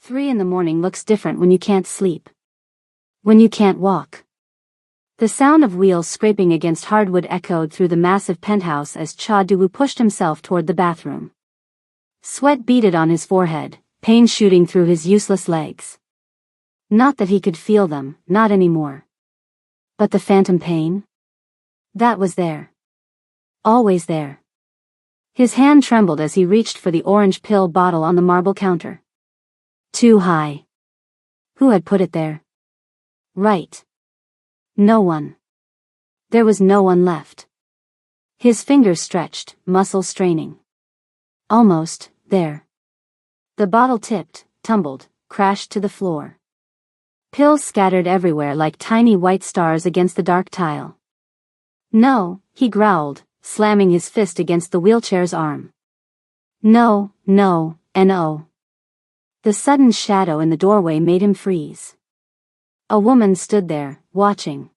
3 in the morning looks different when you can't sleep. When you can't walk. The sound of wheels scraping against hardwood echoed through the massive penthouse as Cha Duwu pushed himself toward the bathroom. Sweat beaded on his forehead, pain shooting through his useless legs. Not that he could feel them, not anymore. But the phantom pain? That was there. Always there. His hand trembled as he reached for the orange pill bottle on the marble counter. Too high. Who had put it there? Right. No one. There was no one left. His fingers stretched, muscles straining. Almost, there. The bottle tipped, tumbled, crashed to the floor. Pills scattered everywhere like tiny white stars against the dark tile. No, he growled, slamming his fist against the wheelchair's arm. No, no, and oh. The sudden shadow in the doorway made him freeze. A woman stood there, watching.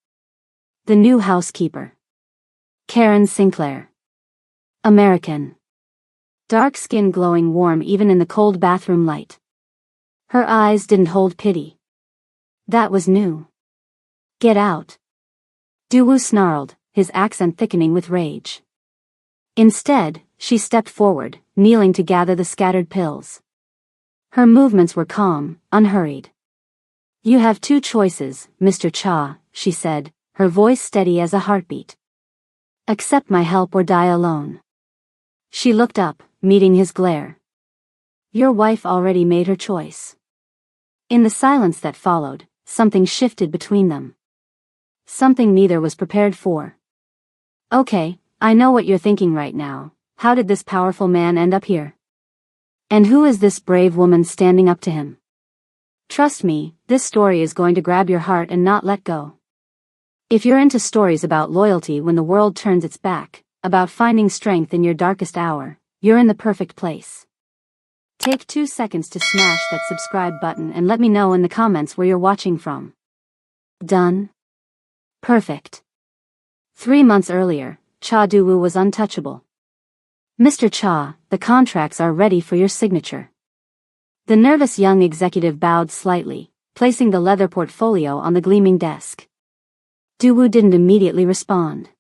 The new housekeeper. Karen Sinclair. American. Dark skin glowing warm even in the cold bathroom light. Her eyes didn't hold pity. That was new. Get out. Duwu snarled, his accent thickening with rage. Instead, she stepped forward, kneeling to gather the scattered pills. Her movements were calm, unhurried. You have two choices, Mr. Cha, she said, her voice steady as a heartbeat. Accept my help or die alone. She looked up, meeting his glare. Your wife already made her choice. In the silence that followed, something shifted between them. Something neither was prepared for. Okay, I know what you're thinking right now. How did this powerful man end up here? And who is this brave woman standing up to him? Trust me, this story is going to grab your heart and not let go. If you're into stories about loyalty when the world turns its back, about finding strength in your darkest hour, you're in the perfect place. Take 2 seconds to smash that subscribe button and let me know in the comments where you're watching from. Done? Perfect. 3 months earlier, Cha Duwu was untouchable. Mr. Cha, the contracts are ready for your signature. The nervous young executive bowed slightly, placing the leather portfolio on the gleaming desk. Duwu didn't immediately respond.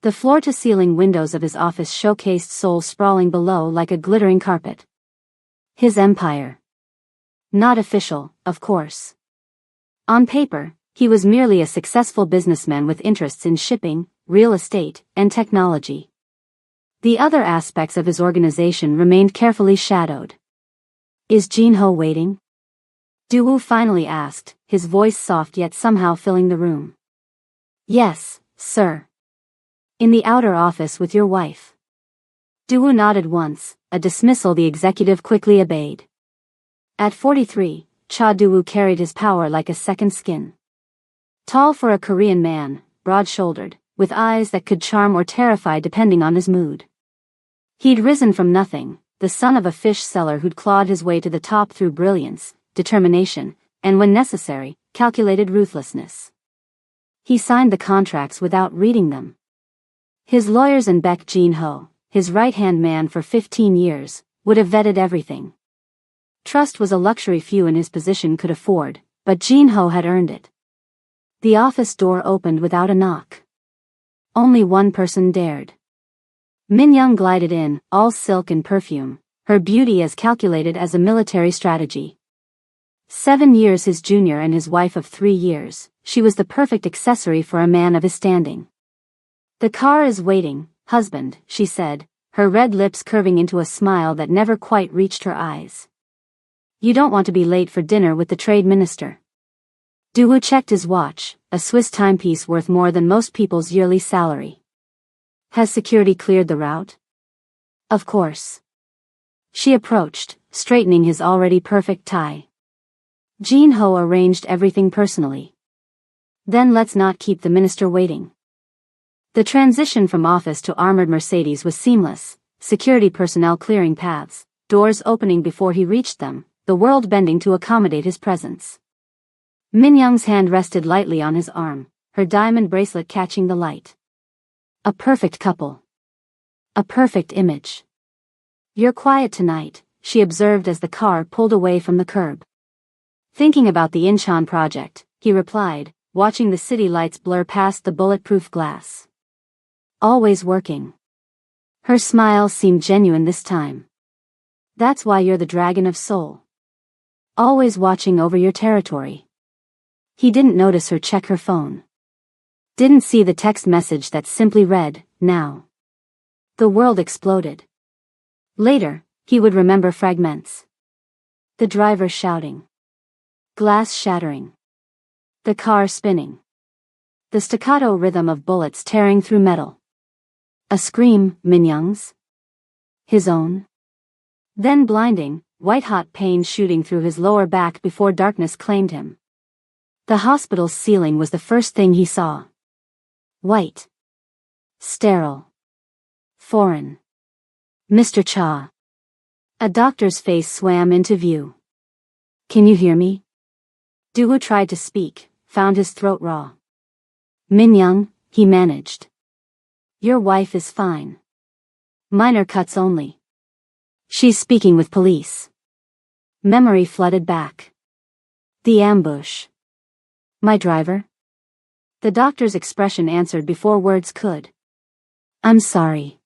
The floor-to-ceiling windows of his office showcased Seoul sprawling below like a glittering carpet. His empire. Not official, of course. On paper, he was merely a successful businessman with interests in shipping, real estate, and technology. The other aspects of his organization remained carefully shadowed. Is Jinho waiting? Duwu finally asked, his voice soft yet somehow filling the room. Yes, sir. In the outer office with your wife. Duwu nodded once, a dismissal the executive quickly obeyed. At 43, Cha Duwu carried his power like a second skin. Tall for a Korean man, broad-shouldered, with eyes that could charm or terrify depending on his mood. He'd risen from nothing, the son of a fish seller who'd clawed his way to the top through brilliance, determination, and when necessary, calculated ruthlessness. He signed the contracts without reading them. His lawyers and Baek Jin-ho, his right-hand man for 15 years, would have vetted everything. Trust was a luxury few in his position could afford, but Jin-ho had earned it. The office door opened without a knock. Only one person dared. Min-young glided in, all silk and perfume, her beauty as calculated as a military strategy. 7 years his junior and his wife of 3 years, she was the perfect accessory for a man of his standing. The car is waiting, husband, she said, her red lips curving into a smile that never quite reached her eyes. You don't want to be late for dinner with the trade minister. Duwu checked his watch, a Swiss timepiece worth more than most people's yearly salary. Has security cleared the route? Of course. She approached, straightening his already perfect tie. Jin-ho arranged everything personally. Then let's not keep the minister waiting. The transition from office to armored Mercedes was seamless, security personnel clearing paths, doors opening before he reached them, the world bending to accommodate his presence. Min-young's hand rested lightly on his arm, her diamond bracelet catching the light. A perfect couple. A perfect image. You're quiet tonight, she observed as the car pulled away from the curb. Thinking about the Incheon project, he replied, watching the city lights blur past the bulletproof glass. Always working. Her smile seemed genuine this time. That's why you're the dragon of Seoul. Always watching over your territory. He didn't notice her check her phone. Didn't see the text message that simply read, "Now." The world exploded. Later, he would remember fragments. The driver shouting. Glass shattering. The car spinning. The staccato rhythm of bullets tearing through metal. A scream, Minyoung's. His own. Then blinding, white-hot pain shooting through his lower back before darkness claimed him. The hospital's ceiling was the first thing he saw. White. Sterile. Foreign. Mr. Cha. A doctor's face swam into view. Can you hear me? Doo-woo tried to speak, found his throat raw. Minyoung, he managed. Your wife is fine. Minor cuts only. She's speaking with police. Memory flooded back. The ambush. My driver? The doctor's expression answered before words could. I'm sorry.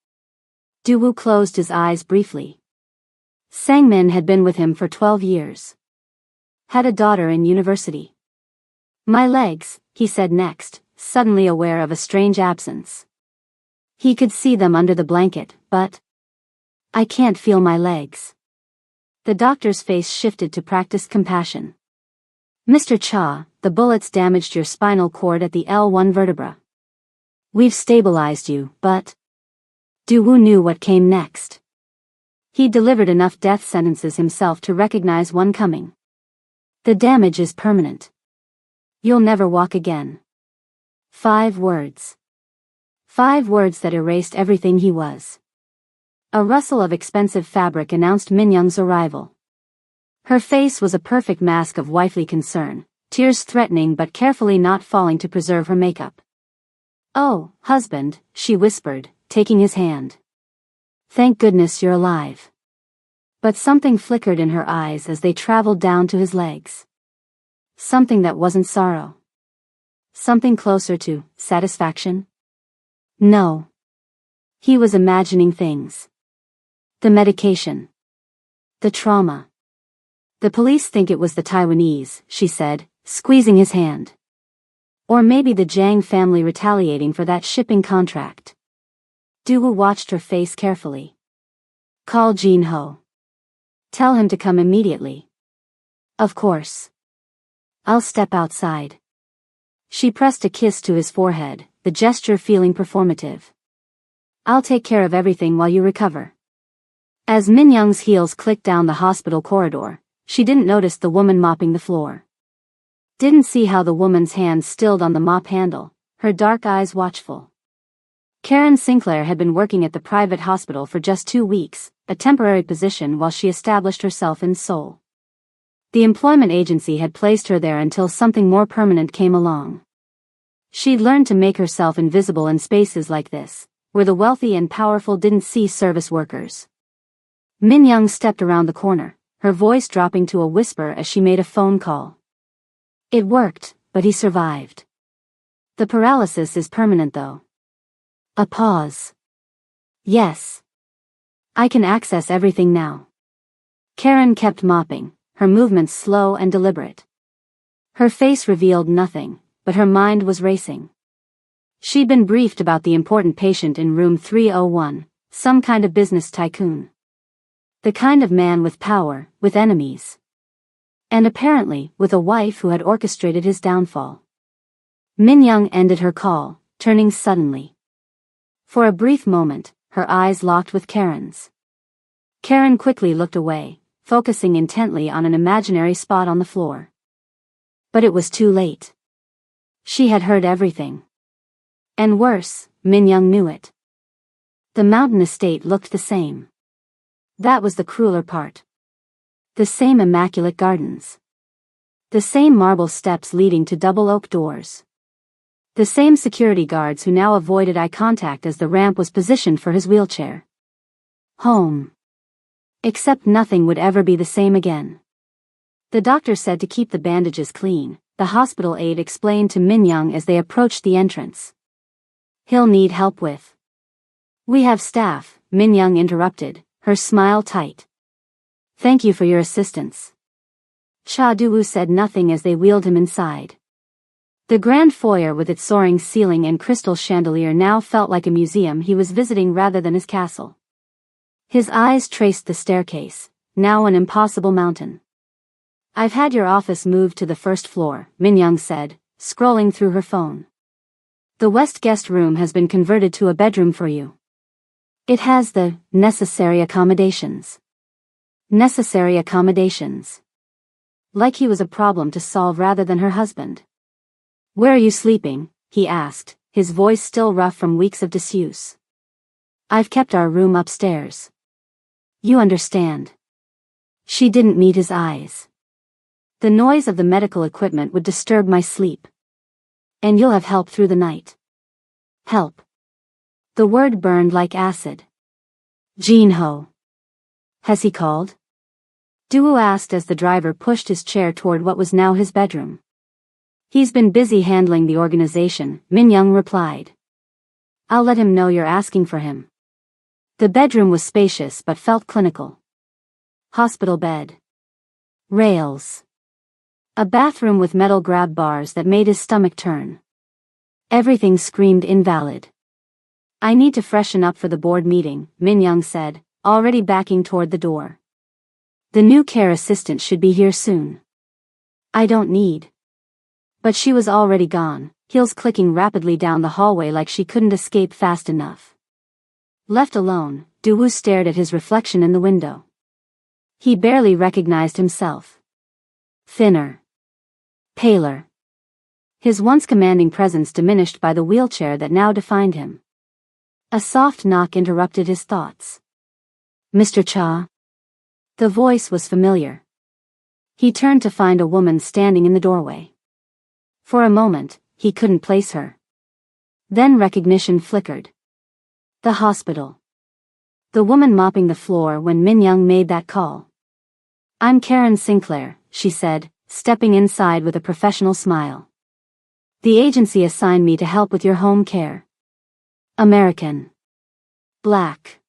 Doo-woo closed his eyes briefly. Sang-min had been with him for 12 years. Had a daughter in university. My legs, he said next, suddenly aware of a strange absence. He could see them under the blanket, but I can't feel my legs. The doctor's face shifted to practice compassion. Mr. Cha, the bullets damaged your spinal cord at the L1 vertebra. We've stabilized you, but Doo-woo knew what came next. He delivered enough death sentences himself to recognize one coming. The damage is permanent. You'll never walk again. 5 words. 5 words that erased everything he was. A rustle of expensive fabric announced Minyoung's arrival. Her face was a perfect mask of wifely concern, tears threatening but carefully not falling to preserve her makeup. Oh, husband, she whispered, taking his hand. Thank goodness you're alive. But something flickered in her eyes as they traveled down to his legs. Something that wasn't sorrow. Something closer to satisfaction? No. He was imagining things. The medication. The trauma. The police think it was the Taiwanese, she said, squeezing his hand. Or maybe the Jang family retaliating for that shipping contract. Doo-woo watched her face carefully. Call Jin-ho. Tell him to come immediately. Of course. I'll step outside. She pressed a kiss to his forehead, the gesture feeling performative. I'll take care of everything while you recover. As Minyoung's heels clicked down the hospital corridor, she didn't notice the woman mopping the floor. Didn't see how the woman's hands stilled on the mop handle, her dark eyes watchful. Karen Sinclair had been working at the private hospital for just 2 weeks, a temporary position while she established herself in Seoul. The employment agency had placed her there until something more permanent came along. She'd learned to make herself invisible in spaces like this, where the wealthy and powerful didn't see service workers. Minyoung stepped around the corner, her voice dropping to a whisper as she made a phone call. It worked, but he survived. The paralysis is permanent though. A pause. Yes. I can access everything now. Karen kept mopping, her movements slow and deliberate. Her face revealed nothing, but her mind was racing. She'd been briefed about the important patient in room 301, some kind of business tycoon. The kind of man with power, with enemies. And apparently, with a wife who had orchestrated his downfall. Minyoung ended her call, turning suddenly. For a brief moment, her eyes locked with Karen's. Karen quickly looked away, focusing intently on an imaginary spot on the floor. But it was too late. She had heard everything. And worse, Minyoung knew it. The mountain estate looked the same. That was the crueler part. The same immaculate gardens. The same marble steps leading to double oak doors. The same security guards who now avoided eye contact as the ramp was positioned for his wheelchair. Home. Except nothing would ever be the same again. The doctor said to keep the bandages clean, the hospital aide explained to Min Young as they approached the entrance. He'll need help with. We have staff, Min Young interrupted, her smile tight. Thank you for your assistance. Cha Duwu said nothing as they wheeled him inside. The grand foyer with its soaring ceiling and crystal chandelier now felt like a museum he was visiting rather than his castle. His eyes traced the staircase, now an impossible mountain. I've had your office moved to the first floor, Min Young said, scrolling through her phone. The west guest room has been converted to a bedroom for you. It has the necessary accommodations. Necessary accommodations. Like he was a problem to solve rather than her husband. Where are you sleeping? He asked, his voice still rough from weeks of disuse. I've kept our room upstairs. You understand. She didn't meet his eyes. The noise of the medical equipment would disturb my sleep. And you'll have help through the night. Help. The word burned like acid. Jin-ho. Has he called? Duwu asked as the driver pushed his chair toward what was now his bedroom. He's been busy handling the organization, Min Young replied. I'll let him know you're asking for him. The bedroom was spacious but felt clinical. Hospital bed. Rails. A bathroom with metal grab bars that made his stomach turn. Everything screamed invalid. I need to freshen up for the board meeting, Min Young said, already backing toward the door. The new care assistant should be here soon. I don't need. But she was already gone, heels clicking rapidly down the hallway like she couldn't escape fast enough. Left alone, Duwu stared at his reflection in the window. He barely recognized himself. Thinner. Paler. His once commanding presence diminished by the wheelchair that now defined him. A soft knock interrupted his thoughts. Mr. Cha? The voice was familiar. He turned to find a woman standing in the doorway. For a moment, he couldn't place her. Then recognition flickered. The hospital. The woman mopping the floor when Min Young made that call. I'm Karen Sinclair, she said, stepping inside with a professional smile. The agency assigned me to help with your home care. American. Black.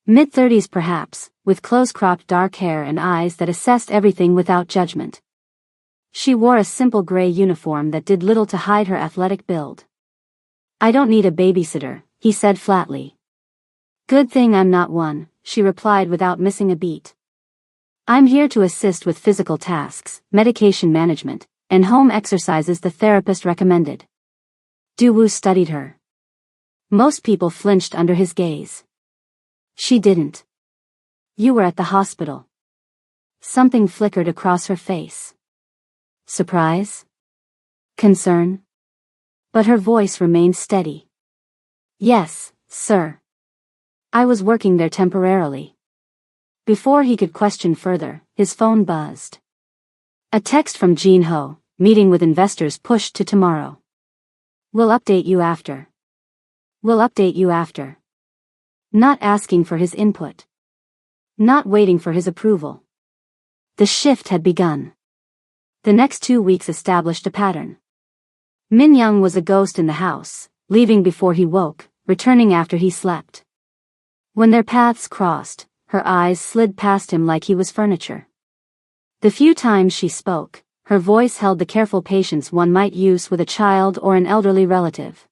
Mid-30s perhaps, with close-cropped dark hair and eyes that assessed everything without judgment. She wore a simple gray uniform that did little to hide her athletic build. I don't need a babysitter, he said flatly. Good thing I'm not one, she replied without missing a beat. I'm here to assist with physical tasks, medication management, and home exercises the therapist recommended. Duwu studied her. Most people flinched under his gaze. She didn't. You were at the hospital. Something flickered across her face. Surprise? Concern? But her voice remained steady. Yes, sir. I was working there temporarily. Before he could question further, his phone buzzed. A text from Jin-ho, meeting with investors pushed to tomorrow. We'll update you after. We'll update you after. Not asking for his input. Not waiting for his approval. The shift had begun. The next 2 weeks established a pattern. Min Young was a ghost in the house, leaving before he woke, returning after he slept. When their paths crossed, her eyes slid past him like he was furniture. The few times she spoke, her voice held the careful patience one might use with a child or an elderly relative.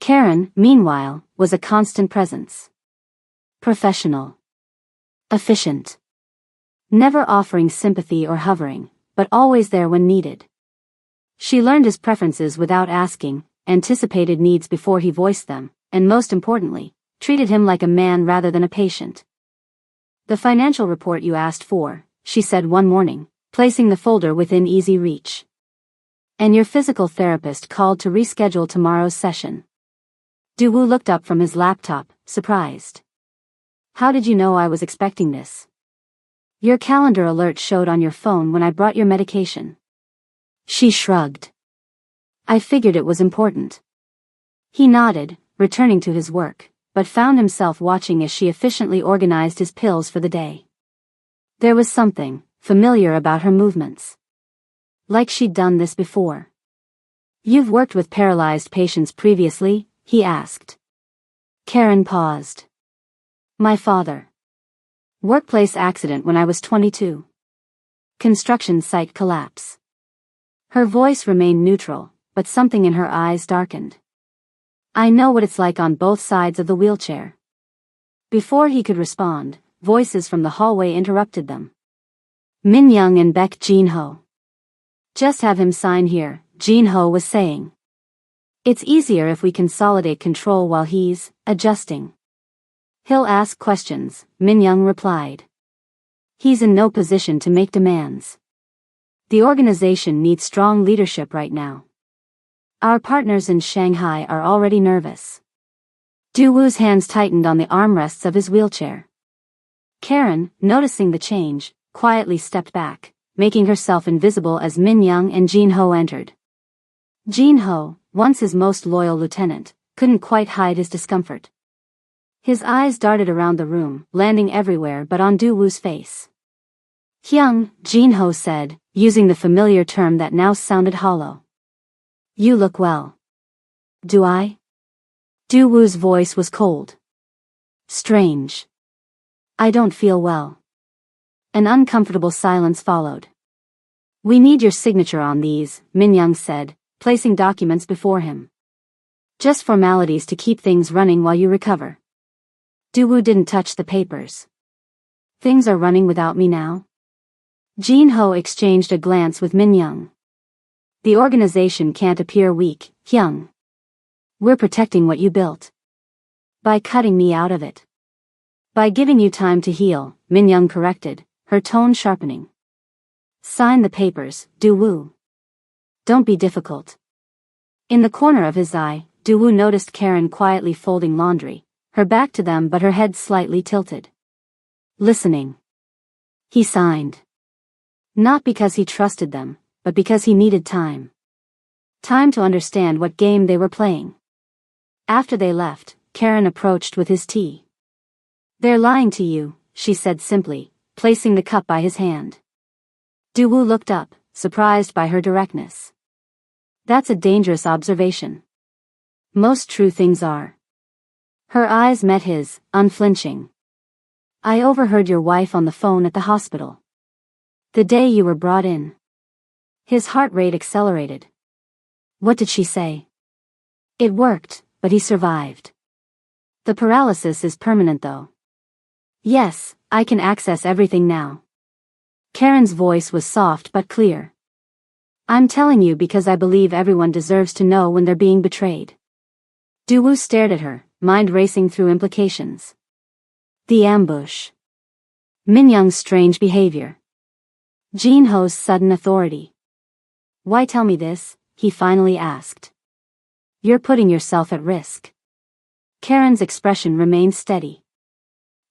Karen, meanwhile, was a constant presence. Professional. Efficient. Never offering sympathy or hovering, but always there when needed. She learned his preferences without asking, anticipated needs before he voiced them, and most importantly, treated him like a man rather than a patient. The financial report you asked for, she said one morning, placing the folder within easy reach. And your physical therapist called to reschedule tomorrow's session. Duwu looked up from his laptop, surprised. How did you know I was expecting this? Your calendar alert showed on your phone when I brought your medication. She shrugged. I figured it was important. He nodded, returning to his work, but found himself watching as she efficiently organized his pills for the day. There was something familiar about her movements. Like she'd done this before. "You've worked with paralyzed patients previously?" he asked. Karen paused. "My father. Workplace accident when I was 22. Construction site collapse." Her voice remained neutral, but something in her eyes darkened. "I know what it's like on both sides of the wheelchair." Before he could respond, voices from the hallway interrupted them. "Min Young and Beck Jin-ho. Just have him sign here," Jin-ho was saying. "It's easier if we consolidate control while he's adjusting." "He'll ask questions," Min Young replied. "He's in no position to make demands. The organization needs strong leadership right now. Our partners in Shanghai are already nervous." Du-woo's hands tightened on the armrests of his wheelchair. Karen, noticing the change, quietly stepped back, making herself invisible as Min Young and Jin-ho entered. Jin-ho, once his most loyal lieutenant, couldn't quite hide his discomfort. His eyes darted around the room, landing everywhere but on Du-woo's face. "Hyung," Jin-ho said, using the familiar term that now sounded hollow. "You look well." "Do I?" Du-woo's voice was cold. "Strange. I don't feel well." An uncomfortable silence followed. "We need your signature on these," Min Young said, placing documents before him. "Just formalities to keep things running while you recover." Du-woo didn't touch the papers. "Things are running without me now?" Jin-ho exchanged a glance with Min Young. "The organization can't appear weak, Hyung. We're protecting what you built. By cutting me out of it. By giving you time to heal," Min Young corrected, her tone sharpening. "Sign the papers, Du-woo. Don't be difficult." In the corner of his eye, Du-woo noticed Karen quietly folding laundry, her back to them but her head slightly tilted. Listening. He signed. Not because he trusted them, but because he needed time. Time to understand what game they were playing. After they left, Karen approached with his tea. "They're lying to you," she said simply, placing the cup by his hand. Du-woo looked up, surprised by her directness. "That's a dangerous observation. Most true things are." Her eyes met his, unflinching. "I overheard your wife on the phone at the hospital. The day you were brought in." His heart rate accelerated. "What did she say?" "It worked, but he survived. The paralysis is permanent though." "Yes, I can access everything now." Karen's voice was soft but clear. "I'm telling you because I believe everyone deserves to know when they're being betrayed." Du-woo stared at her, mind racing through implications. The ambush. Min Young's strange behavior. Jin-ho's sudden authority. "Why tell me this?" he finally asked. "You're putting yourself at risk." Karen's expression remained steady.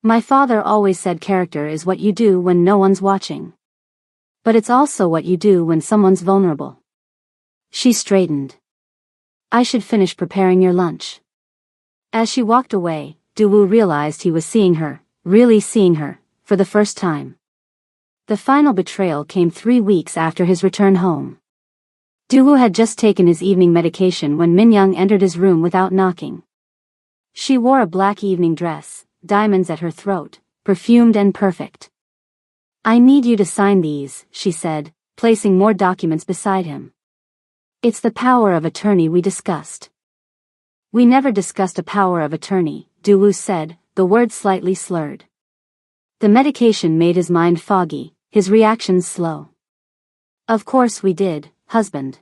"My father always said character is what you do when no one's watching. But it's also what you do when someone's vulnerable." She straightened. "I should finish preparing your lunch." As she walked away, Du-woo realized he was seeing her, really seeing her, for the first time. The final betrayal came 3 weeks after his return home. Du-woo had just taken his evening medication when Min Young entered his room without knocking. She wore a black evening dress, diamonds at her throat, perfumed and perfect. "I need you to sign these," she said, placing more documents beside him. "It's the power of attorney we discussed." "We never discussed a power of attorney," Du-woo said, the words slightly slurred. The medication made his mind foggy, his reactions slow. "Of course we did, husband."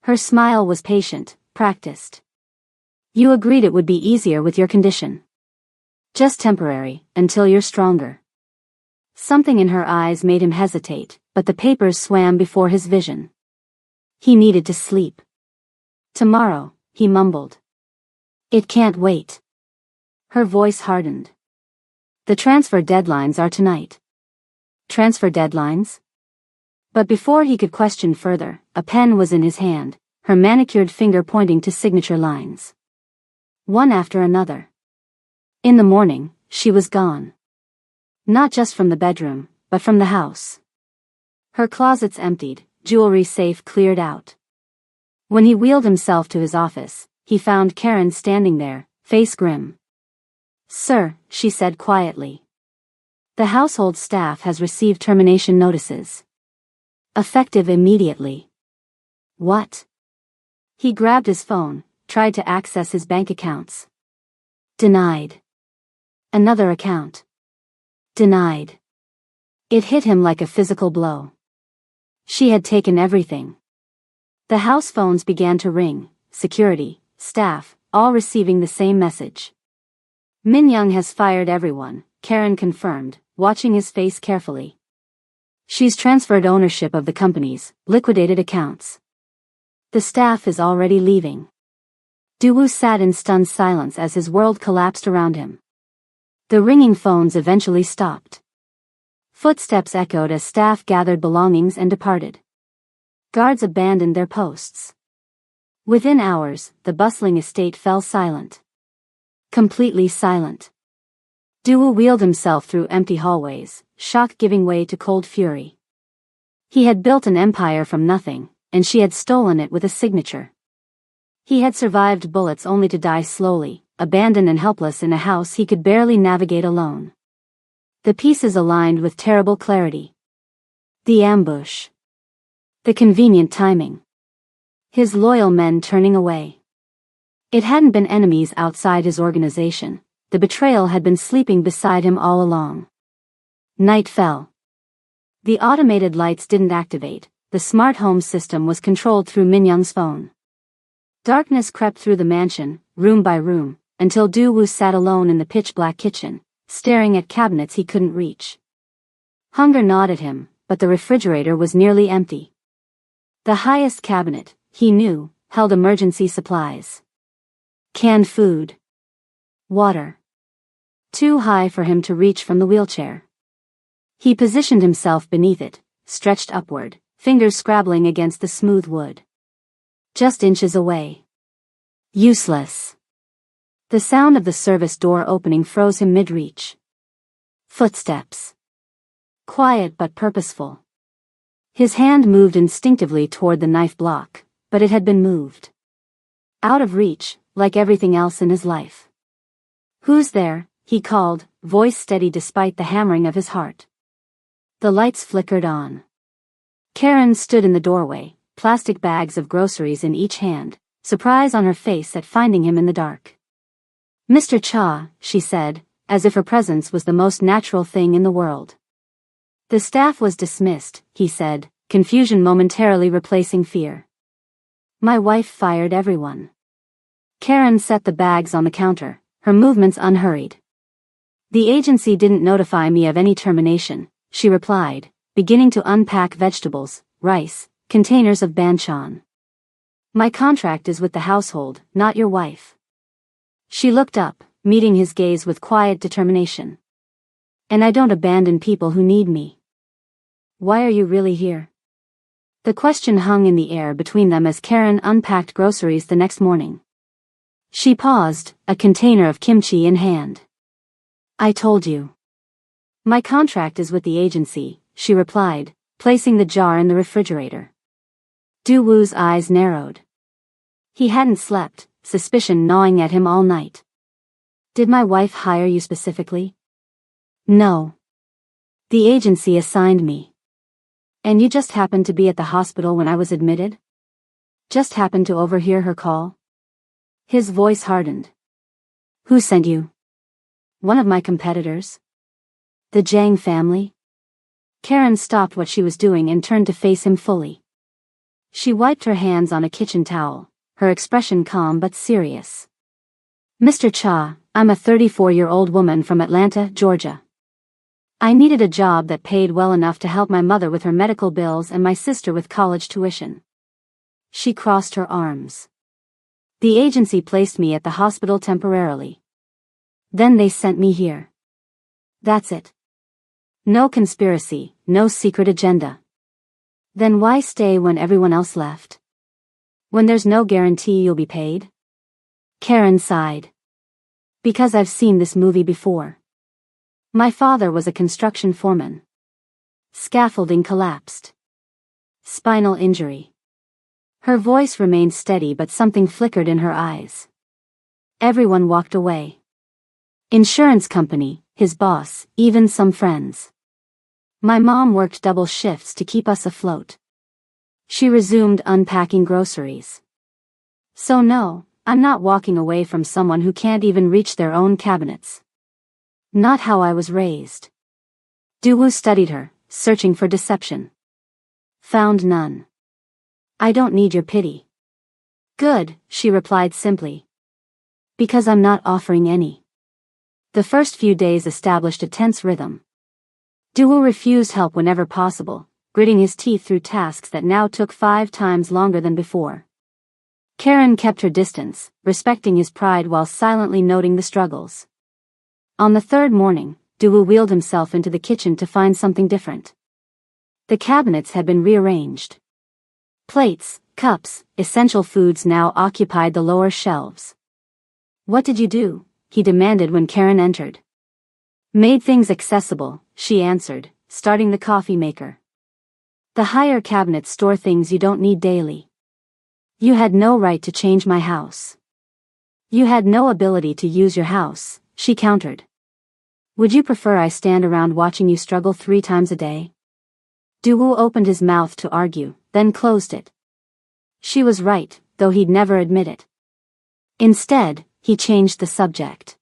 Her smile was patient, practiced. "You agreed it would be easier with your condition. Just temporary, until you're stronger." Something in her eyes made him hesitate, but the papers swam before his vision. He needed to sleep. "Tomorrow," he mumbled. "It can't wait." Her voice hardened. "The transfer deadlines are tonight." "Transfer deadlines?" But before he could question further, a pen was in his hand, her manicured finger pointing to signature lines. One after another. In the morning, she was gone. Not just from the bedroom, but from the house. Her closets emptied, jewelry safe cleared out. When he wheeled himself to his office, he found Karen standing there, face grim. "Sir," she said quietly. "The household staff has received termination notices. Effective immediately." "What?" He grabbed his phone, tried to access his bank accounts. Denied. Another account. Denied. It hit him like a physical blow. She had taken everything. The house phones began to ring, security, staff, all receiving the same message. "Min Young has fired everyone," Karen confirmed, watching his face carefully. "She's transferred ownership of the companies, liquidated accounts. The staff is already leaving." Daewoo sat in stunned silence as his world collapsed around him. The ringing phones eventually stopped. Footsteps echoed as staff gathered belongings and departed. Guards abandoned their posts. Within hours, the bustling estate fell silent. Completely silent. Daewoo wheeled himself through empty hallways, shock giving way to cold fury. He had built an empire from nothing, and she had stolen it with a signature. He had survived bullets only to die slowly, abandoned and helpless in a house he could barely navigate alone. The pieces aligned with terrible clarity. The ambush. The convenient timing. His loyal men turning away. It hadn't been enemies outside his organization. The betrayal had been sleeping beside him all along. Night fell. The automated lights didn't activate. The smart home system was controlled through Min Young's phone. Darkness crept through the mansion, room by room, until Daewoo sat alone in the pitch-black kitchen, staring at cabinets he couldn't reach. Hunger gnawed at him, but the refrigerator was nearly empty. The highest cabinet, he knew, held emergency supplies. Canned food. Water. Too high for him to reach from the wheelchair. He positioned himself beneath it, stretched upward, fingers scrabbling against the smooth wood. Just inches away. Useless. The sound of the service door opening froze him mid-reach. Footsteps. Quiet but purposeful. His hand moved instinctively toward the knife block, but it had been moved. Out of reach, like everything else in his life. "Who's there?" he called, voice steady despite the hammering of his heart. The lights flickered on. Karen stood in the doorway, plastic bags of groceries in each hand, surprise on her face at finding him in the dark. "Mr. Cha," she said, as if her presence was the most natural thing in the world. "The staff was dismissed," he said, confusion momentarily replacing fear. "My wife fired everyone." Karen set the bags on the counter, her movements unhurried. "The agency didn't notify me of any termination," she replied, beginning to unpack vegetables, rice, containers of banchan. "My contract is with the household, not your wife." She looked up, meeting his gaze with quiet determination. "And I don't abandon people who need me." "Why are you really here?" The question hung in the air between them as Karen unpacked groceries the next morning. She paused, a container of kimchi in hand. "I told you. My contract is with the agency," she replied, placing the jar in the refrigerator. Daewoo's eyes narrowed. He hadn't slept, suspicion gnawing at him all night. "Did my wife hire you specifically?" "No. The agency assigned me." "And you just happened to be at the hospital when I was admitted?" "Just happened to overhear her call?" His voice hardened. "Who sent you?" "One of my competitors." "The Zhang family?" Karen stopped what she was doing and turned to face him fully. She wiped her hands on a kitchen towel, her expression calm but serious. "Mr. Cha, I'm a 34-year-old woman from Atlanta, Georgia. I needed a job that paid well enough to help my mother with her medical bills and my sister with college tuition." She crossed her arms. "The agency placed me at the hospital temporarily. Then they sent me here. That's it. No conspiracy, no secret agenda." "Then why stay when everyone else left? When there's no guarantee you'll be paid?" Karen sighed. Because I've seen this movie before. My father was a construction foreman. Scaffolding collapsed. Spinal injury. Her voice remained steady, but something flickered in her eyes. Everyone walked away. Insurance company, his boss, even some friends. My mom worked double shifts to keep us afloat. She resumed unpacking groceries. So no, I'm not walking away from someone who can't even reach their own cabinets. Not how I was raised. Duwoo studied her, searching for deception. Found none. I don't need your pity. Good, she replied simply. Because I'm not offering any. The first few days established a tense rhythm. Duwoo refused help whenever possible, gritting his teeth through tasks that now took 5 times longer than before. Karen kept her distance, respecting his pride while silently noting the struggles. On the 3rd morning, Duwoo wheeled himself into the kitchen to find something different. The cabinets had been rearranged. Plates, cups, essential foods now occupied the lower shelves. What did you do? He demanded when Karen entered. Made things accessible, she answered, starting the coffee maker. The higher cabinets store things you don't need daily. You had no right to change my house. You had no ability to use your house, she countered. Would you prefer I stand around watching you struggle 3 times a day? Duwoo opened his mouth to argue, then closed it. She was right, though he'd never admit it. Instead, he changed the subject.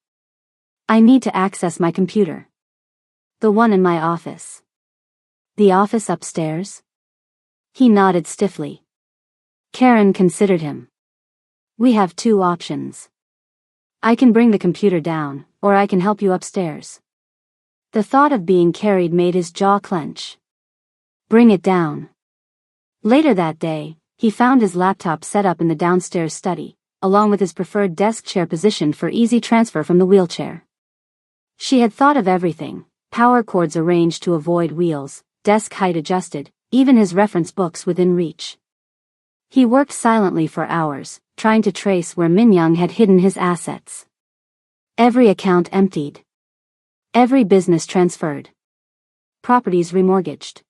I need to access my computer. The one in my office. The office upstairs? He nodded stiffly. Karen considered him. We have 2 options. I can bring the computer down, or I can help you upstairs. The thought of being carried made his jaw clench. Bring it down. Later that day, he found his laptop set up in the downstairs study, along with his preferred desk chair positioned for easy transfer from the wheelchair. She had thought of everything, power cords arranged to avoid wheels, desk height adjusted, even his reference books within reach. He worked silently for hours, trying to trace where Minyoung had hidden his assets. Every account emptied. Every business transferred. Properties remortgaged.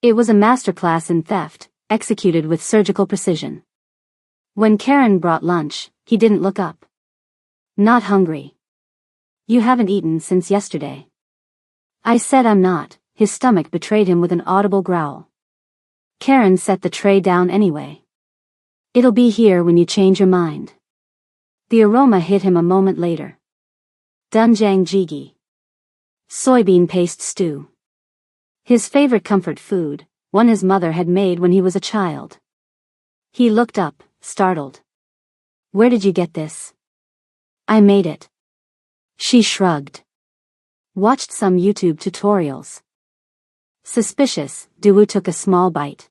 It was a masterclass in theft, executed with surgical precision. When Karen brought lunch, he didn't look up. Not hungry. You haven't eaten since yesterday. I said I'm not. His stomach betrayed him with an audible growl. Karen set the tray down anyway. It'll be here when you change your mind. The aroma hit him a moment later. Doenjang jjigae. Soybean paste stew. His favorite comfort food, one his mother had made when he was a child. He looked up, startled. Where did you get this? I made it. She shrugged. Watched some YouTube tutorials. Suspicious, Duwoo took a small bite.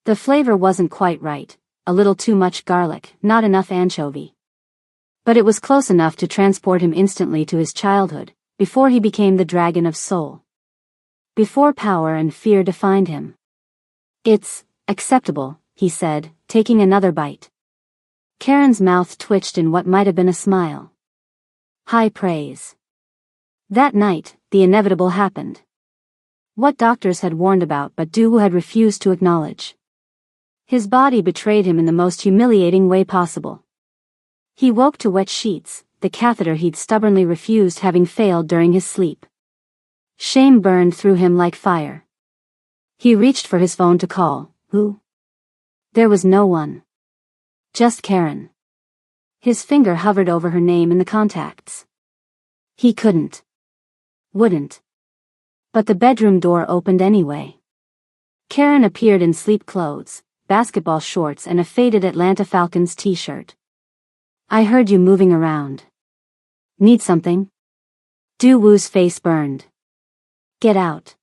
The flavor wasn't quite right, a little too much garlic, not enough anchovy. But it was close enough to transport him instantly to his childhood, before he became the dragon of soul. Before power and fear defined him. It's acceptable, he said, taking another bite. Karen's mouth twitched in what might have been a smile. High praise. That night, the inevitable happened. What doctors had warned about but Duwoo had refused to acknowledge. His body betrayed him in the most humiliating way possible. He woke to wet sheets, the catheter he'd stubbornly refused having failed during his sleep. Shame burned through him like fire. He reached for his phone to call. Who? There was no one. Just Karen. His finger hovered over her name in the contacts. He couldn't. Wouldn't. But the bedroom door opened anyway. Karen appeared in sleep clothes, basketball shorts and a faded Atlanta Falcons t-shirt. I heard you moving around. Need something? Duwoo's face burned. Get out.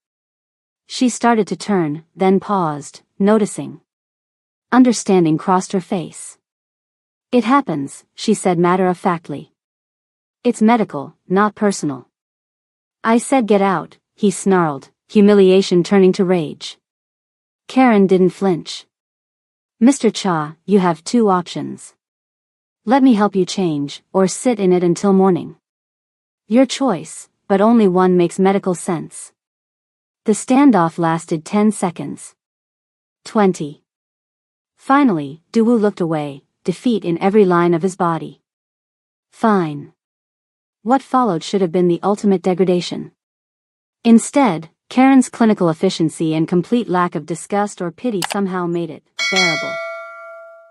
She started to turn, then paused, noticing. Understanding crossed her face. It happens, she said matter-of-factly. It's medical, not personal. I said get out, he snarled, humiliation turning to rage. Karen didn't flinch. Mr. Cha, you have 2 options. Let me help you change, or sit in it until morning. Your choice, but only one makes medical sense. The standoff lasted 10 seconds. 20. Finally, Duwoo looked away, defeat in every line of his body. Fine. What followed should have been the ultimate degradation. Instead, Karen's clinical efficiency and complete lack of disgust or pity somehow made it bearable.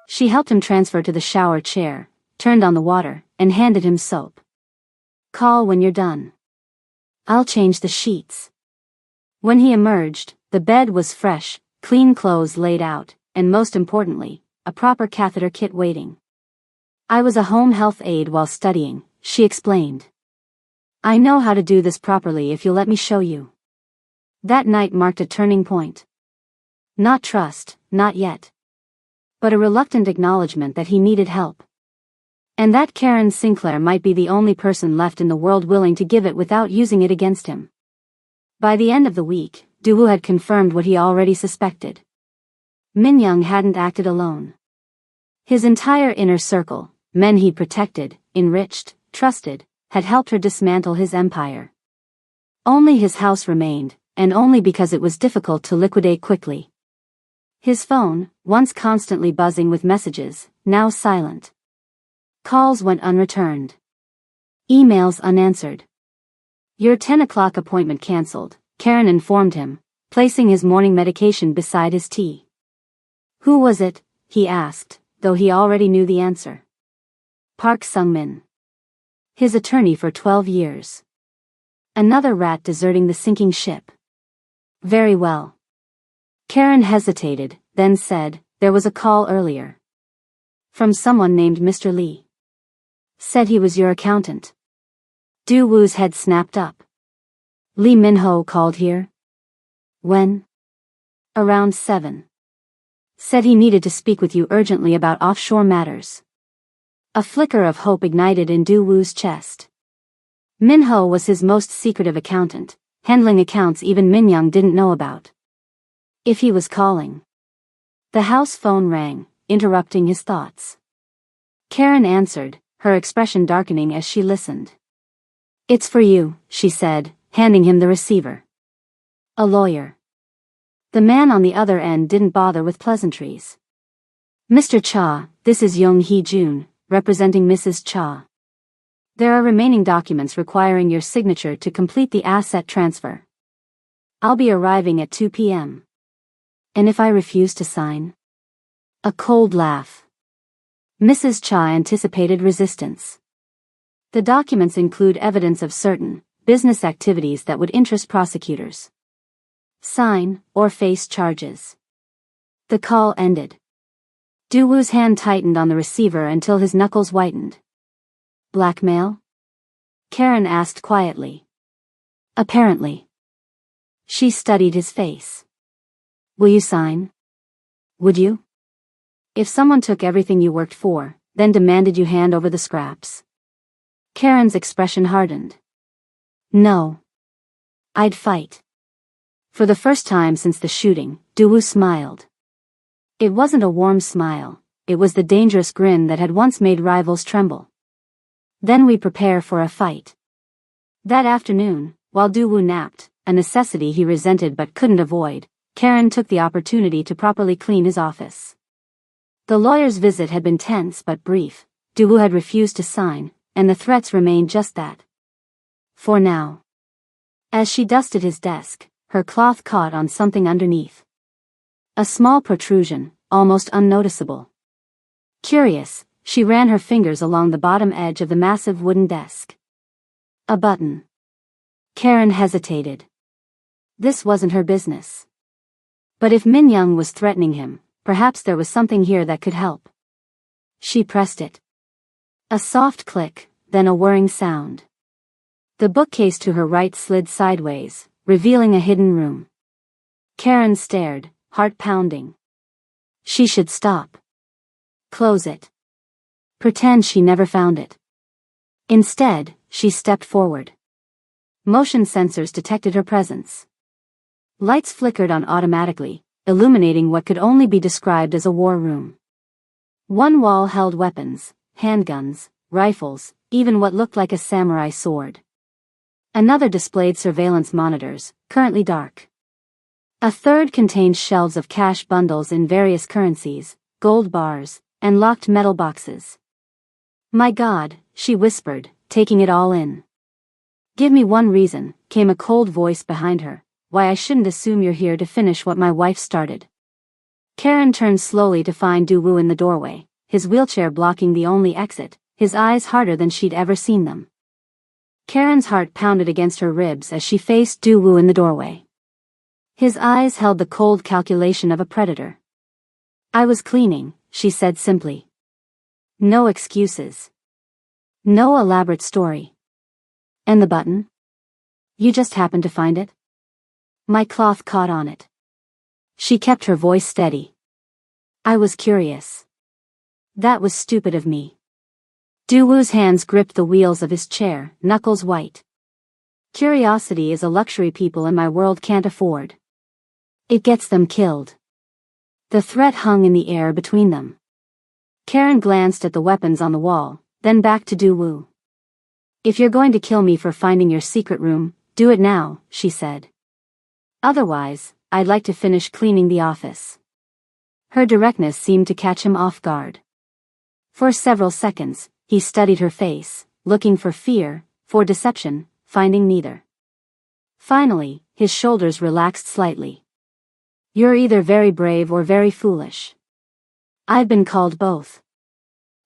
She helped him transfer to the shower chair, turned on the water, and handed him soap. Call when you're done. I'll change the sheets. When he emerged, the bed was fresh, clean clothes laid out, and most importantly, a proper catheter kit waiting. I was a home health aide while studying, she explained. I know how to do this properly if you'll let me show you. That night marked a turning point. Not trust, not yet. But a reluctant acknowledgement that he needed help. And that Karen Sinclair might be the only person left in the world willing to give it without using it against him. By the end of the week, Duwoo had confirmed what he already suspected. Min-young hadn't acted alone. His entire inner circle, men he protected, enriched, trusted, had helped her dismantle his empire. Only his house remained, and only because it was difficult to liquidate quickly. His phone, once constantly buzzing with messages, now silent. Calls went unreturned. Emails unanswered. Your 10 o'clock appointment cancelled, Karen informed him, placing his morning medication beside his tea. Who was it? He asked, though he already knew the answer. Park Sung-min. His attorney for 12 years. Another rat deserting the sinking ship. Very well. Karen hesitated, then said, there was a call earlier. From someone named Mr. Lee. Said he was your accountant. Du-woo's head snapped up. Lee Min-ho called here? When? Around 7. Said he needed to speak with you urgently about offshore matters. A flicker of hope ignited in Du-woo's chest. Min-ho was his most secretive accountant, handling accounts even Min-young didn't know about. If he was calling. The house phone rang, interrupting his thoughts. Karen answered, her expression darkening as she listened. It's for you, she said, handing him the receiver. A lawyer. The man on the other end didn't bother with pleasantries. Mr. Cha, this is Young Hee-jun, representing Mrs. Cha. There are remaining documents requiring your signature to complete the asset transfer. I'll be arriving at 2 p.m. And if I refuse to sign? A cold laugh. Mrs. Cha anticipated resistance. The documents include evidence of certain business activities that would interest prosecutors. Sign, or face charges. The call ended. Du-woo's hand tightened on the receiver until his knuckles whitened. Blackmail? Karen asked quietly. Apparently. She studied his face. Will you sign? Would you? If someone took everything you worked for, then demanded you hand over the scraps. Karen's expression hardened. No. I'd fight. For the first time since the shooting, Du-woo smiled. It wasn't a warm smile, it was the dangerous grin that had once made rivals tremble. Then we prepare for a fight. That afternoon, while Du-woo napped, a necessity he resented but couldn't avoid, Karen took the opportunity to properly clean his office. The lawyer's visit had been tense but brief. Du-woo had refused to sign, and the threats remained just that. For now. As she dusted his desk, her cloth caught on something underneath. A small protrusion, almost unnoticeable. Curious, she ran her fingers along the bottom edge of the massive wooden desk. A button. Karen hesitated. This wasn't her business. But if Min-young was threatening him, perhaps there was something here that could help. She pressed it. A soft click, then a whirring sound. The bookcase to her right slid sideways, revealing a hidden room. Karen stared, heart pounding. She should stop. Close it. Pretend she never found it. Instead, she stepped forward. Motion sensors detected her presence. Lights flickered on automatically, illuminating what could only be described as a war room. One wall held weapons, handguns, rifles, even what looked like a samurai sword. Another displayed surveillance monitors, currently dark. A third contained shelves of cash bundles in various currencies, gold bars, and locked metal boxes. "My God," she whispered, taking it all in. "Give me one reason," came a cold voice behind her, "why I shouldn't assume you're here to finish what my wife started." Karen turned slowly to find Duwu in the doorway, his wheelchair blocking the only exit, his eyes harder than she'd ever seen them. Karen's heart pounded against her ribs as she faced Duwu in the doorway. His eyes held the cold calculation of a predator. "I was cleaning," she said simply. No excuses. No elaborate story. "And the button? You just happened to find it?" "My cloth caught on it." She kept her voice steady. "I was curious." "That was stupid of me." Duwu's hands gripped the wheels of his chair, knuckles white. "Curiosity is a luxury people in my world can't afford. It gets them killed." The threat hung in the air between them. Karen glanced at the weapons on the wall, then back to Duwu. "If you're going to kill me for finding your secret room, do it now," she said. "Otherwise, I'd like to finish cleaning the office." Her directness seemed to catch him off guard. For several seconds, he studied her face, looking for fear, for deception, finding neither. Finally, his shoulders relaxed slightly. "You're either very brave or very foolish. I've been called both."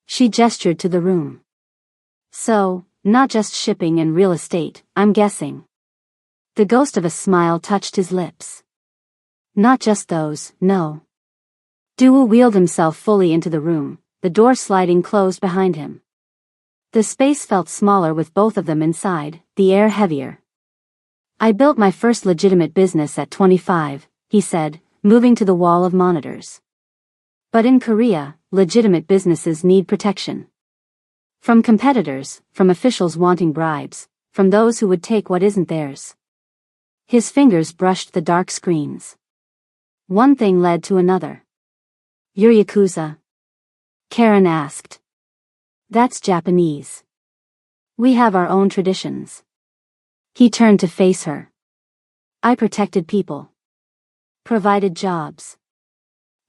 She gestured to the room. "So, not just shipping and real estate, I'm guessing." The ghost of a smile touched his lips. "Not just those, no." Duwu wheeled himself fully into the room, the door sliding closed behind him. The space felt smaller with both of them inside, the air heavier. "I built my first legitimate business at 25, he said, moving to the wall of monitors. "But in Korea, legitimate businesses need protection. From competitors, from officials wanting bribes, from those who would take what isn't theirs." His fingers brushed the dark screens. One thing led to another. "You're Yakuza?" Karen asked. "That's Japanese. We have our own traditions." He turned to face her. "I protected people. Provided jobs.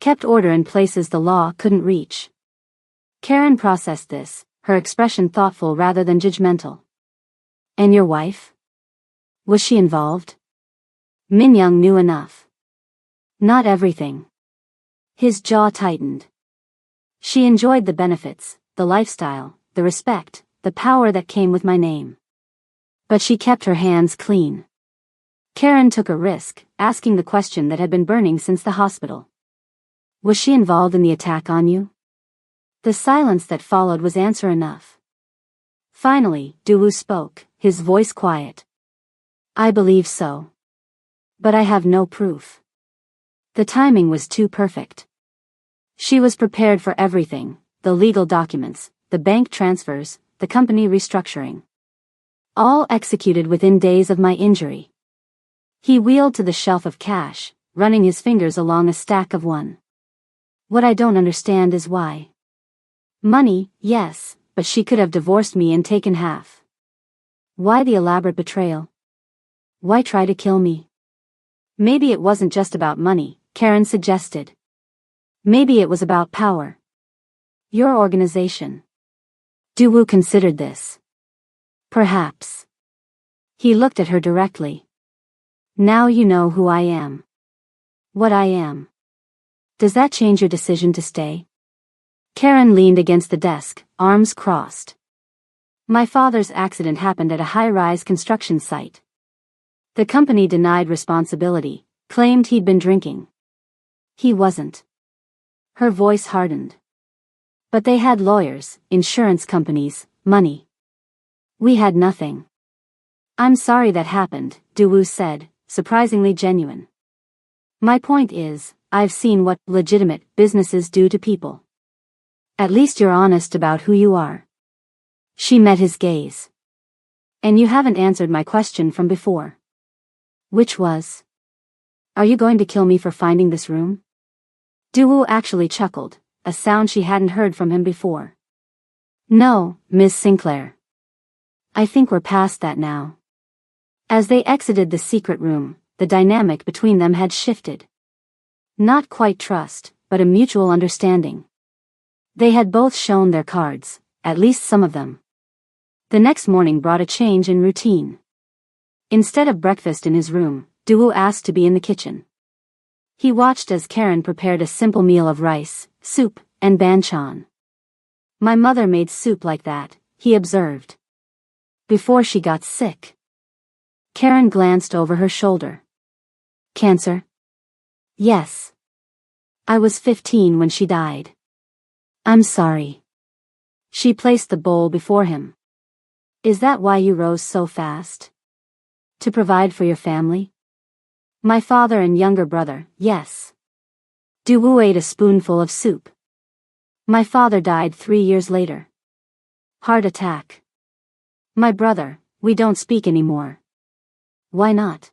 Kept order in places the law couldn't reach." Karen processed this, her expression thoughtful rather than judgmental. "And your wife? Was she involved?" Min-young knew enough. "Not everything." His jaw tightened. "She enjoyed the benefits, the lifestyle, the respect, the power that came with my name. But she kept her hands clean." Karen took a risk, asking the question that had been burning since the hospital. "Was she involved in the attack on you?" The silence that followed was answer enough. Finally, Duwu spoke, his voice quiet. "I believe so. But I have no proof." The timing was too perfect. She was prepared for everything, the legal documents, the bank transfers, the company restructuring. All executed within days of my injury. He wheeled to the shelf of cash, running his fingers along a stack of one. "What I don't understand is why. Money, yes, but she could have divorced me and taken half. Why the elaborate betrayal? Why try to kill me?" "Maybe it wasn't just about money," Karen suggested. "Maybe it was about power. Your organization." Duwu considered this. "Perhaps." He looked at her directly. "Now you know who I am. What I am. Does that change your decision to stay?" Karen leaned against the desk, arms crossed. "My father's accident happened at a high-rise construction site. The company denied responsibility, claimed he'd been drinking. He wasn't." Her voice hardened. "But they had lawyers, insurance companies, money. We had nothing." "I'm sorry that happened," Duwu said, surprisingly genuine. "My point is, I've seen what legitimate businesses do to people. At least you're honest about who you are." She met his gaze. "And you haven't answered my question from before." "Which was? Are you going to kill me for finding this room?" Duwu actually chuckled, a sound she hadn't heard from him before. No, Miss Sinclair. I think we're past that now. As they exited the secret room, the dynamic between them had shifted. Not quite trust, but a mutual understanding. They had both shown their cards, at least some of them. The next morning brought a change in routine. Instead of breakfast in his room, Duwoo asked to be in the kitchen. He watched as Karen prepared a simple meal of rice, soup, and banchan. My mother made soup like that, he observed. Before she got sick. Karen glanced over her shoulder. Cancer? Yes. I was 15 when she died. I'm sorry. She placed the bowl before him. Is that why you rose so fast? To provide for your family? My father and younger brother, yes. Duwoo ate a spoonful of soup. My father died 3 years later. Heart attack. My brother, we don't speak anymore. Why not?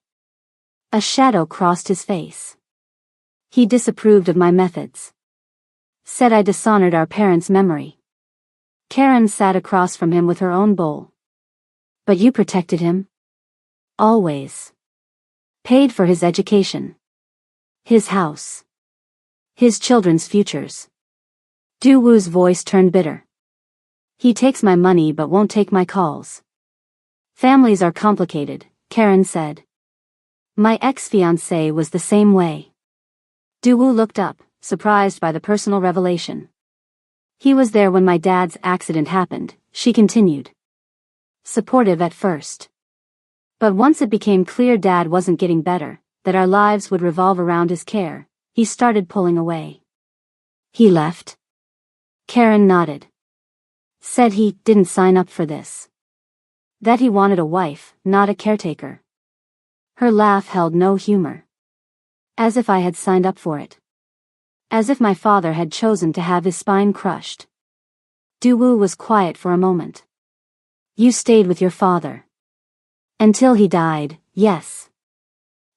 A shadow crossed his face. He disapproved of my methods. Said I dishonored our parents' memory. Karen sat across from him with her own bowl. But you protected him? Always. Paid for his education. His house. His children's futures. Duwoo's voice turned bitter. He takes my money but won't take my calls. Families are complicated, Karen said. My ex-fiancé was the same way. Duwoo looked up, surprised by the personal revelation. He was there when my dad's accident happened, she continued. Supportive at first. But once it became clear Dad wasn't getting better, that our lives would revolve around his care, he started pulling away. He left? Karen nodded. Said he didn't sign up for this. That he wanted a wife, not a caretaker. Her laugh held no humor. As if I had signed up for it. As if my father had chosen to have his spine crushed. Duwoo was quiet for a moment. You stayed with your father. Until he died, yes.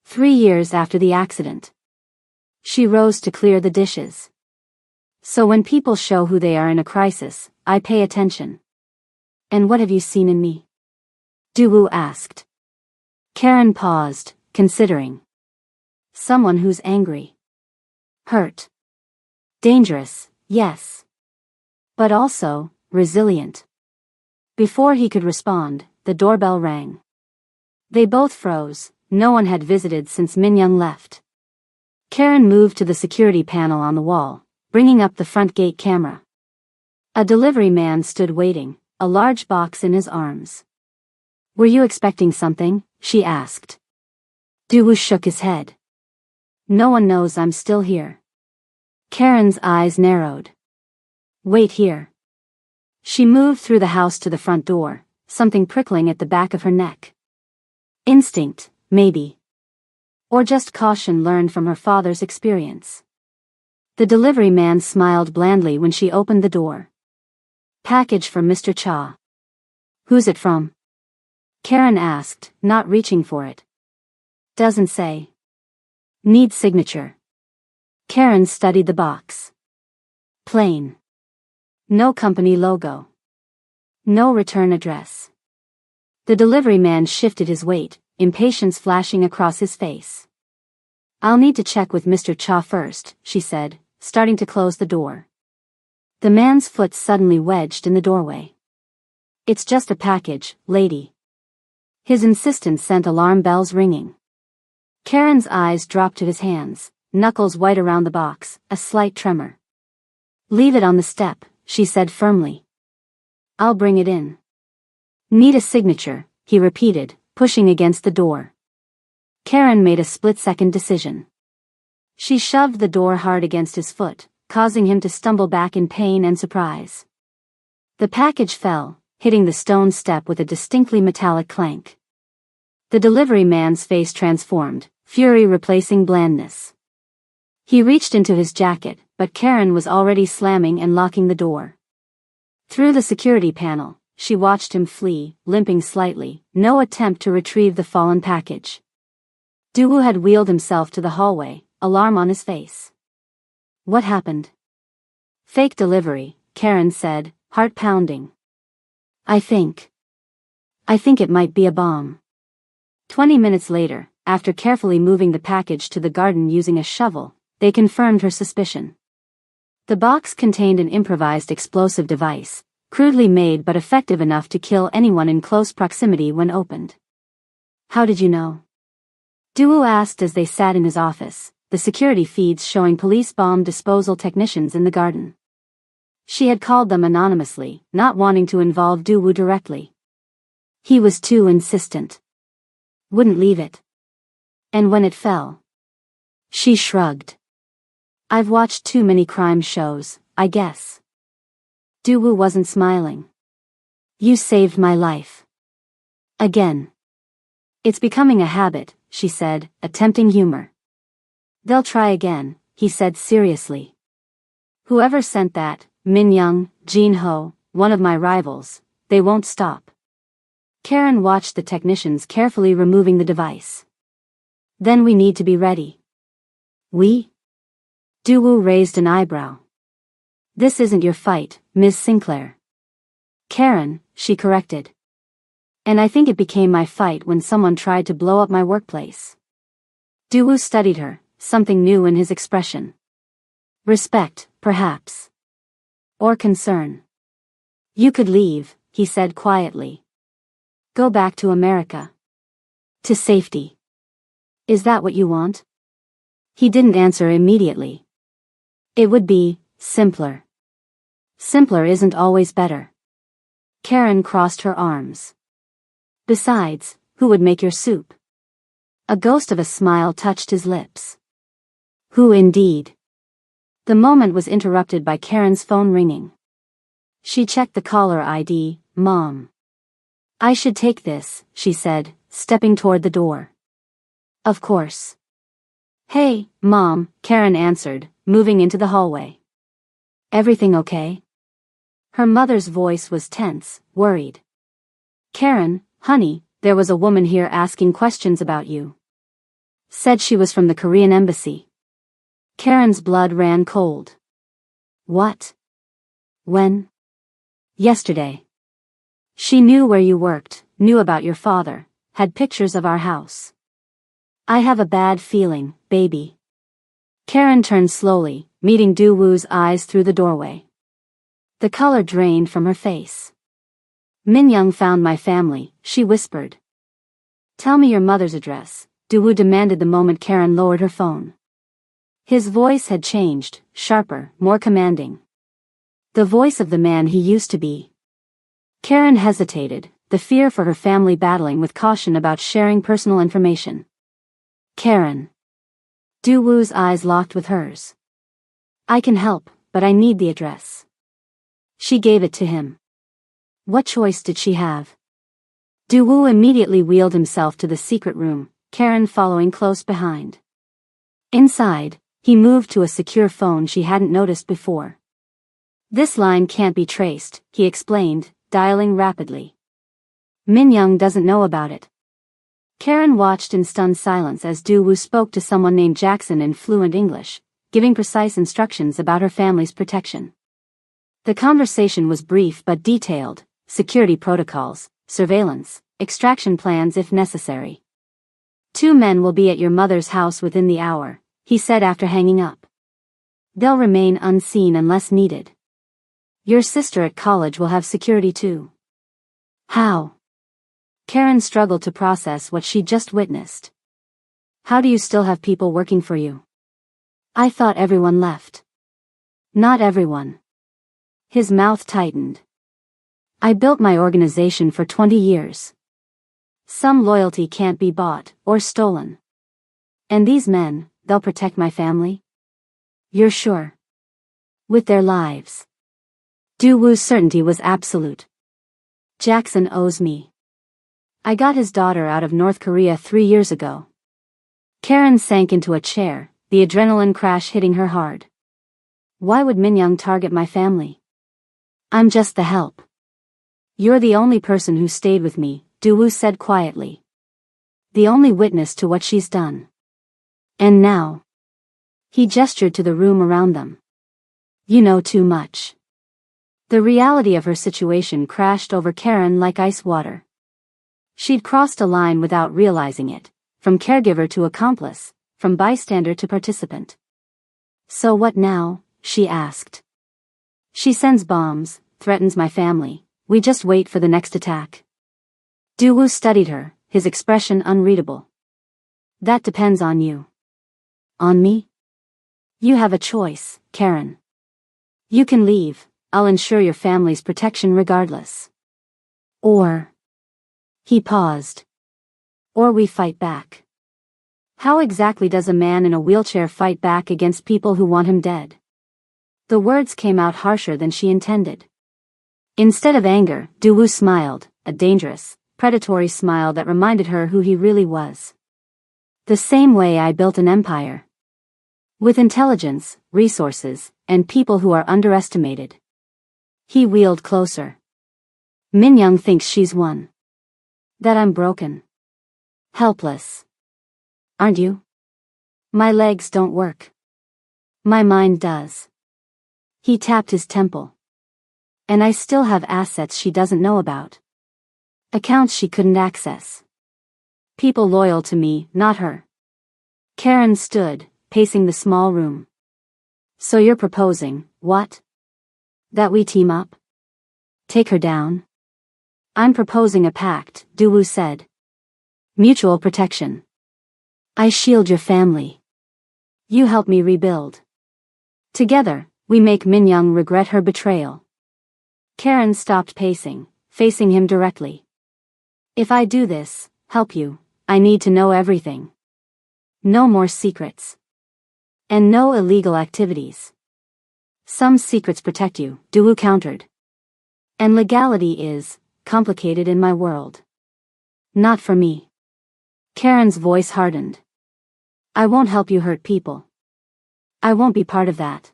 3 years after the accident. She rose to clear the dishes. So when people show who they are in a crisis, I pay attention. And what have you seen in me? Duwoo asked. Karen paused, considering. Someone who's angry. Hurt. Dangerous, yes. But also, resilient. Before he could respond, the doorbell rang. They both froze. No one had visited since Minyoung left. Karen moved to the security panel on the wall, bringing up the front gate camera. A delivery man stood waiting, a large box in his arms. Were you expecting something? She asked. Duwoo shook his head. No one knows I'm still here. Karen's eyes narrowed. Wait here. She moved through the house to the front door, something prickling at the back of her neck. Instinct, maybe. Or just caution learned from her father's experience. The delivery man smiled blandly when she opened the door. Package for Mr. Cha. Who's it from? Karen asked, not reaching for it. Doesn't say. Need signature. Karen studied the box. Plain. No company logo. No return address. The delivery man shifted his weight, impatience flashing across his face. I'll need to check with Mr. Cha first, she said, starting to close the door. The man's foot suddenly wedged in the doorway. It's just a package, lady. His insistence sent alarm bells ringing. Karen's eyes dropped to his hands, knuckles white around the box, a slight tremor. Leave it on the step, she said firmly. I'll bring it in. Need a signature, he repeated, pushing against the door. Karen made a split-second decision. She shoved the door hard against his foot, causing him to stumble back in pain and surprise. The package fell, hitting the stone step with a distinctly metallic clank. The delivery man's face transformed, fury replacing blandness. He reached into his jacket, but Karen was already slamming and locking the door. Through the security panel, she watched him flee, limping slightly, no attempt to retrieve the fallen package. Duwoo had wheeled himself to the hallway, alarm on his face. What happened? Fake delivery, Karen said, heart pounding. I think it might be a bomb. 20 minutes later, after carefully moving the package to the garden using a shovel, they confirmed her suspicion. The box contained an improvised explosive device, crudely made but effective enough to kill anyone in close proximity when opened. How did you know? Duwoo asked as they sat in his office, the security feeds showing police bomb disposal technicians in the garden. She had called them anonymously, not wanting to involve Duwoo directly. He was too insistent. Wouldn't leave it. And when it fell, she shrugged. I've watched too many crime shows, I guess. Duwoo wasn't smiling. You saved my life. Again. It's becoming a habit, she said, attempting humor. They'll try again, he said seriously. Whoever sent that, Min Young, Jin Ho, one of my rivals, they won't stop. Karen watched the technicians carefully removing the device. Then we need to be ready. We? Duwoo raised an eyebrow. This isn't your fight, Ms. Sinclair. Karen, she corrected. And I think it became my fight when someone tried to blow up my workplace. Duwoo studied her, something new in his expression. Respect, perhaps. Or concern. You could leave, he said quietly. Go back to America. To safety. Is that what you want? He didn't answer immediately. It would be simpler. Simpler isn't always better. Karen crossed her arms. Besides, who would make your soup? A ghost of a smile touched his lips. Who indeed? The moment was interrupted by Karen's phone ringing. She checked the caller ID, Mom. I should take this, she said, stepping toward the door. Of course. Hey, Mom, Karen answered, moving into the hallway. Everything okay? Her mother's voice was tense, worried. Karen, honey, there was a woman here asking questions about you. Said she was from the Korean embassy. Karen's blood ran cold. What? When? Yesterday. She knew where you worked, knew about your father, had pictures of our house. I have a bad feeling, baby. Karen turned slowly, meeting Duwoo's eyes through the doorway. The color drained from her face. Min Young found my family, she whispered. Tell me your mother's address, Duwoo demanded the moment Karen lowered her phone. His voice had changed, sharper, more commanding. The voice of the man he used to be. Karen hesitated, the fear for her family battling with caution about sharing personal information. Karen. Duwoo's eyes locked with hers. I can help, but I need the address. She gave it to him. What choice did she have? Duwoo immediately wheeled himself to the secret room, Karen following close behind. Inside, he moved to a secure phone she hadn't noticed before. This line can't be traced, he explained, dialing rapidly. Min Young doesn't know about it. Karen watched in stunned silence as Duwoo spoke to someone named Jackson in fluent English, giving precise instructions about her family's protection. The conversation was brief but detailed, security protocols, surveillance, extraction plans if necessary. 2 men will be at your mother's house within the hour, he said after hanging up. They'll remain unseen unless needed. Your sister at college will have security too. How? Karen struggled to process what she'd just witnessed. How do you still have people working for you? I thought everyone left. Not everyone. His mouth tightened. I built my organization for 20 years. Some loyalty can't be bought or stolen. And these men, they'll protect my family? You're sure? With their lives. Duwoo's certainty was absolute. Jackson owes me. I got his daughter out of North Korea 3 years ago. Karen sank into a chair, the adrenaline crash hitting her hard. Why would Min Young target my family? I'm just the help. You're the only person who stayed with me, Duwoo said quietly. The only witness to what she's done. And now. He gestured to the room around them. You know too much. The reality of her situation crashed over Karen like ice water. She'd crossed a line without realizing it, from caregiver to accomplice, from bystander to participant. So what now? She asked. She sends bombs, threatens my family, we just wait for the next attack. Daewoo studied her, his expression unreadable. That depends on you. On me? You have a choice, Karen. You can leave, I'll ensure your family's protection regardless. Or... He paused. Or we fight back. How exactly does a man in a wheelchair fight back against people who want him dead? The words came out harsher than she intended. Instead of anger, Daewoo smiled, a dangerous, predatory smile that reminded her who he really was. The same way I built an empire. With intelligence, resources, and people who are underestimated. He wheeled closer. Minyoung thinks she's won. That I'm broken. Helpless. Aren't you? My legs don't work. My mind does. He tapped his temple. And I still have assets she doesn't know about. Accounts she couldn't access. People loyal to me, not her. Karen stood, pacing the small room. So you're proposing, what? That we team up? Take her down? I'm proposing a pact, Daewoo said. Mutual protection. I shield your family. You help me rebuild. Together, we make Minyoung regret her betrayal. Karen stopped pacing, facing him directly. If I do this, help you, I need to know everything. No more secrets. And no illegal activities. Some secrets protect you, Daewoo countered. And legality is complicated in my world. Not for me. Karen's voice hardened. I won't help you hurt people. I won't be part of that.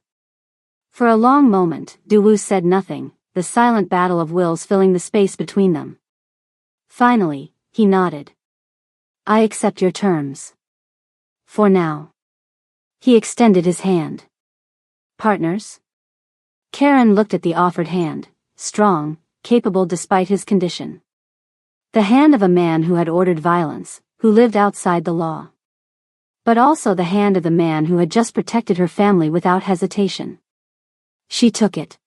For a long moment, Daewoo said nothing, the silent battle of wills filling the space between them. Finally, he nodded. I accept your terms. For now. He extended his hand. Partners? Karen looked at the offered hand, strong, capable despite his condition. The hand of a man who had ordered violence, who lived outside the law. But also the hand of the man who had just protected her family without hesitation. She took it.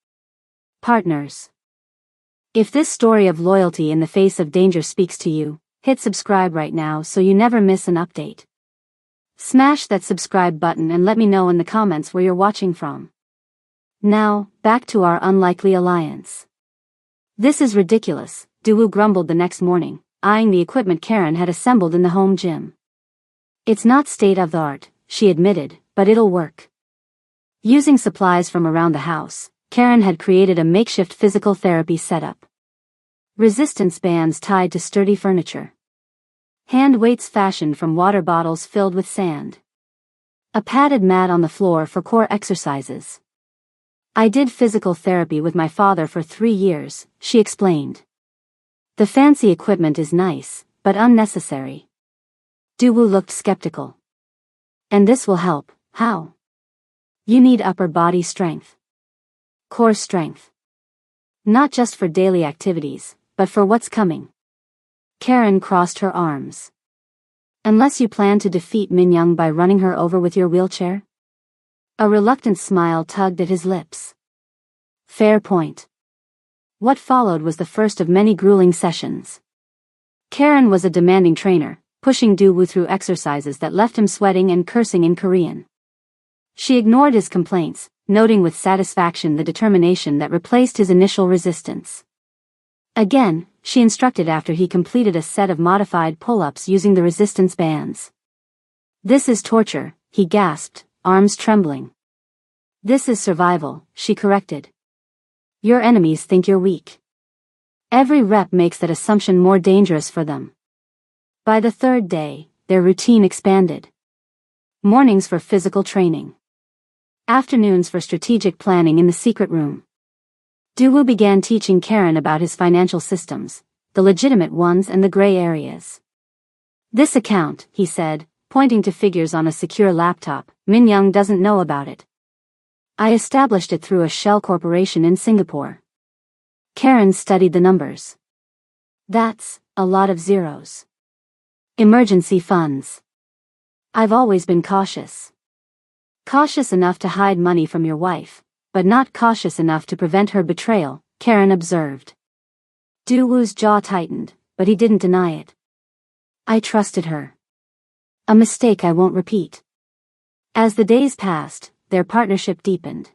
Partners. If this story of loyalty in the face of danger speaks to you, hit subscribe right now so you never miss an update. Smash that subscribe button and let me know in the comments where you're watching from. Now, back to our unlikely alliance. This is ridiculous, Daewoo grumbled the next morning, eyeing the equipment Karen had assembled in the home gym. It's not state-of-the-art, she admitted, but it'll work. Using supplies from around the house, Karen had created a makeshift physical therapy setup. Resistance bands tied to sturdy furniture. Hand weights fashioned from water bottles filled with sand. A padded mat on the floor for core exercises. I did physical therapy with my father for 3 years, she explained. The fancy equipment is nice, but unnecessary. Daewoo looked skeptical. And this will help, how? You need upper body strength. Core strength. Not just for daily activities, but for what's coming. Karen crossed her arms. Unless you plan to defeat Minyoung by running her over with your wheelchair? A reluctant smile tugged at his lips. Fair point. What followed was the first of many grueling sessions. Karen was a demanding trainer, pushing Daewoo through exercises that left him sweating and cursing in Korean. She ignored his complaints, noting with satisfaction the determination that replaced his initial resistance. Again, she instructed after he completed a set of modified pull-ups using the resistance bands. This is torture, he gasped, arms trembling. This is survival, she corrected. Your enemies think you're weak. Every rep makes that assumption more dangerous for them. By the third day, their routine expanded. Mornings for physical training. Afternoons for strategic planning in the secret room. Daewoo began teaching Karen about his financial systems, the legitimate ones and the gray areas. This account, he said, pointing to figures on a secure laptop, Minyoung doesn't know about it. I established it through a shell corporation in Singapore. Karen studied the numbers. That's a lot of zeros. Emergency funds. I've always been cautious. Cautious enough to hide money from your wife, but not cautious enough to prevent her betrayal, Karen observed. Duwoo's jaw tightened, but he didn't deny it. I trusted her. A mistake I won't repeat. As the days passed, their partnership deepened.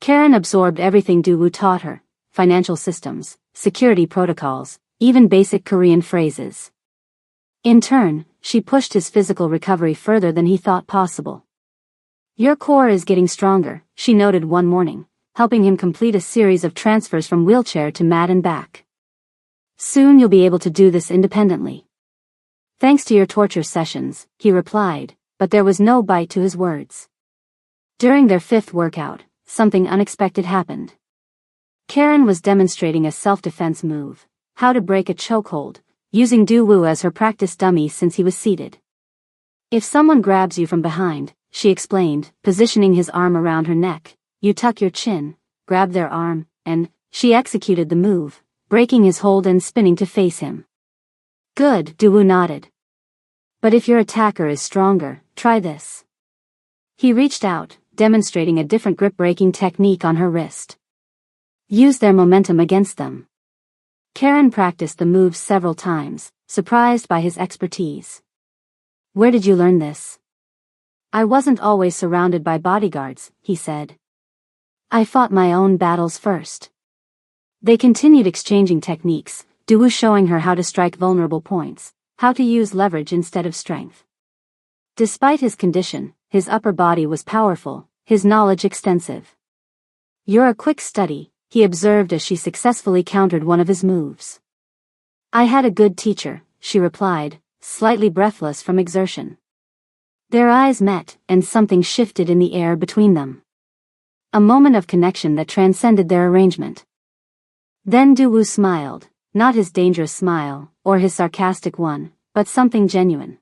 Karen absorbed everything Duwoo taught her, financial systems, security protocols, even basic Korean phrases. In turn, she pushed his physical recovery further than he thought possible. Your core is getting stronger, she noted one morning, helping him complete a series of transfers from wheelchair to mat and back. Soon you'll be able to do this independently. Thanks to your torture sessions, he replied, but there was no bite to his words. During their fifth workout, something unexpected happened. Karen was demonstrating a self-defense move, how to break a chokehold, using Duwoo as her practice dummy since he was seated. If someone grabs you from behind, she explained, positioning his arm around her neck, you tuck your chin, grab their arm, and she executed the move, breaking his hold and spinning to face him. Good, Duwoo nodded. But if your attacker is stronger, try this. He reached out, demonstrating a different grip-breaking technique on her wrist. Use their momentum against them. Karen practiced the moves several times, surprised by his expertise. Where did you learn this? I wasn't always surrounded by bodyguards, he said. I fought my own battles first. They continued exchanging techniques, Duwoo showing her how to strike vulnerable points, how to use leverage instead of strength. Despite his condition, his upper body was powerful, his knowledge extensive. You're a quick study, he observed as she successfully countered one of his moves. I had a good teacher, she replied, slightly breathless from exertion. Their eyes met, and something shifted in the air between them. A moment of connection that transcended their arrangement. Then Duwoo smiled, not his dangerous smile, or his sarcastic one, but something genuine.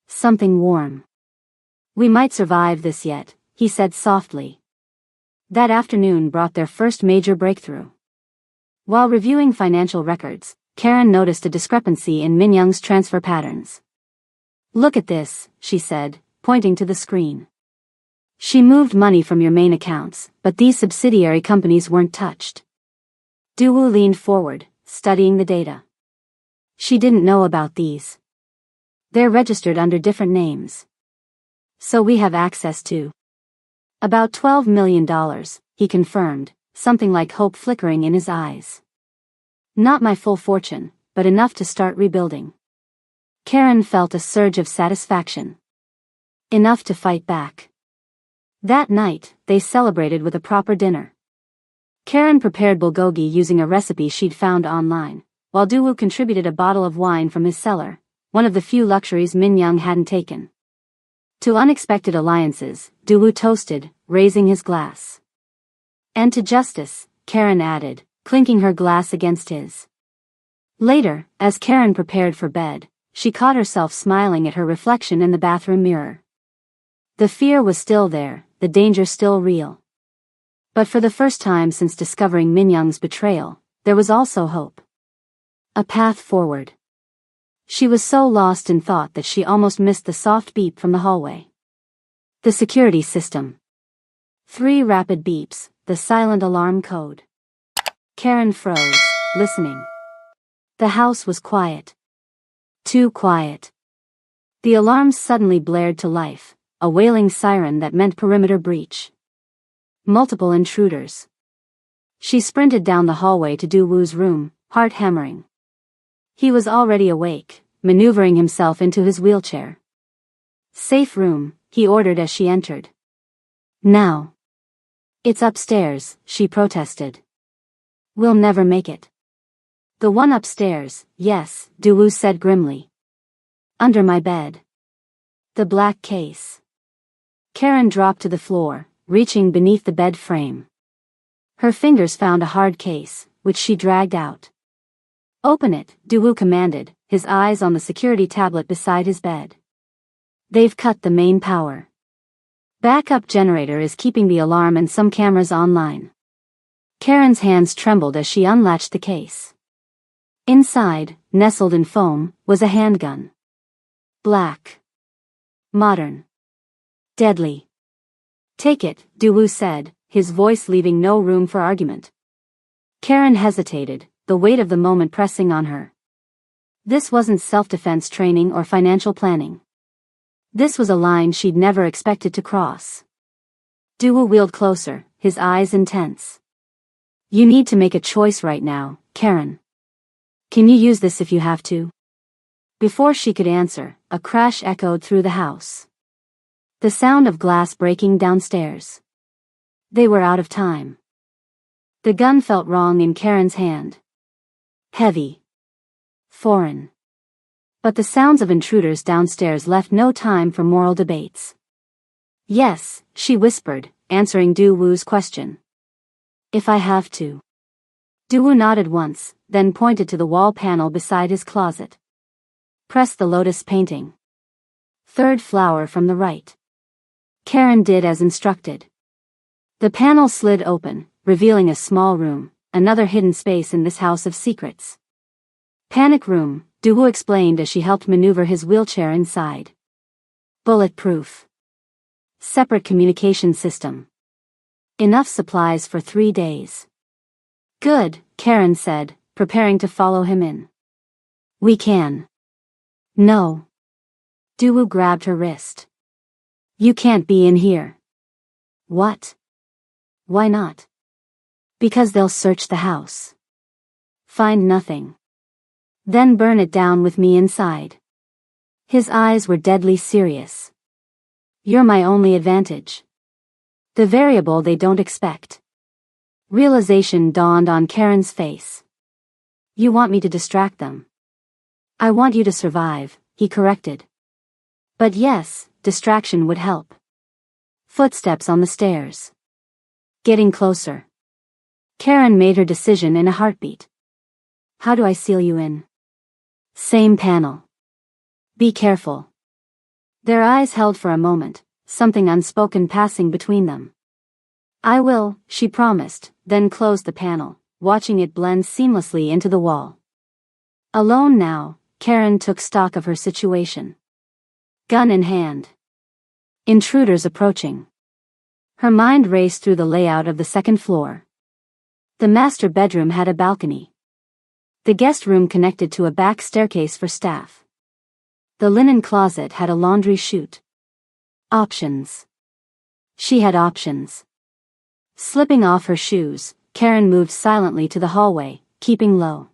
Something warm. We might survive this yet, he said softly. That afternoon brought their first major breakthrough. While reviewing financial records, Karen noticed a discrepancy in Minyoung's transfer patterns. Look at this, she said, pointing to the screen. She moved money from your main accounts, but these subsidiary companies weren't touched. Duwoo leaned forward, studying the data. She didn't know about these. They're registered under different names. So we have access to about $12 million, he confirmed, something like hope flickering in his eyes. Not my full fortune, but enough to start rebuilding. Karen felt a surge of satisfaction. Enough to fight back. That night, they celebrated with a proper dinner. Karen prepared bulgogi using a recipe she'd found online, while Duwoo contributed a bottle of wine from his cellar, one of the few luxuries Minyoung hadn't taken. To unexpected alliances, Duwoo toasted, raising his glass. And to justice, Karen added, clinking her glass against his. Later, as Karen prepared for bed, she caught herself smiling at her reflection in the bathroom mirror. The fear was still there, the danger still real. But for the first time since discovering Minyoung's betrayal, there was also hope. A path forward. She was so lost in thought that she almost missed the soft beep from the hallway. The security system. 3 rapid beeps, the silent alarm code. Karen froze, listening. The house was quiet. Too quiet. The alarm suddenly blared to life, a wailing siren that meant perimeter breach. Multiple intruders. She sprinted down the hallway to Duwoo's room, heart hammering. He was already awake, maneuvering himself into his wheelchair. Safe room, he ordered as she entered. Now. It's upstairs, she protested. We'll never make it. The one upstairs, yes, Duwoo said grimly. Under my bed. The black case. Karen dropped to the floor, reaching beneath the bed frame. Her fingers found a hard case, which she dragged out. Open it, Duwoo commanded, his eyes on the security tablet beside his bed. They've cut the main power. Backup generator is keeping the alarm and some cameras online. Karen's hands trembled as she unlatched the case. Inside, nestled in foam, was a handgun. Black. Modern. Deadly. Take it, Duwu said, his voice leaving no room for argument. Karen hesitated, the weight of the moment pressing on her. This wasn't self-defense training or financial planning. This was a line she'd never expected to cross. Duwu wheeled closer, his eyes intense. You need to make a choice right now, Karen. Can you use this if you have to? Before she could answer, a crash echoed through the house. The sound of glass breaking downstairs. They were out of time. The gun felt wrong in Karen's hand. Heavy. Foreign. But the sounds of intruders downstairs left no time for moral debates. Yes, she whispered, answering Duwu's question. If I have to. Duwu nodded once, then pointed to the wall panel beside his closet. Press the lotus painting. Third flower from the right. Karen did as instructed. The panel slid open, revealing a small room, another hidden space in this house of secrets. Panic room, Duwu explained as she helped maneuver his wheelchair inside. Bulletproof. Separate communication system. Enough supplies for 3 days. Good, Karen said, preparing to follow him in. We can. No. Duwu grabbed her wrist. You can't be in here. What? Why not? Because they'll search the house. Find nothing. Then burn it down with me inside. His eyes were deadly serious. You're my only advantage. The variable they don't expect. Realization dawned on Karen's face. You want me to distract them. I want you to survive, he corrected. But yes, distraction would help. Footsteps on the stairs. Getting closer. Karen made her decision in a heartbeat. How do I seal you in? Same panel. Be careful. Their eyes held for a moment, something unspoken passing between them. I will, she promised, then closed the panel, watching it blend seamlessly into the wall. Alone now, Karen took stock of her situation. Gun in hand. Intruders approaching. Her mind raced through the layout of the second floor. The master bedroom had a balcony. The guest room connected to a back staircase for staff. The linen closet had a laundry chute. Options. She had options. Slipping off her shoes, Karen moved silently to the hallway, keeping low.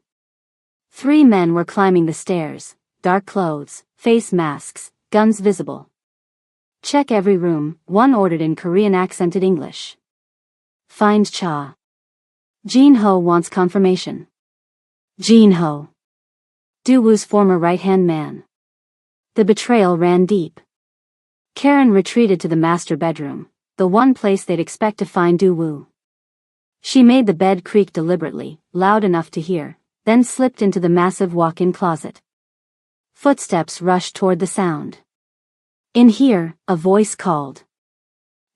3 men were climbing the stairs, dark clothes, face masks, guns visible. Check every room, one ordered in Korean accented English. Find Cha. Jin-ho wants confirmation. Jin-ho. Duwu's former right-hand man. The betrayal ran deep. Karen retreated to the master bedroom, the one place they'd expect to find Duwu. She made the bed creak deliberately, loud enough to hear, then slipped into the massive walk-in closet. Footsteps rushed toward the sound. In here, a voice called.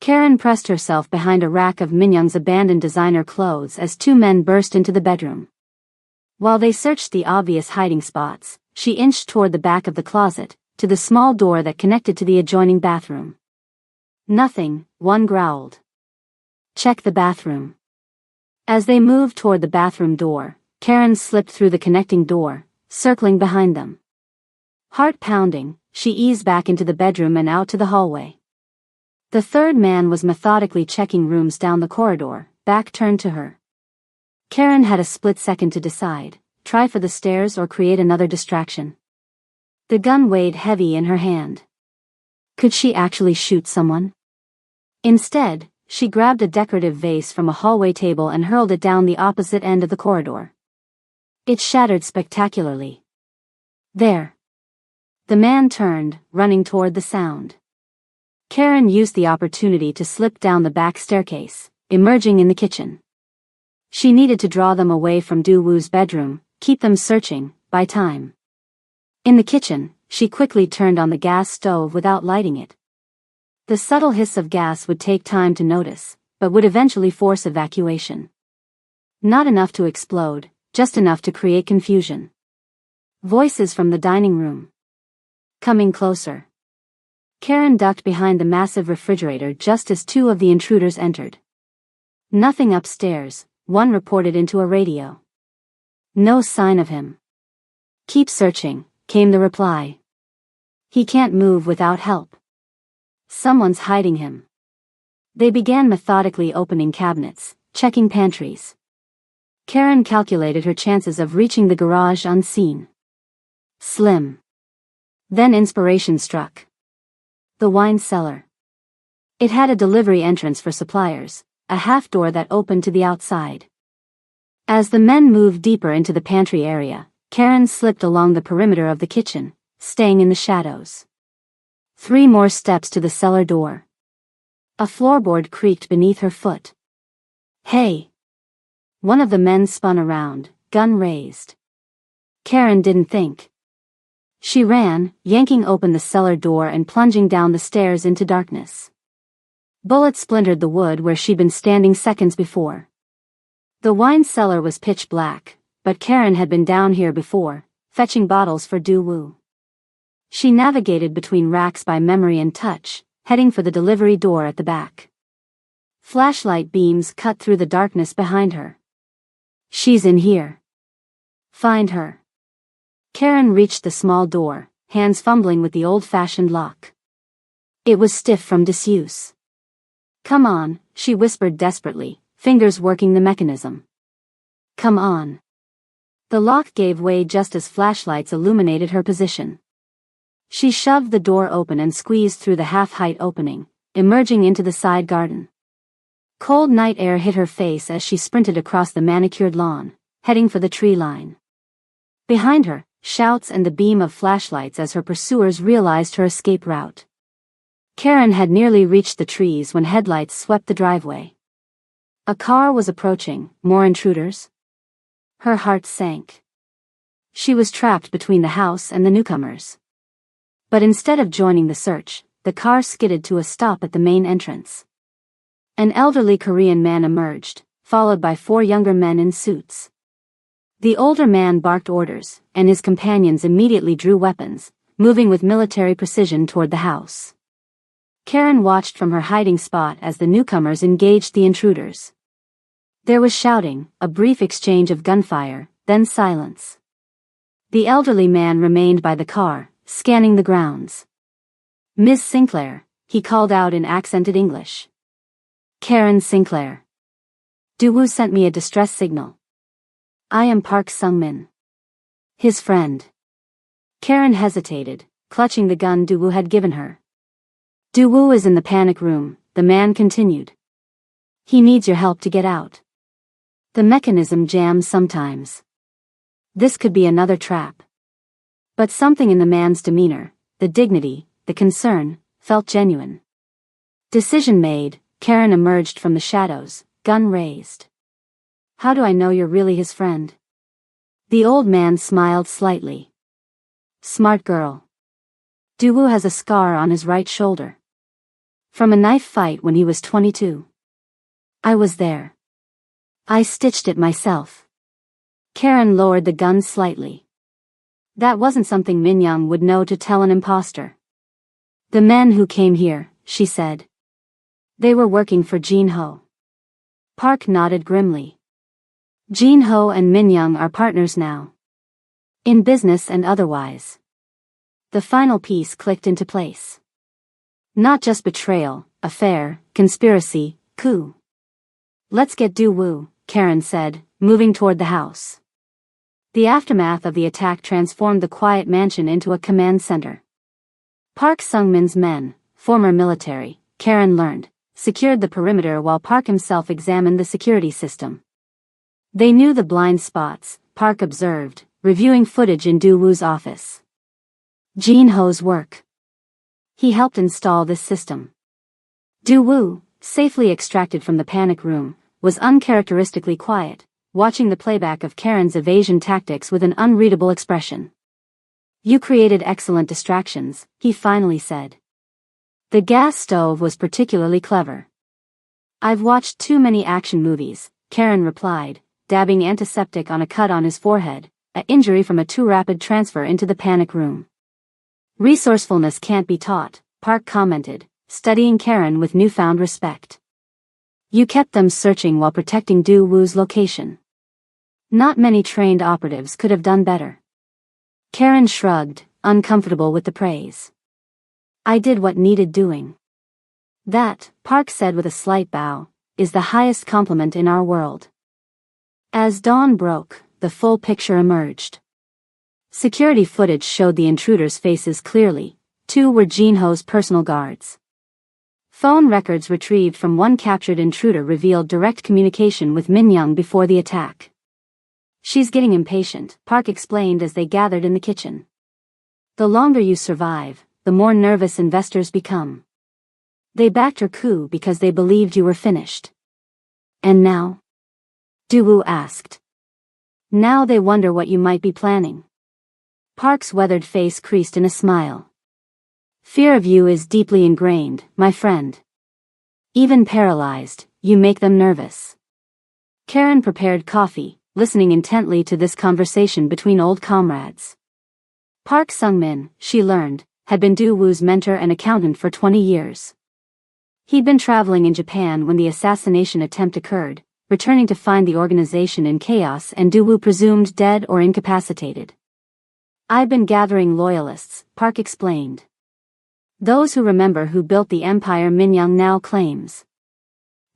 Karen pressed herself behind a rack of Minyoung's abandoned designer clothes as 2 men burst into the bedroom. While they searched the obvious hiding spots, she inched toward the back of the closet, to the small door that connected to the adjoining bathroom. Nothing, one growled. Check the bathroom. As they moved toward the bathroom door, Karen slipped through the connecting door, circling behind them. Heart pounding, she eased back into the bedroom and out to the hallway. The 3rd man was methodically checking rooms down the corridor, back turned to her. Karen had a split second to decide, try for the stairs or create another distraction. The gun weighed heavy in her hand. Could she actually shoot someone? Instead, she grabbed a decorative vase from a hallway table and hurled it down the opposite end of the corridor. It shattered spectacularly. There. The man turned, running toward the sound. Karen used the opportunity to slip down the back staircase, emerging in the kitchen. She needed to draw them away from Duwu's bedroom, keep them searching, buy time. In the kitchen, she quickly turned on the gas stove without lighting it. The subtle hiss of gas would take time to notice, but would eventually force evacuation. Not enough to explode, just enough to create confusion. Voices from the dining room. Coming closer. Karen ducked behind the massive refrigerator just as two of the intruders entered. Nothing upstairs, one reported into a radio. No sign of him. Keep searching, came the reply. He can't move without help. Someone's hiding him. They began methodically opening cabinets, checking pantries. Karen calculated her chances of reaching the garage unseen. Slim. Then inspiration struck. The wine cellar. It had a delivery entrance for suppliers, a half door that opened to the outside. As the men moved deeper into the pantry area, Karen slipped along the perimeter of the kitchen, staying in the shadows. 3 more steps to the cellar door. A floorboard creaked beneath her foot. Hey! One of the men spun around, gun raised. Karen didn't think. She ran, yanking open the cellar door and plunging down the stairs into darkness. Bullets splintered the wood where she'd been standing seconds before. The wine cellar was pitch black, but Karen had been down here before, fetching bottles for Du-Wu. She navigated between racks by memory and touch, heading for the delivery door at the back. Flashlight beams cut through the darkness behind her. She's in here. Find her. Karen reached the small door, hands fumbling with the old-fashioned lock. It was stiff from disuse. Come on, she whispered desperately, fingers working the mechanism. Come on. The lock gave way just as flashlights illuminated her position. She shoved the door open and squeezed through the half-height opening, emerging into the side garden. Cold night air hit her face as she sprinted across the manicured lawn, heading for the tree line. Behind her, shouts and the beam of flashlights as her pursuers realized her escape route. Karen had nearly reached the trees when headlights swept the driveway. A car was approaching, more intruders. Her heart sank. She was trapped between the house and the newcomers. But instead of joining the search, the car skidded to a stop at the main entrance. An elderly Korean man emerged, followed by 4 younger men in suits. The older man barked orders, and his companions immediately drew weapons, moving with military precision toward the house. Karen watched from her hiding spot as the newcomers engaged the intruders. There was shouting, a brief exchange of gunfire, then silence. The elderly man remained by the car, scanning the grounds. Miss Sinclair, he called out in accented English. Karen Sinclair. Du-Wu sent me a distress signal. I am Park Sung-min. His friend. Karen hesitated, clutching the gun Du-Wu had given her. Du-Wu is in the panic room, the man continued. He needs your help to get out. The mechanism jams sometimes. This could be another trap. But something in the man's demeanor, the dignity, the concern, felt genuine. Decision made, Karen emerged from the shadows, gun raised. How do I know you're really his friend? The old man smiled slightly. Smart girl. Du-Wu has a scar on his right shoulder. From a knife fight when he was 22. I was there. I stitched it myself. Karen lowered the gun slightly. That wasn't something Min-young would know to tell an imposter. The men who came here, she said. They were working for Jin-ho. Park nodded grimly. Jin-ho and Min-young are partners now. In business and otherwise. The final piece clicked into place. Not just betrayal, affair, conspiracy, coup. Let's get Du-Wu, Karen said, moving toward the house. The aftermath of the attack transformed the quiet mansion into a command center. Park Sung-min's men, former military, Karen learned, secured the perimeter while Park himself examined the security system. They knew the blind spots, Park observed, reviewing footage in Du-Wu's office. Jin-ho's work. He helped install this system. Du-Wu, safely extracted from the panic room, was uncharacteristically quiet, watching the playback of Karen's evasion tactics with an unreadable expression. You created excellent distractions, he finally said. The gas stove was particularly clever. I've watched too many action movies, Karen replied, dabbing antiseptic on a cut on his forehead, an injury from a too rapid transfer into the panic room. Resourcefulness can't be taught, Park commented, studying Karen with newfound respect. You kept them searching while protecting Du Wu's location. Not many trained operatives could have done better. Karen shrugged, uncomfortable with the praise. I did what needed doing. That, Park said with a slight bow, is the highest compliment in our world. As dawn broke, the full picture emerged. Security footage showed the intruders' faces clearly. 2 were Jinho's personal guards. Phone records retrieved from one captured intruder revealed direct communication with Minyoung before the attack. She's getting impatient, Park explained as they gathered in the kitchen. The longer you survive, the more nervous investors become. They backed her coup because they believed you were finished. And now? Du-woo asked. Now they wonder what you might be planning. Park's weathered face creased in a smile. Fear of you is deeply ingrained, my friend. Even paralyzed, you make them nervous. Karen prepared coffee, listening intently to this conversation between old comrades. Park Sung-min, she learned, had been Du-woo's mentor and accountant for 20 years. He'd been traveling in Japan when the assassination attempt occurred, returning to find the organization in chaos and Du-woo presumed dead or incapacitated. I've been gathering loyalists, Park explained. Those who remember who built the empire Minyoung now claims.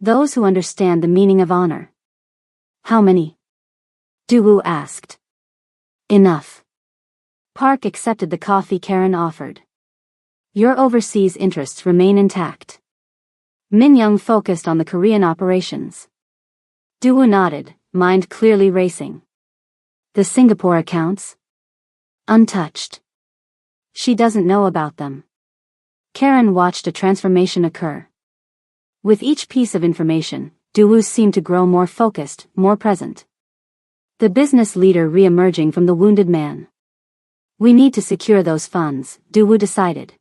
Those who understand the meaning of honor. How many? Du-woo asked. Enough. Park accepted the coffee Karen offered. Your overseas interests remain intact. Minyoung focused on the Korean operations. Du-woo nodded, mind clearly racing. The Singapore accounts? Untouched. She doesn't know about them. Karen watched a transformation occur. With each piece of information, Du-woo seemed to grow more focused, more present. The business leader re-emerging from the wounded man. We need to secure those funds, Du-woo decided.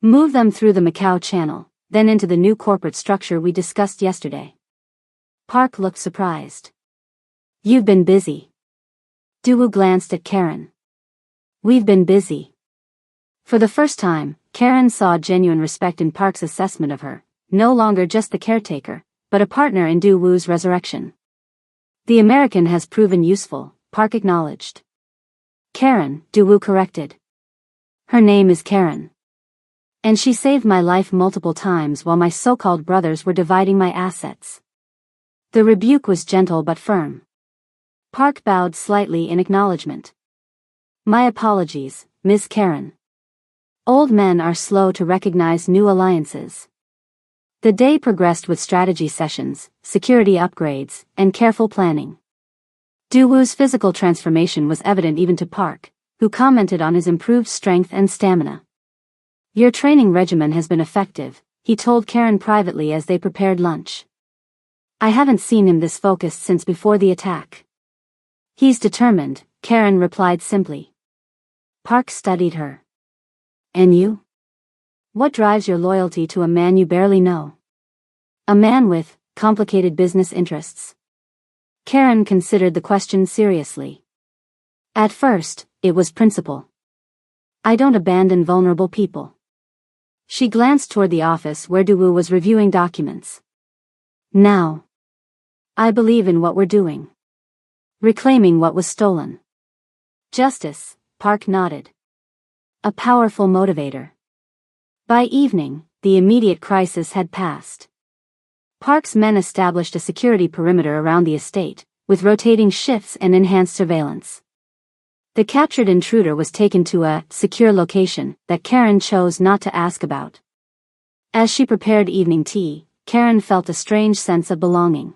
Move them through the Macau channel, then into the new corporate structure we discussed yesterday. Park looked surprised. You've been busy. Du-woo glanced at Karen. We've been busy. For the first time, Karen saw genuine respect in Park's assessment of her, no longer just the caretaker, but a partner in Du-woo's resurrection. The American has proven useful, Park acknowledged. Karen, Du-woo corrected. Her name is Karen. And she saved my life multiple times while my so-called brothers were dividing my assets. The rebuke was gentle but firm. Park bowed slightly in acknowledgement. My apologies, Ms. Karen. Old men are slow to recognize new alliances. The day progressed with strategy sessions, security upgrades, and careful planning. Du-woo's physical transformation was evident even to Park, who commented on his improved strength and stamina. Your training regimen has been effective, he told Karen privately as they prepared lunch. I haven't seen him this focused since before the attack. He's determined, Karen replied simply. Park studied her. And you? What drives your loyalty to a man you barely know? A man with complicated business interests. Karen considered the question seriously. At first, it was principle. I don't abandon vulnerable people. She glanced toward the office where Du-woo was reviewing documents. Now. I believe in what we're doing. Reclaiming what was stolen. Justice, Park nodded. A powerful motivator. By evening, the immediate crisis had passed. Park's men established a security perimeter around the estate, with rotating shifts and enhanced surveillance. The captured intruder was taken to a secure location that Karen chose not to ask about. As she prepared evening tea, Karen felt a strange sense of belonging.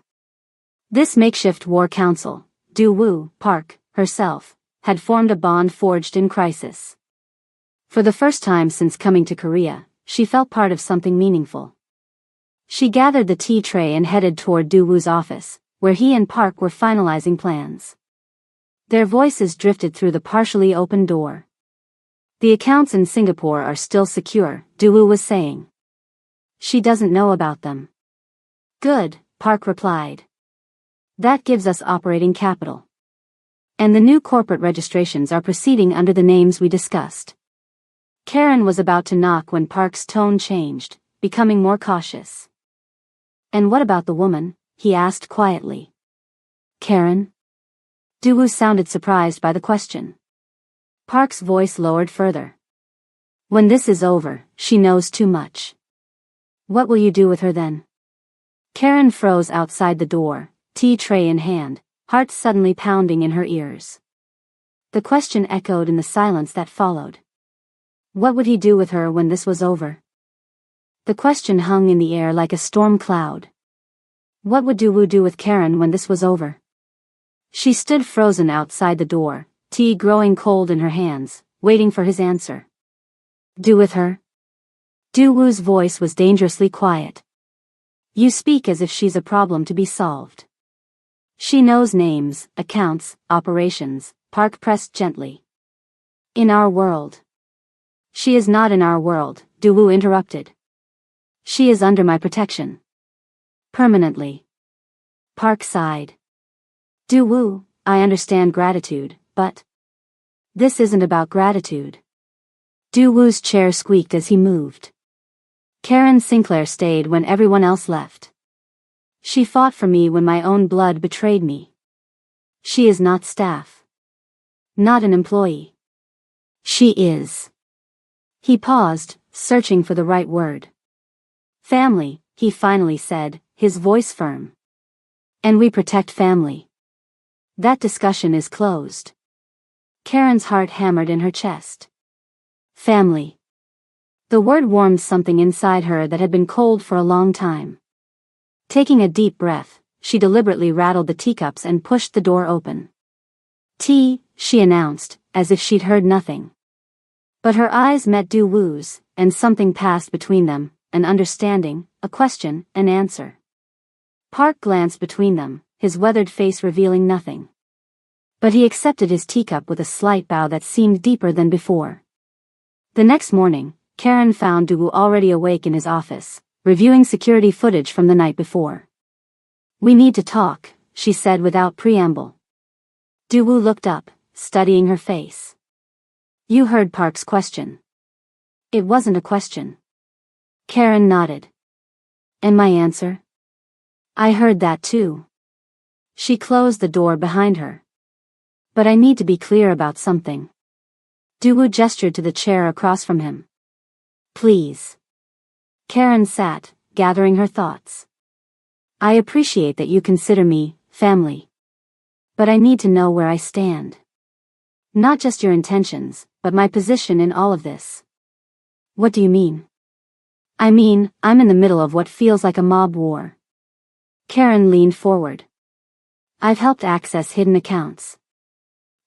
This makeshift war council, Du-woo, Park, herself, had formed a bond forged in crisis. For the first time since coming to Korea, she felt part of something meaningful. She gathered the tea tray and headed toward Du-woo's office, where he and Park were finalizing plans. Their voices drifted through the partially open door. The accounts in Singapore are still secure, Du-woo was saying. She doesn't know about them. Good, Park replied. That gives us operating capital. And the new corporate registrations are proceeding under the names we discussed. Karen was about to knock when Park's tone changed, becoming more cautious. And what about the woman? He asked quietly. Karen? Daewoo sounded surprised by the question. Park's voice lowered further. When this is over, she knows too much. What will you do with her then? Karen froze outside the door, tea tray in hand, heart suddenly pounding in her ears. The question echoed in the silence that followed. What would he do with her when this was over? The question hung in the air like a storm cloud. What would Daewoo do with Karen when this was over? She stood frozen outside the door, tea growing cold in her hands, waiting for his answer. Do with her? Daewoo's voice was dangerously quiet. You speak as if she's a problem to be solved. She knows names, accounts, operations, Park pressed gently. In our world. She is not in our world, Daewoo interrupted. She is under my protection. Permanently. Park sighed. Daewoo, I understand gratitude, but this isn't about gratitude. Daewoo's chair squeaked as he moved. Karen Sinclair stayed when everyone else left. She fought for me when my own blood betrayed me. She is not staff. Not an employee. She is. He paused, searching for the right word. Family, he finally said, his voice firm. And we protect family. That discussion is closed. Karen's heart hammered in her chest. Family. The word warmed something inside her that had been cold for a long time. Taking a deep breath, she deliberately rattled the teacups and pushed the door open. Tea, she announced, as if she'd heard nothing. But her eyes met Daewoo's, and something passed between them, an understanding, a question, an answer. Park glanced between them, his weathered face revealing nothing. But he accepted his teacup with a slight bow that seemed deeper than before. The next morning, Karen found Daewoo already awake in his office, reviewing security footage from the night before. We need to talk, she said without preamble. Daewoo looked up, studying her face. You heard Park's question. It wasn't a question. Karen nodded. And my answer? I heard that too. She closed the door behind her. But I need to be clear about something. Daewoo gestured to the chair across from him. Please. Karen sat, gathering her thoughts. I appreciate that you consider me family. But I need to know where I stand. Not just your intentions, but my position in all of this. What do you mean? I mean, I'm in the middle of what feels like a mob war. Karen leaned forward. I've helped access hidden accounts.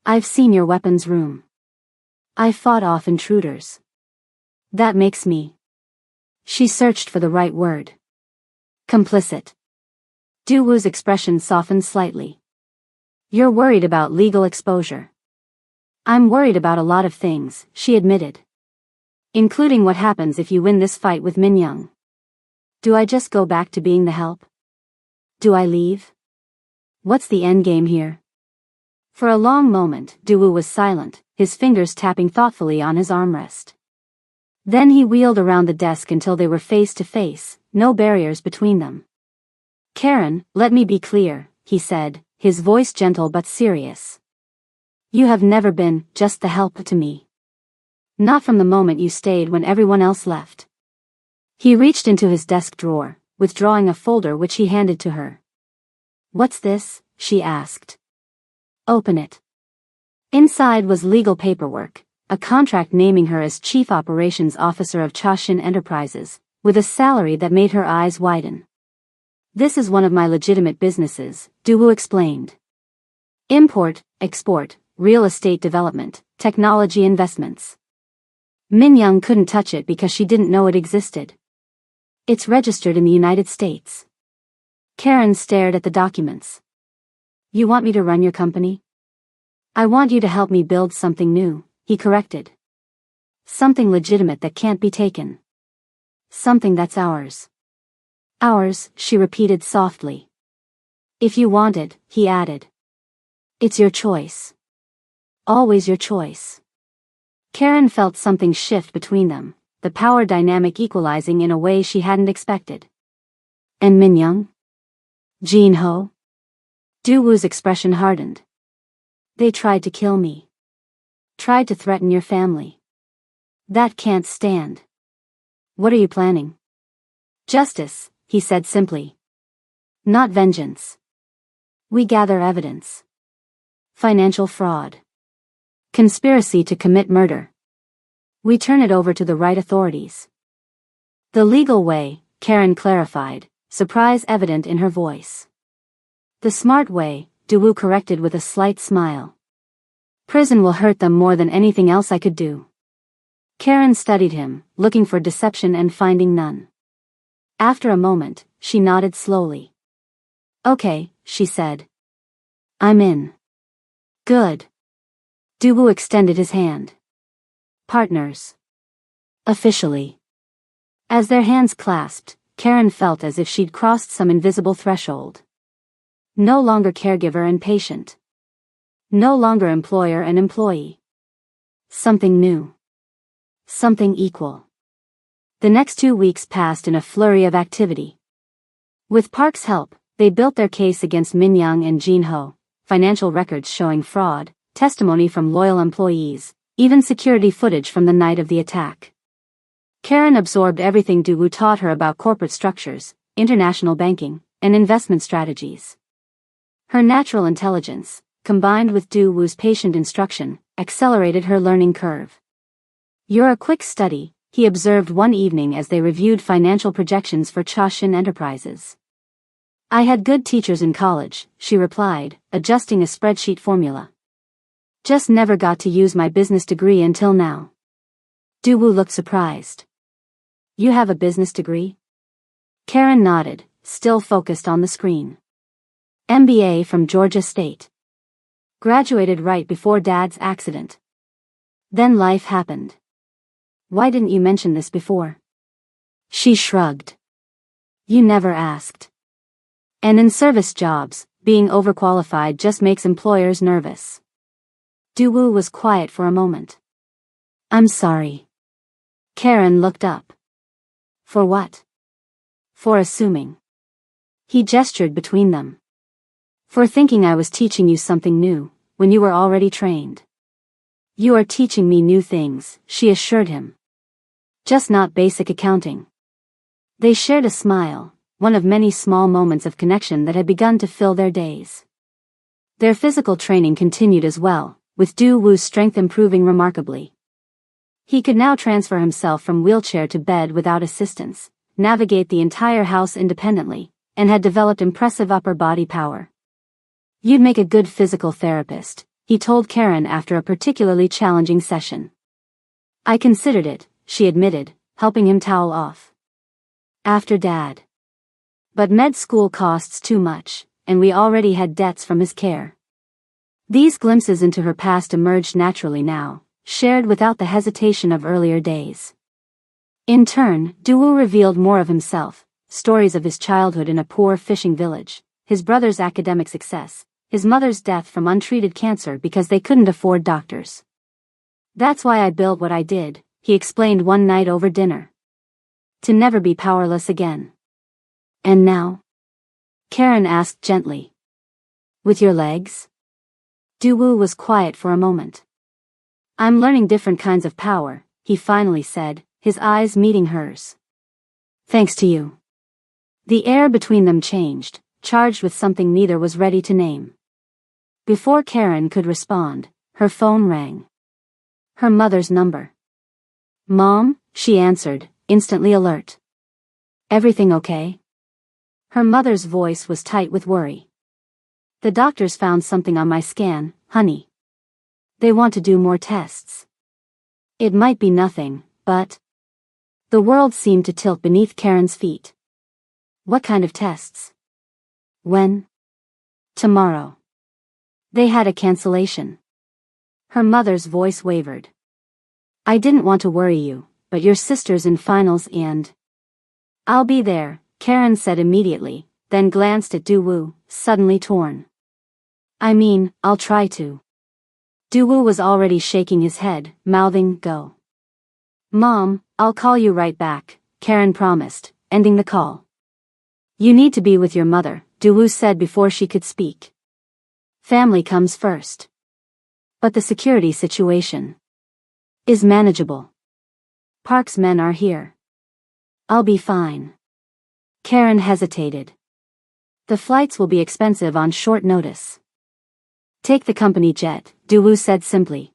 I've seen your weapons room. I've fought off intruders. That makes me. She searched for the right word. Complicit. Daewoo's expression softened slightly. You're worried about legal exposure. I'm worried about a lot of things, she admitted. Including what happens if you win this fight with Minyoung. Do I just go back to being the help? Do I leave? What's the endgame here? For a long moment, Daewoo was silent, his fingers tapping thoughtfully on his armrest. Then he wheeled around the desk until they were face to face, no barriers between them. Karen, let me be clear, he said, his voice gentle but serious. You have never been just the help to me. Not from the moment you stayed when everyone else left. He reached into his desk drawer, withdrawing a folder which he handed to her. What's this? She asked. Open it. Inside was legal paperwork, a contract naming her as Chief Operations Officer of Chashin Enterprises, with a salary that made her eyes widen. This is one of my legitimate businesses, Daewoo explained. Import, export, real estate development, technology investments. Minyoung couldn't touch it because she didn't know it existed. It's registered in the United States. Karen stared at the documents. You want me to run your company? I want you to help me build something new, he corrected. Something legitimate that can't be taken. Something that's ours. Ours, she repeated softly. If you want it, he added. It's your choice. Always your choice. Karen felt something shift between them, the power dynamic equalizing in a way she hadn't expected. And Minyoung? Jin-ho? Du-woo's expression hardened. They tried to kill me. Tried to threaten your family. That can't stand. What are you planning? Justice, he said simply. Not vengeance. We gather evidence. Financial fraud. Conspiracy to commit murder. We turn it over to the right authorities. The legal way, Karen clarified, surprise evident in her voice. The smart way, Du-woo corrected with a slight smile. Prison will hurt them more than anything else I could do. Karen studied him, looking for deception and finding none. After a moment, she nodded slowly. Okay, she said. I'm in. Good. Du-woo extended his hand. Partners. Officially. As their hands clasped, Karen felt as if she'd crossed some invisible threshold. No longer caregiver and patient. No longer employer and employee. Something new. Something equal. The next 2 weeks passed in a flurry of activity. With Park's help, they built their case against Minyoung and Jin-ho, financial records showing fraud, testimony from loyal employees, even security footage from the night of the attack. Karen absorbed everything Du-woo taught her about corporate structures, international banking, and investment strategies. Her natural intelligence, combined with Du-woo's patient instruction, accelerated her learning curve. You're a quick study, he observed one evening as they reviewed financial projections for Chashin Enterprises. I had good teachers in college, she replied, adjusting a spreadsheet formula. Just never got to use my business degree until now. Du-woo looked surprised. You have a business degree? Karen nodded, still focused on the screen. MBA from Georgia State. Graduated right before Dad's accident. Then life happened. Why didn't you mention this before? She shrugged. You never asked. And in service jobs, being overqualified just makes employers nervous. Du-woo was quiet for a moment. I'm sorry. Karen looked up. For what? For assuming. He gestured between them. For thinking I was teaching you something new, when you were already trained. You are teaching me new things, she assured him. Just not basic accounting. They shared a smile, one of many small moments of connection that had begun to fill their days. Their physical training continued as well, with Du-woo's strength improving remarkably. He could now transfer himself from wheelchair to bed without assistance, navigate the entire house independently, and had developed impressive upper body power. You'd make a good physical therapist, he told Karen after a particularly challenging session. I considered it, she admitted, helping him towel off. After Dad. But med school costs too much, and we already had debts from his care. These glimpses into her past emerged naturally now, shared without the hesitation of earlier days. In turn, Du-woo revealed more of himself, stories of his childhood in a poor fishing village, his brother's academic success, his mother's death from untreated cancer because they couldn't afford doctors. That's why I built what I did, he explained one night over dinner. To never be powerless again. And now? Karen asked gently. With your legs? Du-woo was quiet for a moment. I'm learning different kinds of power, he finally said, his eyes meeting hers. Thanks to you. The air between them changed, charged with something neither was ready to name. Before Karen could respond, her phone rang. Her mother's number. Mom, she answered, instantly alert. Everything okay? Her mother's voice was tight with worry. The doctors found something on my scan, honey. They want to do more tests. It might be nothing, but... The world seemed to tilt beneath Karen's feet. What kind of tests? When? Tomorrow. They had a cancellation. Her mother's voice wavered. I didn't want to worry you, but your sister's in finals and... I'll be there, Karen said immediately, then glanced at Du-woo, suddenly torn. I mean, I'll try to. Du-woo was already shaking his head, mouthing, go. Mom, I'll call you right back, Karen promised, ending the call. You need to be with your mother, Du-woo said before she could speak. Family comes first. But the security situation is manageable. Park's men are here. I'll be fine. Karen hesitated. The flights will be expensive on short notice. Take the company jet, Du-woo said simply.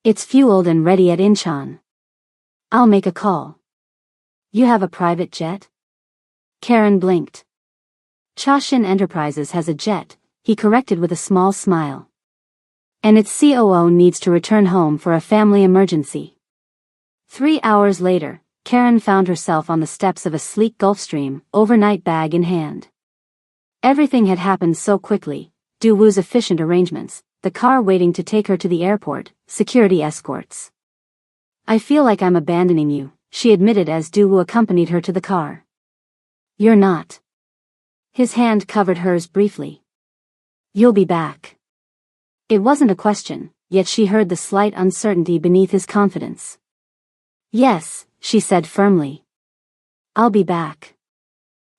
It's fueled and ready at Incheon. I'll make a call. You have a private jet? Karen blinked. Chashin Enterprises has a jet, he corrected with a small smile. And its COO needs to return home for a family emergency. 3 hours later, Karen found herself on the steps of a sleek Gulfstream, overnight bag in hand. Everything had happened so quickly, Du-woo's efficient arrangements, the car waiting to take her to the airport, security escorts. I feel like I'm abandoning you, she admitted as Du-woo accompanied her to the car. You're not. His hand covered hers briefly. You'll be back. It wasn't a question, yet she heard the slight uncertainty beneath his confidence. Yes, she said firmly. I'll be back.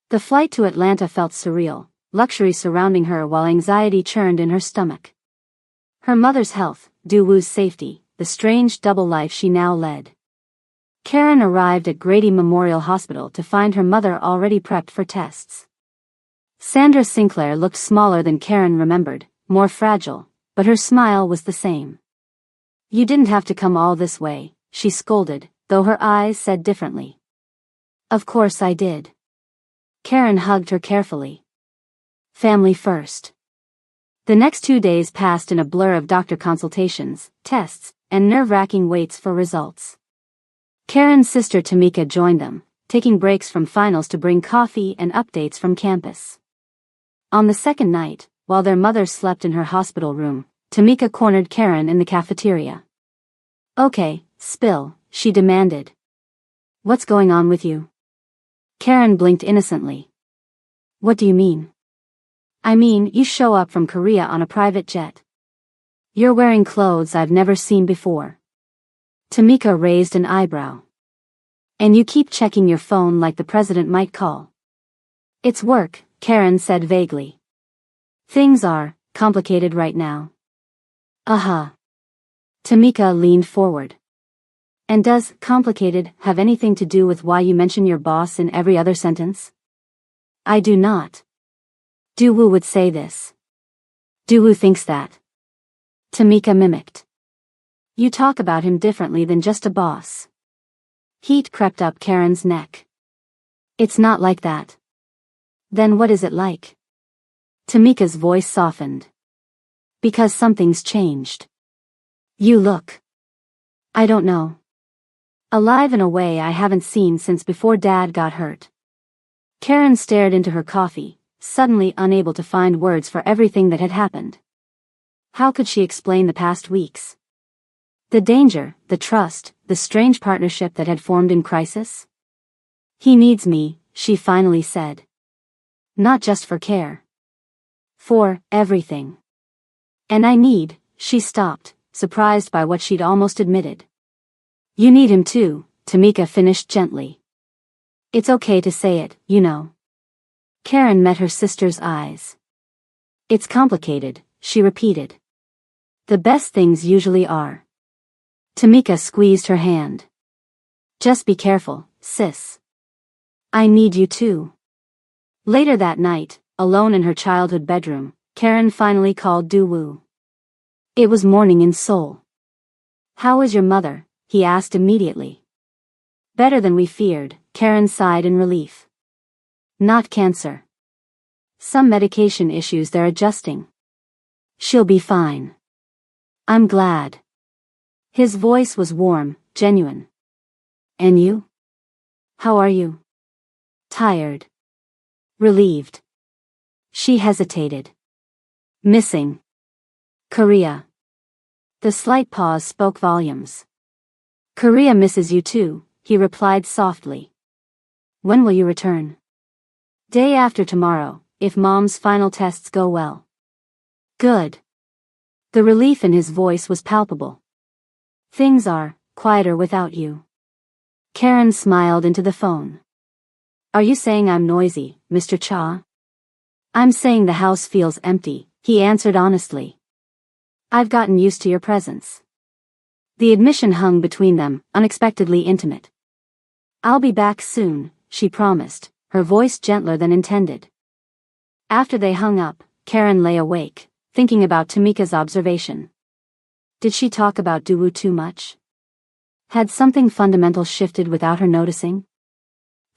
The flight to Atlanta felt surreal, luxury surrounding her while anxiety churned in her stomach. Her mother's health, Du-woo's safety, the strange double life she now led. Karen arrived at Grady Memorial Hospital to find her mother already prepped for tests. Sandra Sinclair looked smaller than Karen remembered, more fragile, but her smile was the same. You didn't have to come all this way, she scolded, though her eyes said differently. Of course I did. Karen hugged her carefully. Family first. The next 2 days passed in a blur of doctor consultations, tests, and nerve-wracking waits for results. Karen's sister Tamika joined them, taking breaks from finals to bring coffee and updates from campus. On the second night, while their mother slept in her hospital room, Tamika cornered Karen in the cafeteria. Okay, spill, she demanded. What's going on with you? Karen blinked innocently. What do you mean? I mean, you show up from Korea on a private jet. You're wearing clothes I've never seen before. Tamika raised an eyebrow. And you keep checking your phone like the president might call. It's work, Karen said vaguely. Things are complicated right now. Uh-huh. Tamika leaned forward. And does complicated have anything to do with why you mention your boss in every other sentence? I do not. Du-woo would say this. Du-woo thinks that. Tamika mimicked. You talk about him differently than just a boss. Heat crept up Karen's neck. It's not like that. Then what is it like? Tamika's voice softened. Because something's changed. You look. I don't know. Alive in a way I haven't seen since before Dad got hurt. Karen stared into her coffee, suddenly unable to find words for everything that had happened. How could she explain the past weeks? The danger, the trust, the strange partnership that had formed in crisis? He needs me, she finally said. Not just for care. For everything. And I need, she stopped, surprised by what she'd almost admitted. You need him too, Tamika finished gently. It's okay to say it, you know. Karen met her sister's eyes. It's complicated, she repeated. The best things usually are. Tamika squeezed her hand. Just be careful, sis. I need you too. Later that night, alone in her childhood bedroom, Karen finally called Du-woo. It was morning in Seoul. How is your mother? He asked immediately. Better than we feared, Karen sighed in relief. Not cancer. Some medication issues they're adjusting. She'll be fine. I'm glad. His voice was warm, genuine. And you? How are you? Tired. Relieved. She hesitated. Missing. Korea. The slight pause spoke volumes. Korea misses you too, he replied softly. When will you return? Day after tomorrow, if Mom's final tests go well. Good. The relief in his voice was palpable. Things are quieter without you. Karen smiled into the phone. Are you saying I'm noisy, Mr. Cha? I'm saying the house feels empty, he answered honestly. I've gotten used to your presence. The admission hung between them, unexpectedly intimate. I'll be back soon, she promised, her voice gentler than intended. After they hung up, Karen lay awake, thinking about Tamika's observation. Did she talk about Daewoo too much? Had something fundamental shifted without her noticing?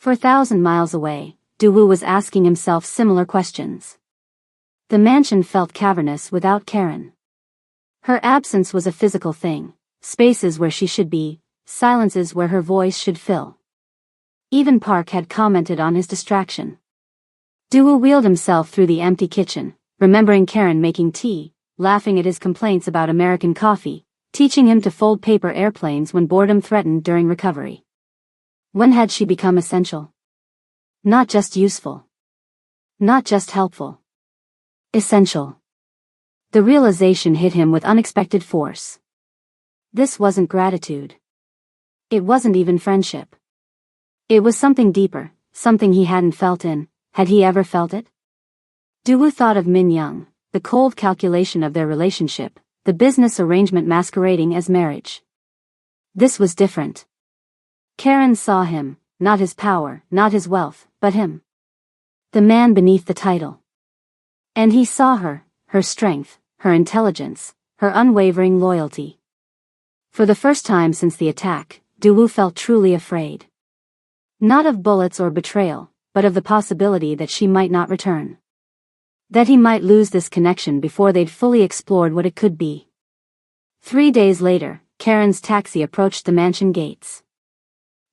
For 1,000 miles away, Daewoo was asking himself similar questions. The mansion felt cavernous without Karen. Her absence was a physical thing, spaces where she should be, silences where her voice should fill. Even Park had commented on his distraction. Daewoo wheeled himself through the empty kitchen, remembering Karen making tea, laughing at his complaints about American coffee, teaching him to fold paper airplanes when boredom threatened during recovery. When had she become essential? Not just useful. Not just helpful. Essential. The realization hit him with unexpected force. This wasn't gratitude. It wasn't even friendship. It was something deeper, something he hadn't felt in. Had he ever felt it? Daewoo thought of Min Young, the cold calculation of their relationship, the business arrangement masquerading as marriage. This was different. Karen saw him, not his power, not his wealth, but him. The man beneath the title. And he saw her, her strength, her intelligence, her unwavering loyalty. For the first time since the attack, Daewoo felt truly afraid. Not of bullets or betrayal, but of the possibility that she might not return. That he might lose this connection before they'd fully explored what it could be. 3 days later, Karen's taxi approached the mansion gates.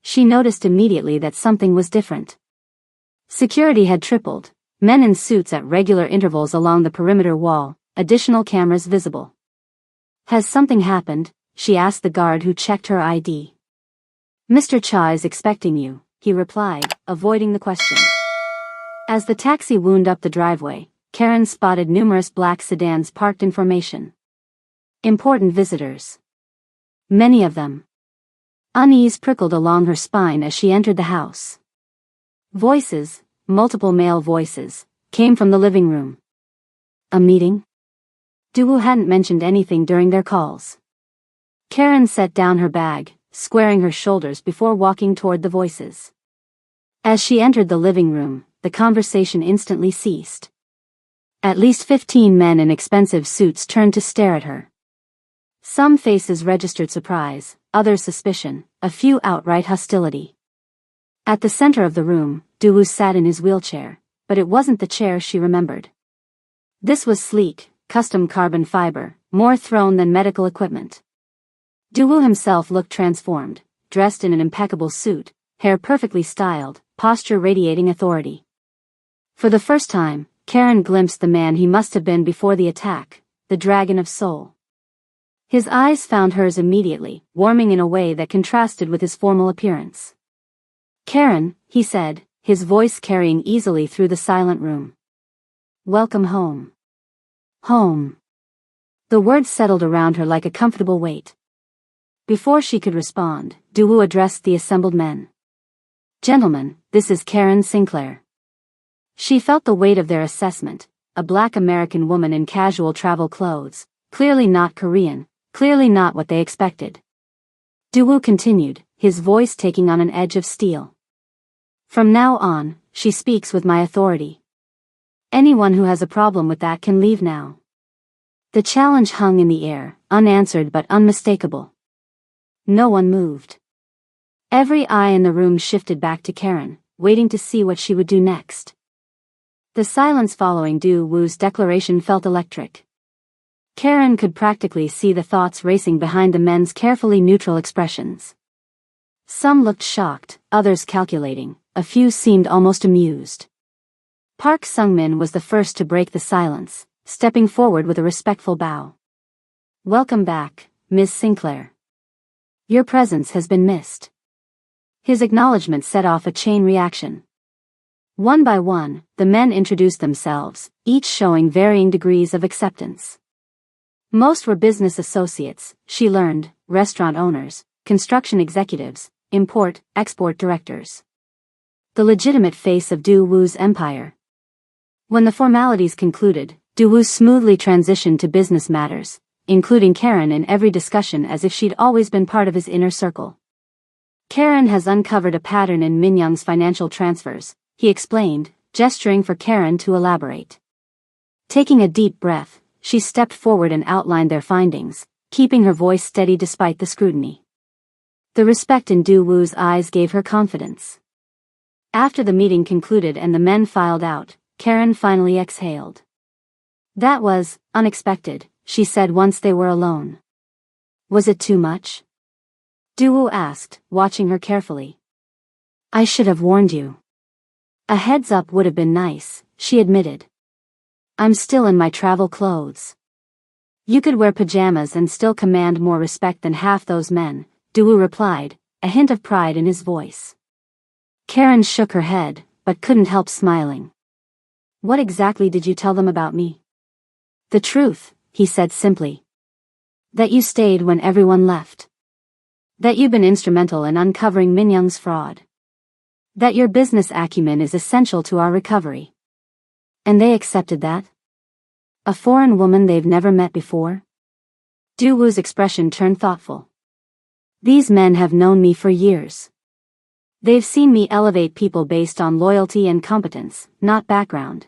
She noticed immediately that something was different. Security had tripled, men in suits at regular intervals along the perimeter wall, additional cameras visible. Has something happened? She asked the guard who checked her ID. Mr. Cha is expecting you, he replied, avoiding the question. As the taxi wound up the driveway, Karen spotted numerous black sedans parked in formation. Important visitors. Many of them. Unease prickled along her spine as she entered the house. Voices, multiple male voices, came from the living room. A meeting? Daewoo hadn't mentioned anything during their calls. Karen set down her bag, squaring her shoulders before walking toward the voices. As she entered the living room, the conversation instantly ceased. At least 15 men in expensive suits turned to stare at her. Some faces registered surprise, others suspicion, a few outright hostility. At the center of the room, Daewoo sat in his wheelchair, but it wasn't the chair she remembered. This was sleek, custom carbon fiber, more throne than medical equipment. Daewoo himself looked transformed, dressed in an impeccable suit, hair perfectly styled, posture radiating authority. For the first time, Karen glimpsed the man he must have been before the attack, the dragon of soul. His eyes found hers immediately, warming in a way that contrasted with his formal appearance. Karen, he said, his voice carrying easily through the silent room. Welcome home. Home. The words settled around her like a comfortable weight. Before she could respond, Daewoo addressed the assembled men. Gentlemen, this is Karen Sinclair. She felt the weight of their assessment, a black American woman in casual travel clothes, clearly not Korean, clearly not what they expected. Daewoo continued, his voice taking on an edge of steel. From now on, she speaks with my authority. Anyone who has a problem with that can leave now. The challenge hung in the air, unanswered but unmistakable. No one moved. Every eye in the room shifted back to Karen, waiting to see what she would do next. The silence following Daewoo's declaration felt electric. Karen could practically see the thoughts racing behind the men's carefully neutral expressions. Some looked shocked, others calculating, a few seemed almost amused. Park Sungmin was the first to break the silence, stepping forward with a respectful bow. Welcome back, Ms. Sinclair. Your presence has been missed. His acknowledgement set off a chain reaction. One by one, the men introduced themselves, each showing varying degrees of acceptance. Most were business associates, she learned, restaurant owners, construction executives, import-export directors. The legitimate face of Du Wu's empire. When the formalities concluded, Du Wu smoothly transitioned to business matters, including Karen in every discussion as if she'd always been part of his inner circle. Karen has uncovered a pattern in Min Young's financial transfers, he explained, gesturing for Karen to elaborate. Taking a deep breath, she stepped forward and outlined their findings, keeping her voice steady despite the scrutiny. The respect in Du Wu's eyes gave her confidence. After the meeting concluded and the men filed out, Karen finally exhaled. That was unexpected, she said once they were alone. Was it too much? Du Wu asked, watching her carefully. I should have warned you. A heads up would have been nice, she admitted. I'm still in my travel clothes. You could wear pajamas and still command more respect than half those men, Du Wu replied, a hint of pride in his voice. Karen shook her head, but couldn't help smiling. What exactly did you tell them about me? The truth, he said simply. That you stayed when everyone left. That you've been instrumental in uncovering Min Young's fraud. That your business acumen is essential to our recovery. And they accepted that? A foreign woman they've never met before? Du Wu's expression turned thoughtful. These men have known me for years. They've seen me elevate people based on loyalty and competence, not background.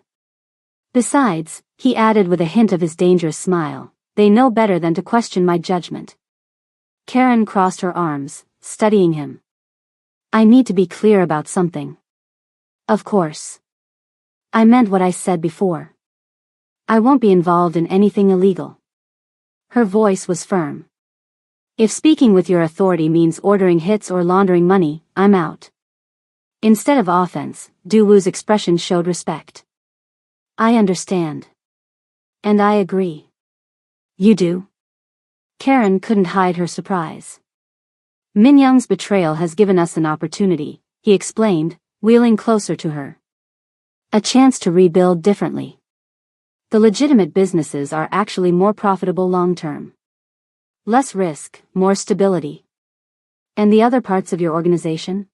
Besides, he added with a hint of his dangerous smile, they know better than to question my judgment. Karen crossed her arms, studying him. I need to be clear about something. Of course. I meant what I said before. I won't be involved in anything illegal. Her voice was firm. If speaking with your authority means ordering hits or laundering money, I'm out. Instead of offense, Du Wu's expression showed respect. I understand. And I agree. You do? Karen couldn't hide her surprise. Min Young's betrayal has given us an opportunity, he explained, wheeling closer to her. A chance to rebuild differently. The legitimate businesses are actually more profitable long-term. Less risk, more stability. And the other parts of your organization?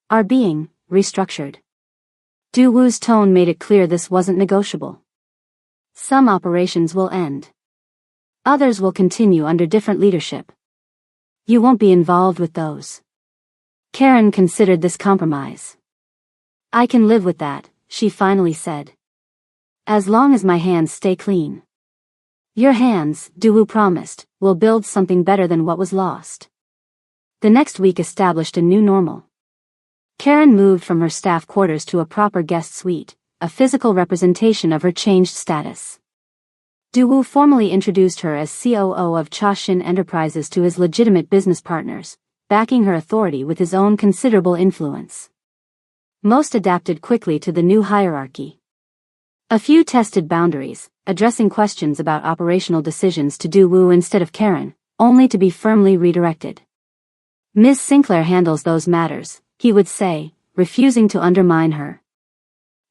Are being restructured. Du Wu's tone made it clear this wasn't negotiable. Some operations will end. Others will continue under different leadership. You won't be involved with those. Karen considered this compromise. I can live with that, she finally said. As long as my hands stay clean. Your hands, Du Wu promised, will build something better than what was lost. The next week established a new normal. Karen moved from her staff quarters to a proper guest suite, a physical representation of her changed status. Du Wu formally introduced her as COO of Cha Xin Enterprises to his legitimate business partners, backing her authority with his own considerable influence. Most adapted quickly to the new hierarchy. A few tested boundaries, addressing questions about operational decisions to Du Wu instead of Karen, only to be firmly redirected. Ms. Sinclair handles those matters, he would say, refusing to undermine her.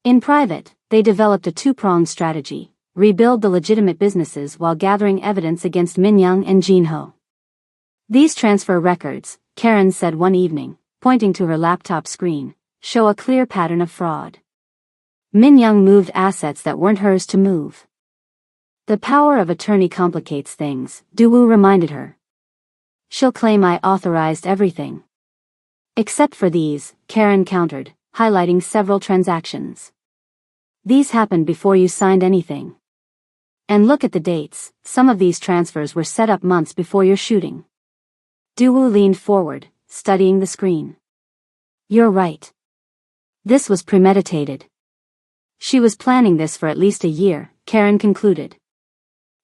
In private, they developed a two-pronged strategy, rebuild the legitimate businesses while gathering evidence against Min Young and Jin Ho. These transfer records, Karen said one evening, pointing to her laptop screen, show a clear pattern of fraud. Min Young moved assets that weren't hers to move. The power of attorney complicates things, Du Wu reminded her. She'll claim I authorized everything. Except for these, Karen countered, highlighting several transactions. These happened before you signed anything. And look at the dates, some of these transfers were set up months before your shooting. Du Wu leaned forward, studying the screen. You're right. This was premeditated. She was planning this for at least a year, Karen concluded.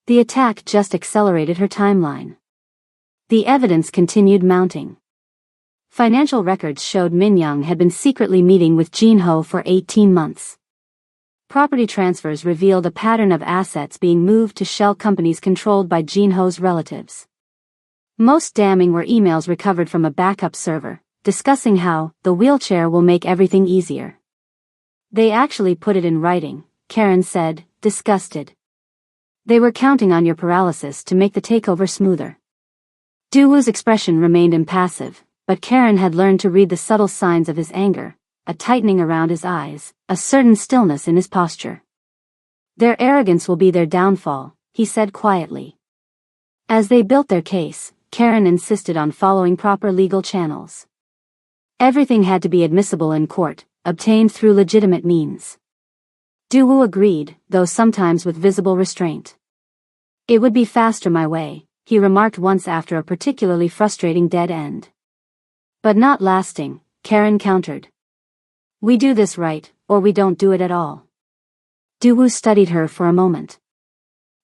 The attack just accelerated her timeline. The evidence continued mounting. Financial records showed Min Young had been secretly meeting with Jin Ho for 18 months. Property transfers revealed a pattern of assets being moved to shell companies controlled by Jin Ho's relatives. Most damning were emails recovered from a backup server, discussing how the wheelchair will make everything easier. They actually put it in writing, Karen said, disgusted. They were counting on your paralysis to make the takeover smoother. Duwoo's expression remained impassive, but Karen had learned to read the subtle signs of his anger, a tightening around his eyes, a certain stillness in his posture. Their arrogance will be their downfall, he said quietly. As they built their case, Karen insisted on following proper legal channels. Everything had to be admissible in court, obtained through legitimate means. Duwoo agreed, though sometimes with visible restraint. It would be faster my way, he remarked once after a particularly frustrating dead end. But not lasting, Karen countered. We do this right, or we don't do it at all. Duwoo studied her for a moment.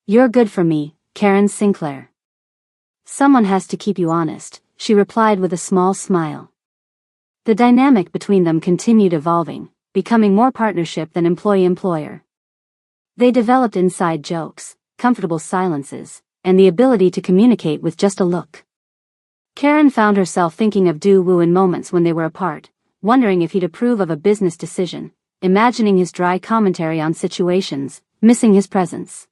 You're good for me, Karen Sinclair. Someone has to keep you honest, she replied with a small smile. The dynamic between them continued evolving, becoming more partnership than employee-employer. They developed inside jokes, comfortable silences, and the ability to communicate with just a look. Karen found herself thinking of Duwoo in moments when they were apart, wondering if he'd approve of a business decision, imagining his dry commentary on situations, missing his presence.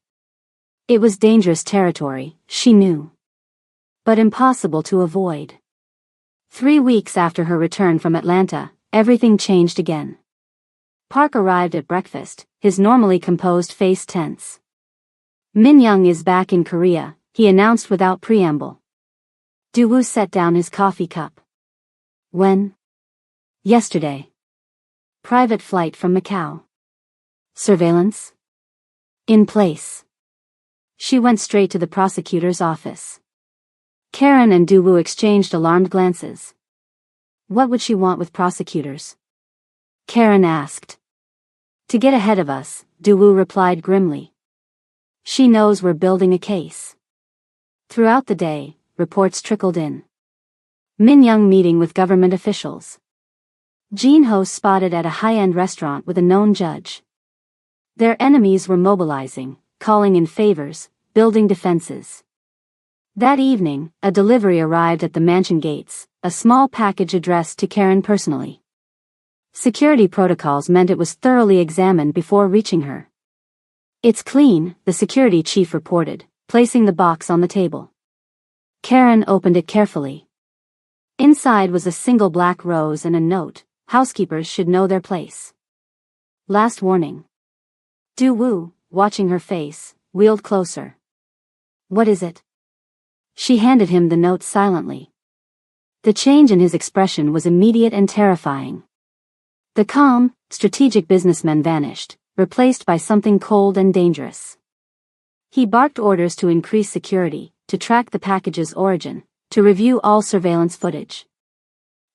It was dangerous territory, she knew. But impossible to avoid. 3 weeks after her return from Atlanta, everything changed again. Park arrived at breakfast, his normally composed face tense. Min-young is back in Korea, he announced without preamble. Duwoo set down his coffee cup. When? Yesterday. Private flight from Macau. Surveillance? In place. She went straight to the prosecutor's office. Karen and Duwoo exchanged alarmed glances. What would she want with prosecutors? Karen asked. To get ahead of us, Duwoo replied grimly. She knows we're building a case. Throughout the day, reports trickled in. Min-young meeting with government officials. Jin-ho spotted at a high-end restaurant with a known judge. Their enemies were mobilizing, calling in favors, building defenses. That evening, a delivery arrived at the mansion gates, a small package addressed to Karen personally. Security protocols meant it was thoroughly examined before reaching her. It's clean, the security chief reported, placing the box on the table. Karen opened it carefully. Inside was a single black rose and a note, housekeepers should know their place. Last warning. Duwoo, watching her face, wheeled closer. What is it? She handed him the note silently. The change in his expression was immediate and terrifying. The calm, strategic businessman vanished, replaced by something cold and dangerous. He barked orders to increase security, to track the package's origin, to review all surveillance footage.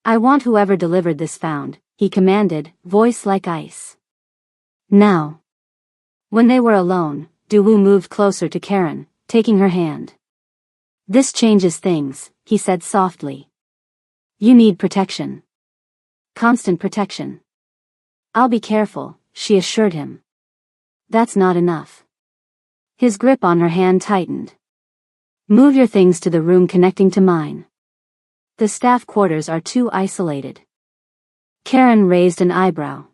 I want whoever delivered this found, he commanded, voice like ice. Now. When they were alone, Duwoo moved closer to Karen, taking her hand. This changes things, he said softly. You need protection. Constant protection. I'll be careful, she assured him. That's not enough. His grip on her hand tightened. Move your things to the room connecting to mine. The staff quarters are too isolated. Karen raised an eyebrow.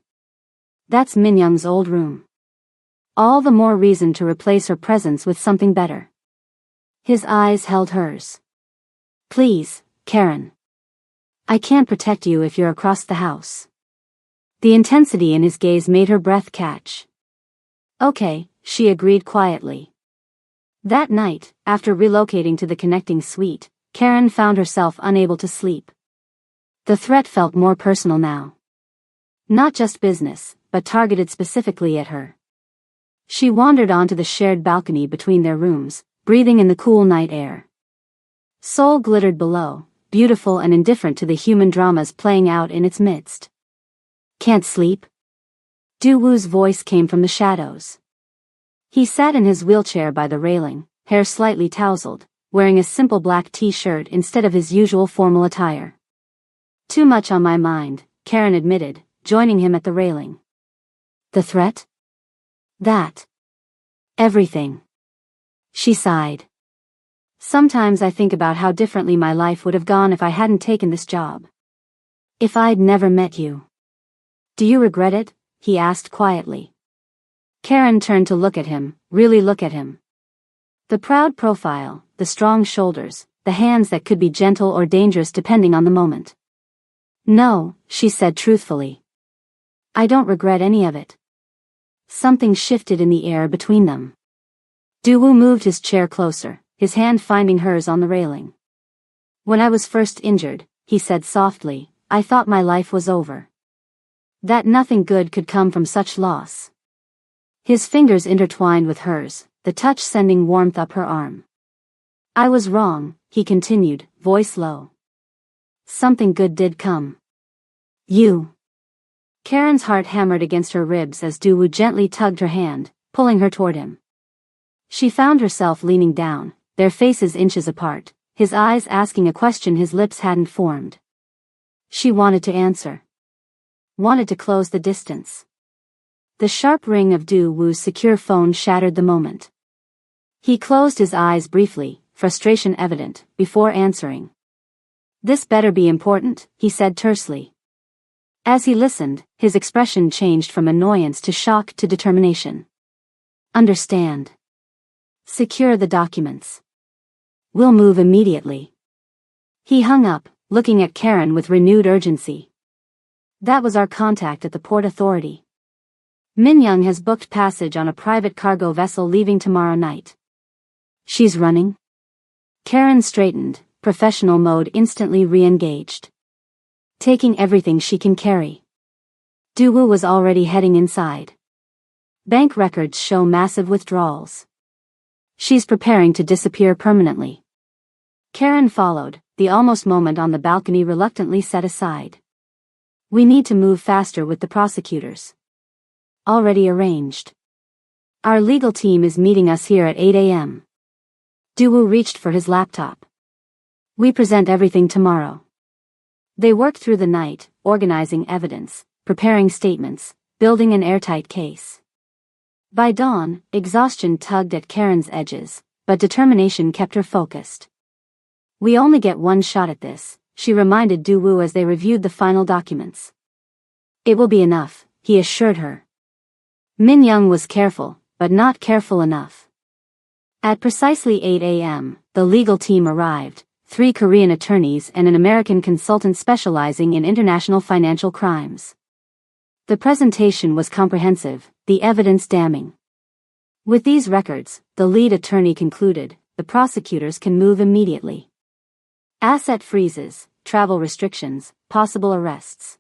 That's Min-young's old room. All the more reason to replace her presence with something better. His eyes held hers. Please, Karen. I can't protect you if you're across the house. The intensity in his gaze made her breath catch. Okay, she agreed quietly. That night, after relocating to the connecting suite, Karen found herself unable to sleep. The threat felt more personal now. Not just business, but targeted specifically at her. She wandered onto the shared balcony between their rooms, breathing in the cool night air. Seoul glittered below, beautiful and indifferent to the human dramas playing out in its midst. Can't sleep? Duwoo's voice came from the shadows. He sat in his wheelchair by the railing, hair slightly tousled, wearing a simple black t-shirt instead of his usual formal attire. Too much on my mind, Karen admitted, joining him at the railing. The threat? That. Everything. She sighed. Sometimes I think about how differently my life would have gone if I hadn't taken this job. If I'd never met you. Do you regret it? he asked quietly. Karen turned to look at him, really look at him. The proud profile, the strong shoulders, the hands that could be gentle or dangerous depending on the moment. No, she said truthfully. I don't regret any of it. Something shifted in the air between them. Duwoo moved his chair closer, his hand finding hers on the railing. When I was first injured, he said softly, I thought my life was over. That nothing good could come from such loss. His fingers intertwined with hers, the touch sending warmth up her arm. I was wrong, he continued, voice low. Something good did come. You. Karen's heart hammered against her ribs as Duwoo gently tugged her hand, pulling her toward him. She found herself leaning down, their faces inches apart, his eyes asking a question his lips hadn't formed. She wanted to answer. Wanted to close the distance. The sharp ring of Duwoo's secure phone shattered the moment. He closed his eyes briefly, frustration evident, before answering. This better be important, he said tersely. As he listened, his expression changed from annoyance to shock to determination. Understand. Secure the documents. We'll move immediately. He hung up, looking at Karen with renewed urgency. That was our contact at the Port Authority. Min Young has booked passage on a private cargo vessel leaving tomorrow night. She's running? Karen straightened, professional mode instantly re-engaged. Taking everything she can carry. Duwoo was already heading inside. Bank records show massive withdrawals. She's preparing to disappear permanently. Karen followed, the almost moment on the balcony reluctantly set aside. We need to move faster with the prosecutors. Already arranged. Our legal team is meeting us here at 8 a.m. Duwoo reached for his laptop. We present everything tomorrow. They worked through the night, organizing evidence, preparing statements, building an airtight case. By dawn, exhaustion tugged at Karen's edges, but determination kept her focused. We only get one shot at this, she reminded Duwoo as they reviewed the final documents. It will be enough, he assured her. Min Young was careful, but not careful enough. At precisely 8 a.m., the legal team arrived, 3 Korean attorneys and an American consultant specializing in international financial crimes. The presentation was comprehensive, the evidence damning. With these records, the lead attorney concluded, the prosecutors can move immediately. Asset freezes, travel restrictions, possible arrests.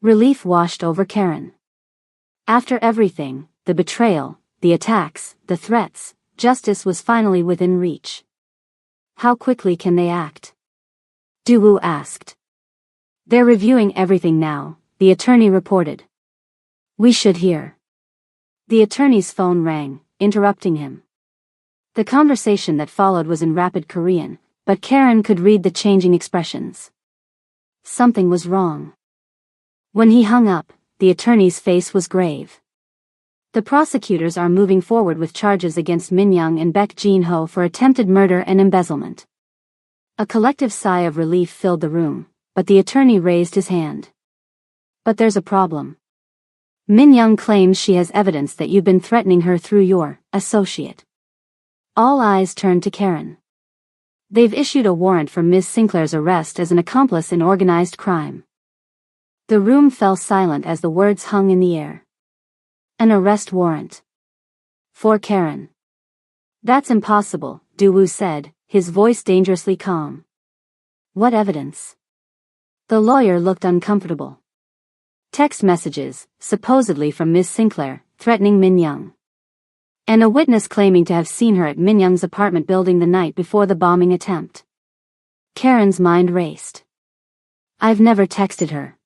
Relief washed over Karen. After everything, the betrayal, the attacks, the threats, justice was finally within reach. How quickly can they act? Duwoo asked. They're reviewing everything now, the attorney reported. We should hear. The attorney's phone rang, interrupting him. The conversation that followed was in rapid Korean, but Karen could read the changing expressions. Something was wrong. When he hung up, the attorney's face was grave. The prosecutors are moving forward with charges against Min Young and Baek Jin-ho for attempted murder and embezzlement. A collective sigh of relief filled the room, but the attorney raised his hand. But there's a problem. Min Young claims she has evidence that you've been threatening her through your associate. All eyes turned to Karen. They've issued a warrant for Ms. Sinclair's arrest as an accomplice in organized crime. The room fell silent as the words hung in the air. An arrest warrant. For Karen. That's impossible, Duwoo said, his voice dangerously calm. What evidence? The lawyer looked uncomfortable. Text messages, supposedly from Ms. Sinclair, threatening Min Young. And a witness claiming to have seen her at Min Young's apartment building the night before the bombing attempt. Karen's mind raced. I've never texted her.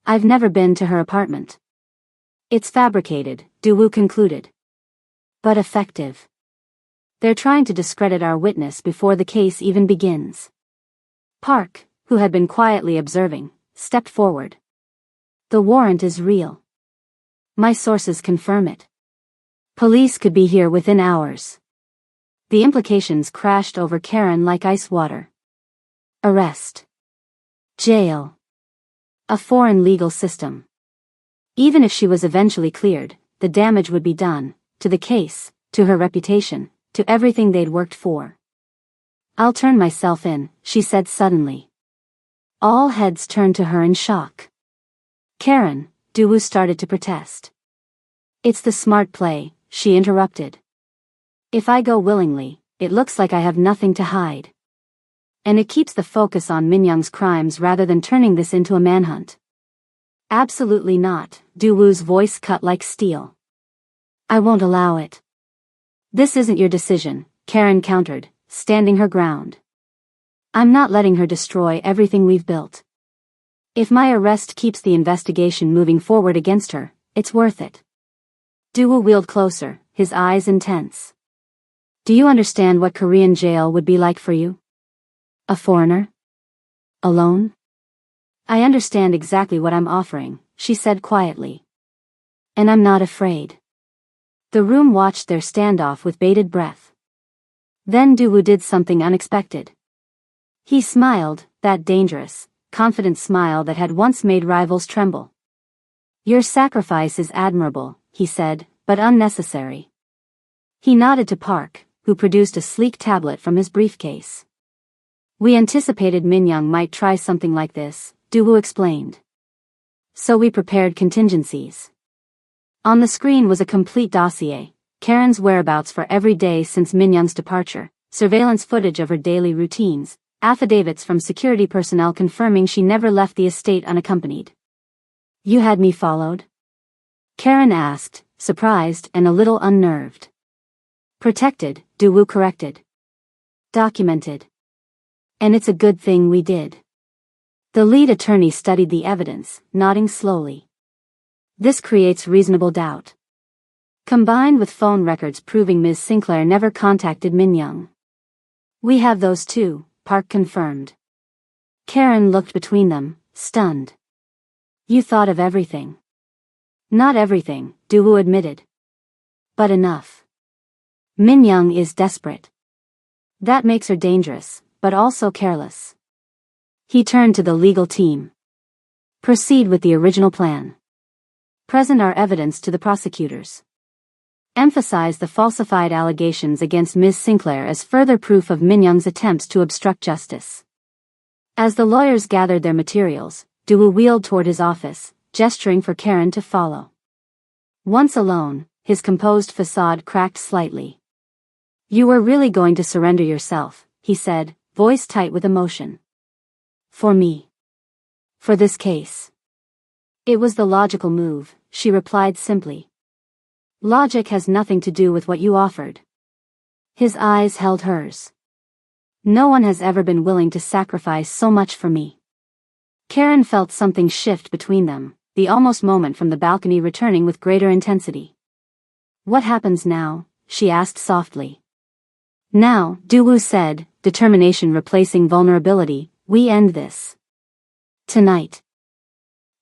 I've never been to her apartment. It's fabricated, Duwoo concluded. But effective. They're trying to discredit our witness before the case even begins. Park, who had been quietly observing, stepped forward. The warrant is real. My sources confirm it. Police could be here within hours. The implications crashed over Karen like ice water. Arrest. Jail. A foreign legal system. Even if she was eventually cleared, the damage would be done, to the case, to her reputation, to everything they'd worked for. "I'll turn myself in," she said suddenly. All heads turned to her in shock. "Karen," Duwoo started to protest. "It's the smart play," she interrupted. "If I go willingly, it looks like I have nothing to hide. And it keeps the focus on Minyoung's crimes rather than turning this into a manhunt." "Absolutely not," Duwoo's voice cut like steel. "I won't allow it." "This isn't your decision," Karen countered, standing her ground. "I'm not letting her destroy everything we've built. If my arrest keeps the investigation moving forward against her, it's worth it." Duwoo wheeled closer, his eyes intense. "Do you understand what Korean jail would be like for you? A foreigner? Alone?" "I understand exactly what I'm offering," she said quietly. "And I'm not afraid." The room watched their standoff with bated breath. Then Duwoo did something unexpected. He smiled, that dangerous, confident smile that had once made rivals tremble. "Your sacrifice is admirable," he said, "but unnecessary." He nodded to Park, who produced a sleek tablet from his briefcase. "We anticipated Minyoung might try something like this," Duwoo explained. "So we prepared contingencies." On the screen was a complete dossier, Karen's whereabouts for every day since Minyoung's departure, surveillance footage of her daily routines, affidavits from security personnel confirming she never left the estate unaccompanied. "You had me followed?" Karen asked, surprised and a little unnerved. "Protected," Duwoo corrected. "Documented. And it's a good thing we did." The lead attorney studied the evidence, nodding slowly. "This creates reasonable doubt. Combined with phone records proving Ms. Sinclair never contacted Minyoung." "We have those too," Park confirmed. Karen looked between them, stunned. "You thought of everything." "Not everything," Duwoo admitted. "But enough. Minyoung is desperate. That makes her dangerous, but also careless." He turned to the legal team. "Proceed with the original plan. Present our evidence to the prosecutors. Emphasize the falsified allegations against Ms. Sinclair as further proof of Minyoung's attempts to obstruct justice." As the lawyers gathered their materials, Duwoo wheeled toward his office, gesturing for Karen to follow. Once alone, his composed facade cracked slightly. "You were really going to surrender yourself," he said, voice tight with emotion. "For me. For this case." "It was the logical move," she replied simply. "Logic has nothing to do with what you offered." His eyes held hers. "No one has ever been willing to sacrifice so much for me." Karen felt something shift between them, the almost moment from the balcony returning with greater intensity. "What happens now?" she asked softly. "Now," Duwoo said, determination replacing vulnerability, "we end this. Tonight."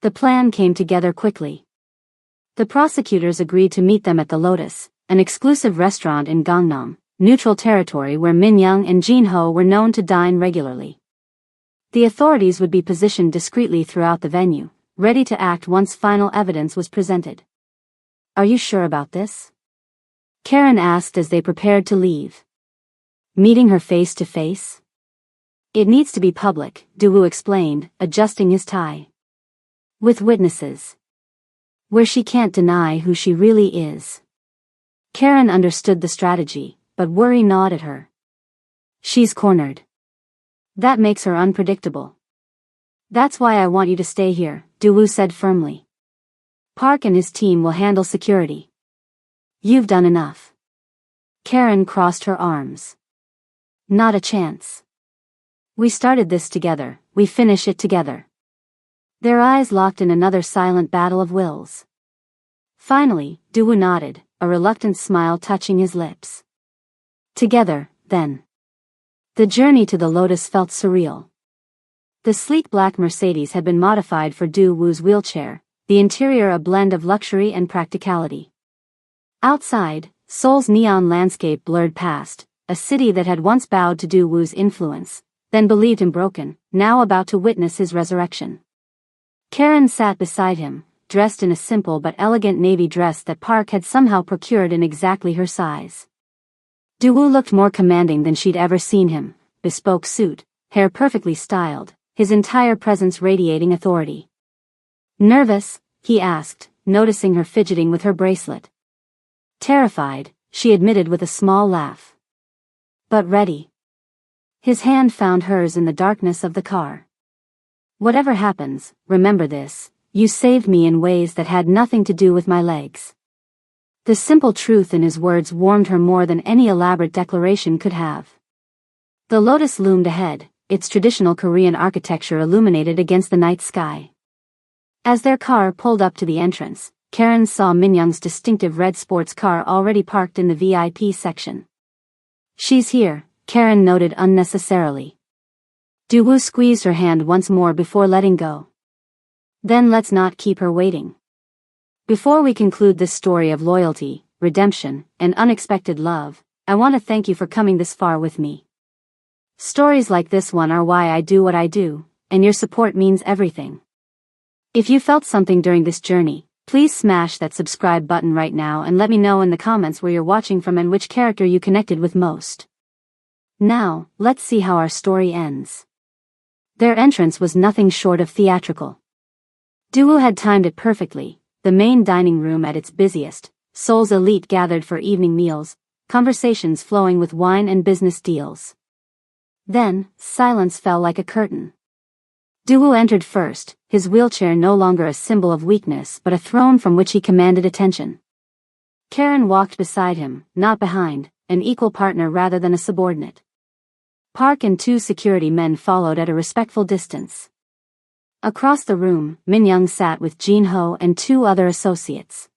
The plan came together quickly. The prosecutors agreed to meet them at the Lotus, an exclusive restaurant in Gangnam, neutral territory where Minyoung and Jinho were known to dine regularly. The authorities would be positioned discreetly throughout the venue, ready to act once final evidence was presented. "Are you sure about this?" Karen asked as they prepared to leave. "Meeting her face to face?" "It needs to be public," Duwoo explained, adjusting his tie. "With witnesses. Where she can't deny who she really is." Karen understood the strategy, but worry gnawed at her. "She's cornered. That makes her unpredictable. That's why I want you to stay here," Duwoo said firmly. "Park and his team will handle security. You've done enough." Karen crossed her arms. "Not a chance. We started this together, we finish it together." Their eyes locked in another silent battle of wills. Finally, Duwoo nodded, a reluctant smile touching his lips. "Together, then." The journey to the Lotus felt surreal. The sleek black Mercedes had been modified for Duwoo's wheelchair, the interior a blend of luxury and practicality. Outside, Seoul's neon landscape blurred past, a city that had once bowed to Duwoo's influence, then believed him broken, now about to witness his resurrection. Karen sat beside him, dressed in a simple but elegant navy dress that Park had somehow procured in exactly her size. Daewoo looked more commanding than she'd ever seen him, bespoke suit, hair perfectly styled, his entire presence radiating authority. "Nervous?" he asked, noticing her fidgeting with her bracelet. "Terrified," she admitted with a small laugh. "But ready." His hand found hers in the darkness of the car. "Whatever happens, remember this, you saved me in ways that had nothing to do with my legs." The simple truth in his words warmed her more than any elaborate declaration could have. The Lotus loomed ahead, its traditional Korean architecture illuminated against the night sky. As their car pulled up to the entrance, Karen saw Minyoung's distinctive red sports car already parked in the VIP section. "She's here," Karen noted unnecessarily. Daewoo squeezed her hand once more before letting go. "Then let's not keep her waiting. Before we conclude this story of loyalty, redemption, and unexpected love, I want to thank you for coming this far with me. Stories like this one are why I do what I do, and your support means everything. If you felt something during this journey, please smash that subscribe button right now and let me know in the comments where you're watching from and which character you connected with most. Now, let's see how our story ends." Their entrance was nothing short of theatrical. Daewoo had timed it perfectly, the main dining room at its busiest, Seoul's elite gathered for evening meals, conversations flowing with wine and business deals. Then, silence fell like a curtain. Daewoo entered first, his wheelchair no longer a symbol of weakness but a throne from which he commanded attention. Karen walked beside him, not behind, an equal partner rather than a subordinate. Park and two security men followed at a respectful distance. Across the room, Minyoung sat with Jin-ho and two other associates.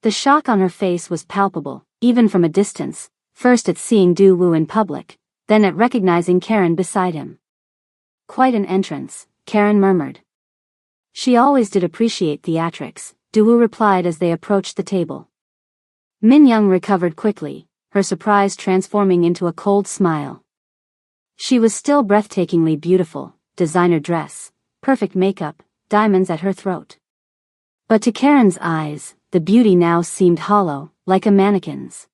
The shock on her face was palpable, even from a distance, first at seeing Daewoo in public, then at recognizing Karen beside him. "Quite an entrance," Karen murmured. "She always did appreciate theatrics," Daewoo replied as they approached the table. Minyoung recovered quickly, her surprise transforming into a cold smile. She was still breathtakingly beautiful, designer dress, perfect makeup, diamonds at her throat. But to Karen's eyes, the beauty now seemed hollow, like a mannequin's.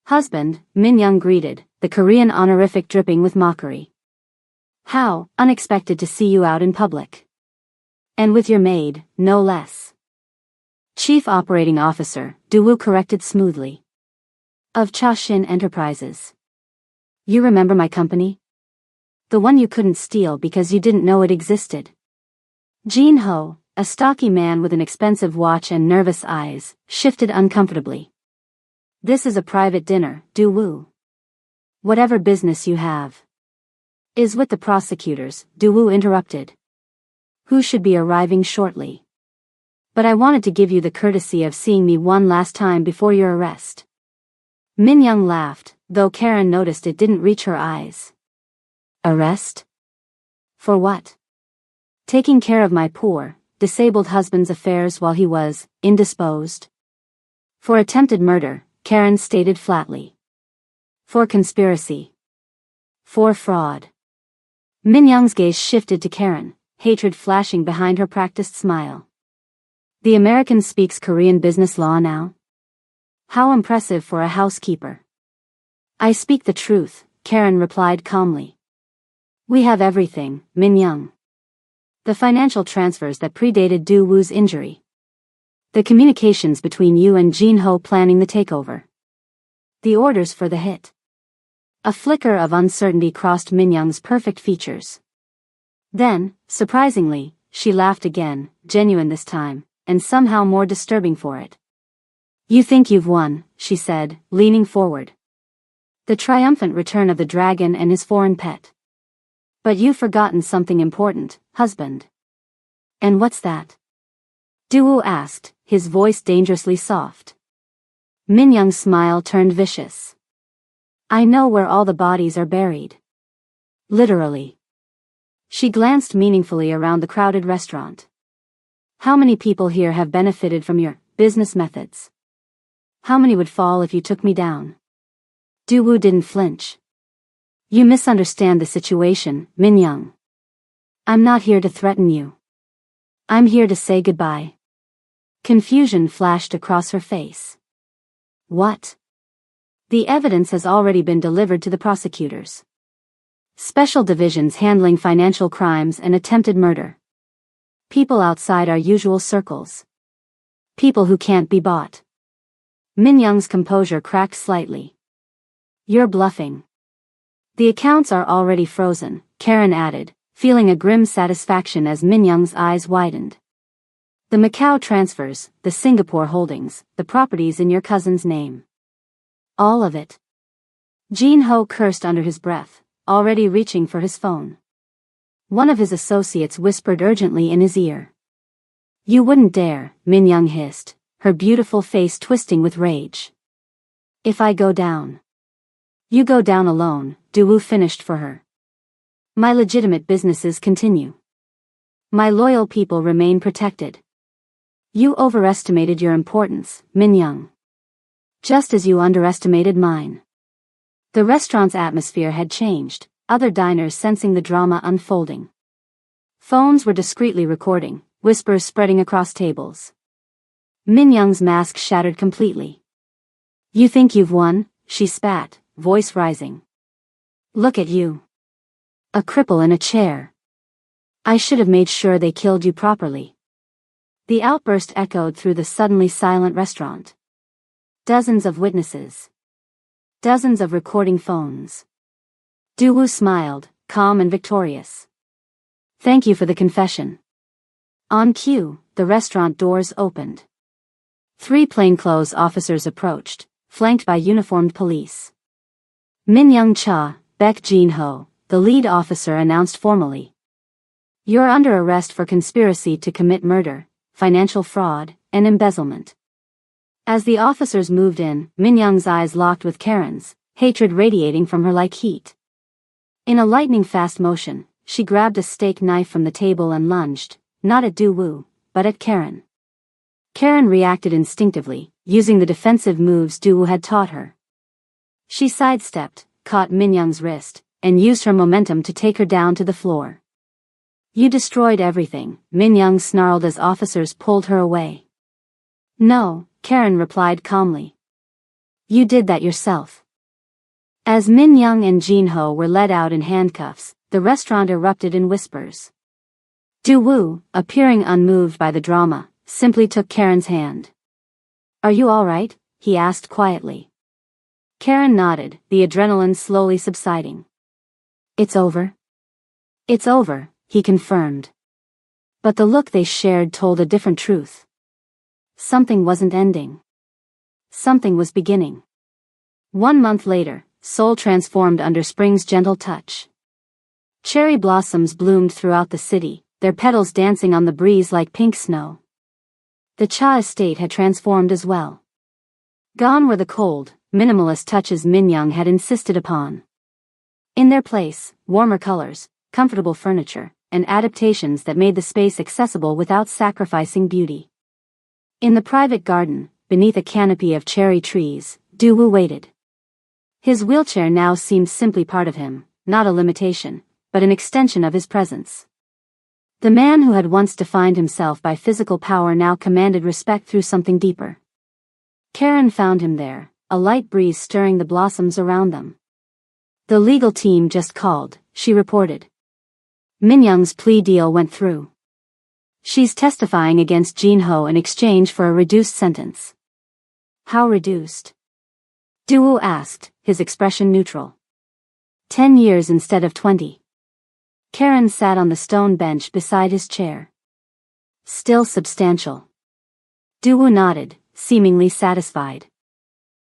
"Husband," Minyoung greeted, the Korean honorific dripping with mockery. "How unexpected to see you out in public. And with your maid, no less." "Chief Operating Officer," Daewoo corrected smoothly. "Of Cha-Shin Enterprises. You remember my company? The one you couldn't steal because you didn't know it existed." Jin-ho, a stocky man with an expensive watch and nervous eyes, shifted uncomfortably. "This is a private dinner, Daewoo. Whatever business you have is with the prosecutors," Daewoo interrupted, "who should be arriving shortly. But I wanted to give you the courtesy of seeing me one last time before your arrest." Minyoung laughed, though Karen noticed it didn't reach her eyes. "Arrest? For what?" "Taking care of my poor, disabled husband's affairs while he was indisposed." "For attempted murder," Karen stated flatly. "For conspiracy. For fraud." Minyoung's gaze shifted to Karen, hatred flashing behind her practiced smile. "The American speaks Korean business law now? How impressive for a housekeeper." "I speak the truth," Karen replied calmly. "We have everything, Minyoung. The financial transfers that predated Daewoo's injury. The communications between you and Jin-ho planning the takeover. The orders for the hit." A flicker of uncertainty crossed Minyoung's perfect features. Then, surprisingly, she laughed again, genuine this time, and somehow more disturbing for it. "You think you've won," she said, leaning forward. "The triumphant return of the dragon and his foreign pet. But you've forgotten something important, husband." "And what's that?" Daewoo asked, his voice dangerously soft. Minyoung's smile turned vicious. "I know where all the bodies are buried. Literally." She glanced meaningfully around the crowded restaurant. "How many people here have benefited from your business methods? How many would fall if you took me down?" Daewoo didn't flinch. "You misunderstand the situation, Minyoung. I'm not here to threaten you. I'm here to say goodbye." Confusion flashed across her face. What? The evidence has already been delivered to the prosecutors. Special divisions handling financial crimes and attempted murder. People outside our usual circles. People who can't be bought. Min Young's composure cracked slightly. You're bluffing. The accounts are already frozen, Karen added, feeling a grim satisfaction as Min Young's eyes widened. The Macau transfers, the Singapore holdings, the properties in your cousin's name. All of it. Jin Ho cursed under his breath, already reaching for his phone. One of his associates whispered urgently in his ear. You wouldn't dare, Min Young hissed, her beautiful face twisting with rage. If I go down. You go down alone, Duwu finished for her. My legitimate businesses continue. My loyal people remain protected. You overestimated your importance, Min Young. Just as you underestimated mine. The restaurant's atmosphere had changed, other diners sensing the drama unfolding. Phones were discreetly recording, whispers spreading across tables. Min Young's mask shattered completely. You think you've won? She spat, voice rising. Look at you. A cripple in a chair. I should have made sure they killed you properly. The outburst echoed through the suddenly silent restaurant. Dozens of witnesses. Dozens of recording phones. Duwu smiled, calm and victorious. Thank you for the confession. On cue, the restaurant doors opened. 3 plainclothes officers approached, flanked by uniformed police. Min Young Cha, Beck Jin Ho, the lead officer announced formally. You're under arrest for conspiracy to commit murder, financial fraud, and embezzlement. As the officers moved in, Min Young's eyes locked with Karen's, hatred radiating from her like heat. In a lightning-fast motion, she grabbed a steak knife from the table and lunged, not at Duwu, but at Karen. Karen reacted instinctively, using the defensive moves Duwu had taught her. She sidestepped, caught Min Young's wrist, and used her momentum to take her down to the floor. You destroyed everything, Min Young snarled as officers pulled her away. No, Karen replied calmly. You did that yourself. As Min Young and Jin Ho were led out in handcuffs, the restaurant erupted in whispers. Duwu, appearing unmoved by the drama, simply took Karen's hand. Are you all right? He asked quietly. Karen nodded, the adrenaline slowly subsiding. It's over? It's over, he confirmed. But the look they shared told a different truth. Something wasn't ending. Something was beginning. 1 month later, Seoul transformed under spring's gentle touch. Cherry blossoms bloomed throughout the city, their petals dancing on the breeze like pink snow. The Cha estate had transformed as well. Gone were the cold, minimalist touches Min Young had insisted upon. In their place, warmer colors, comfortable furniture, and adaptations that made the space accessible without sacrificing beauty. In the private garden, beneath a canopy of cherry trees, Duwu waited. His wheelchair now seemed simply part of him, not a limitation, but an extension of his presence. The man who had once defined himself by physical power now commanded respect through something deeper. Karen found him there, a light breeze stirring the blossoms around them. The legal team just called, she reported. Min Young's plea deal went through. She's testifying against Jin Ho in exchange for a reduced sentence. How reduced? Duwu asked, his expression neutral. 10 years instead of 20. Karen sat on the stone bench beside his chair. Still substantial. Duwu nodded, seemingly satisfied.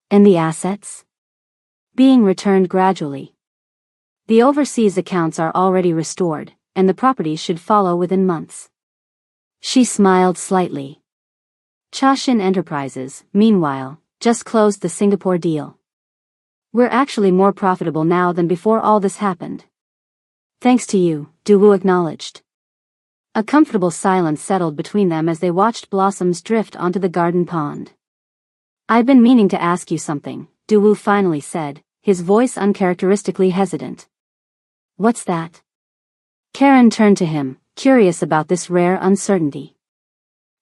And the assets? Being returned gradually. The overseas accounts are already restored, and the property should follow within months. She smiled slightly. Chashin Enterprises, meanwhile, just closed the Singapore deal. We're actually more profitable now than before all this happened. Thanks to you, Duwu acknowledged. A comfortable silence settled between them as they watched blossoms drift onto the garden pond. I've been meaning to ask you something, Duwu finally said, his voice uncharacteristically hesitant. What's that? Karen turned to him, curious about this rare uncertainty.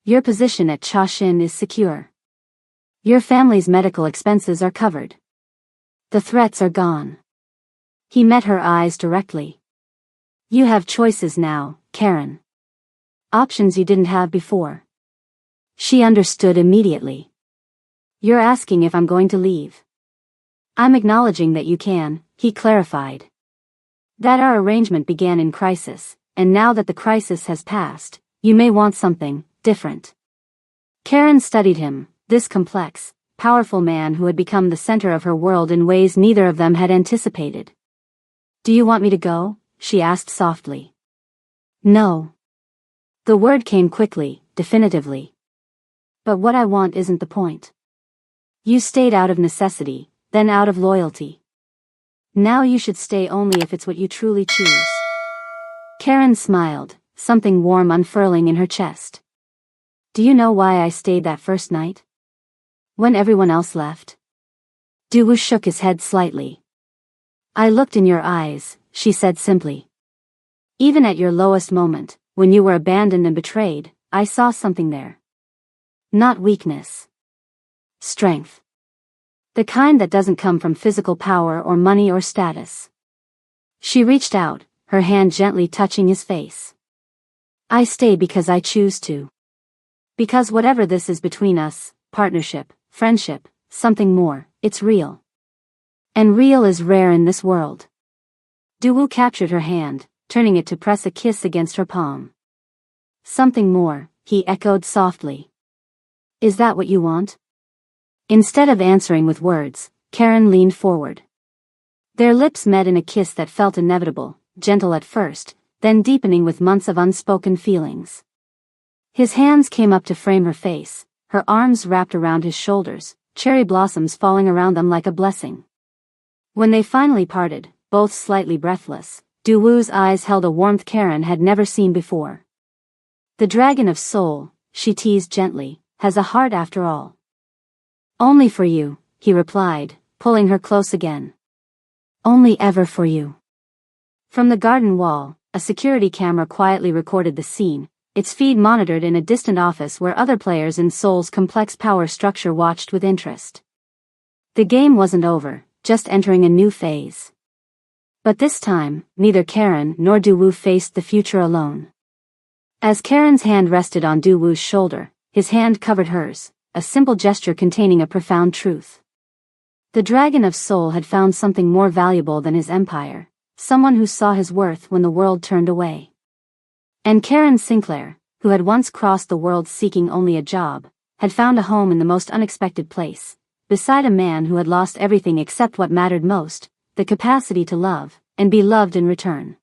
Your position at Chashin is secure. Your family's medical expenses are covered. The threats are gone. He met her eyes directly. You have choices now, Karen. Options you didn't have before. She understood immediately. You're asking if I'm going to leave. I'm acknowledging that you can, he clarified. That our arrangement began in crisis, and now that the crisis has passed, you may want something different. Karen studied him, this complex, powerful man who had become the center of her world in ways neither of them had anticipated. Do you want me to go? She asked softly. No. The word came quickly, definitively. But what I want isn't the point. You stayed out of necessity, then out of loyalty. Now you should stay only if it's what you truly choose. Karen smiled, something warm unfurling in her chest. Do you know why I stayed that first night? When everyone else left? Daewoo shook his head slightly. I looked in your eyes, she said simply. Even at your lowest moment, when you were abandoned and betrayed, I saw something there. Not weakness. Strength. The kind that doesn't come from physical power or money or status. She reached out, her hand gently touching his face. I stay because I choose to. Because whatever this is between us, partnership, friendship, something more, it's real. And real is rare in this world. Daewoo captured her hand, turning it to press a kiss against her palm. Something more, he echoed softly. Is that what you want? Instead of answering with words, Karen leaned forward. Their lips met in a kiss that felt inevitable, gentle at first, then deepening with months of unspoken feelings. His hands came up to frame her face, her arms wrapped around his shoulders, cherry blossoms falling around them like a blessing. When they finally parted, both slightly breathless, Daewoo's eyes held a warmth Karen had never seen before. The dragon of soul, she teased gently, has a heart after all. Only for you, he replied, pulling her close again. Only ever for you. From the garden wall, a security camera quietly recorded the scene, its feed monitored in a distant office where other players in Seoul's complex power structure watched with interest. The game wasn't over, just entering a new phase. But this time, neither Karen nor Daewoo faced the future alone. As Karen's hand rested on Daewoo's shoulder, his hand covered hers, a simple gesture containing a profound truth. The Dragon of Soul had found something more valuable than his empire, someone who saw his worth when the world turned away. And Karen Sinclair, who had once crossed the world seeking only a job, had found a home in the most unexpected place, beside a man who had lost everything except what mattered most, the capacity to love, and be loved in return.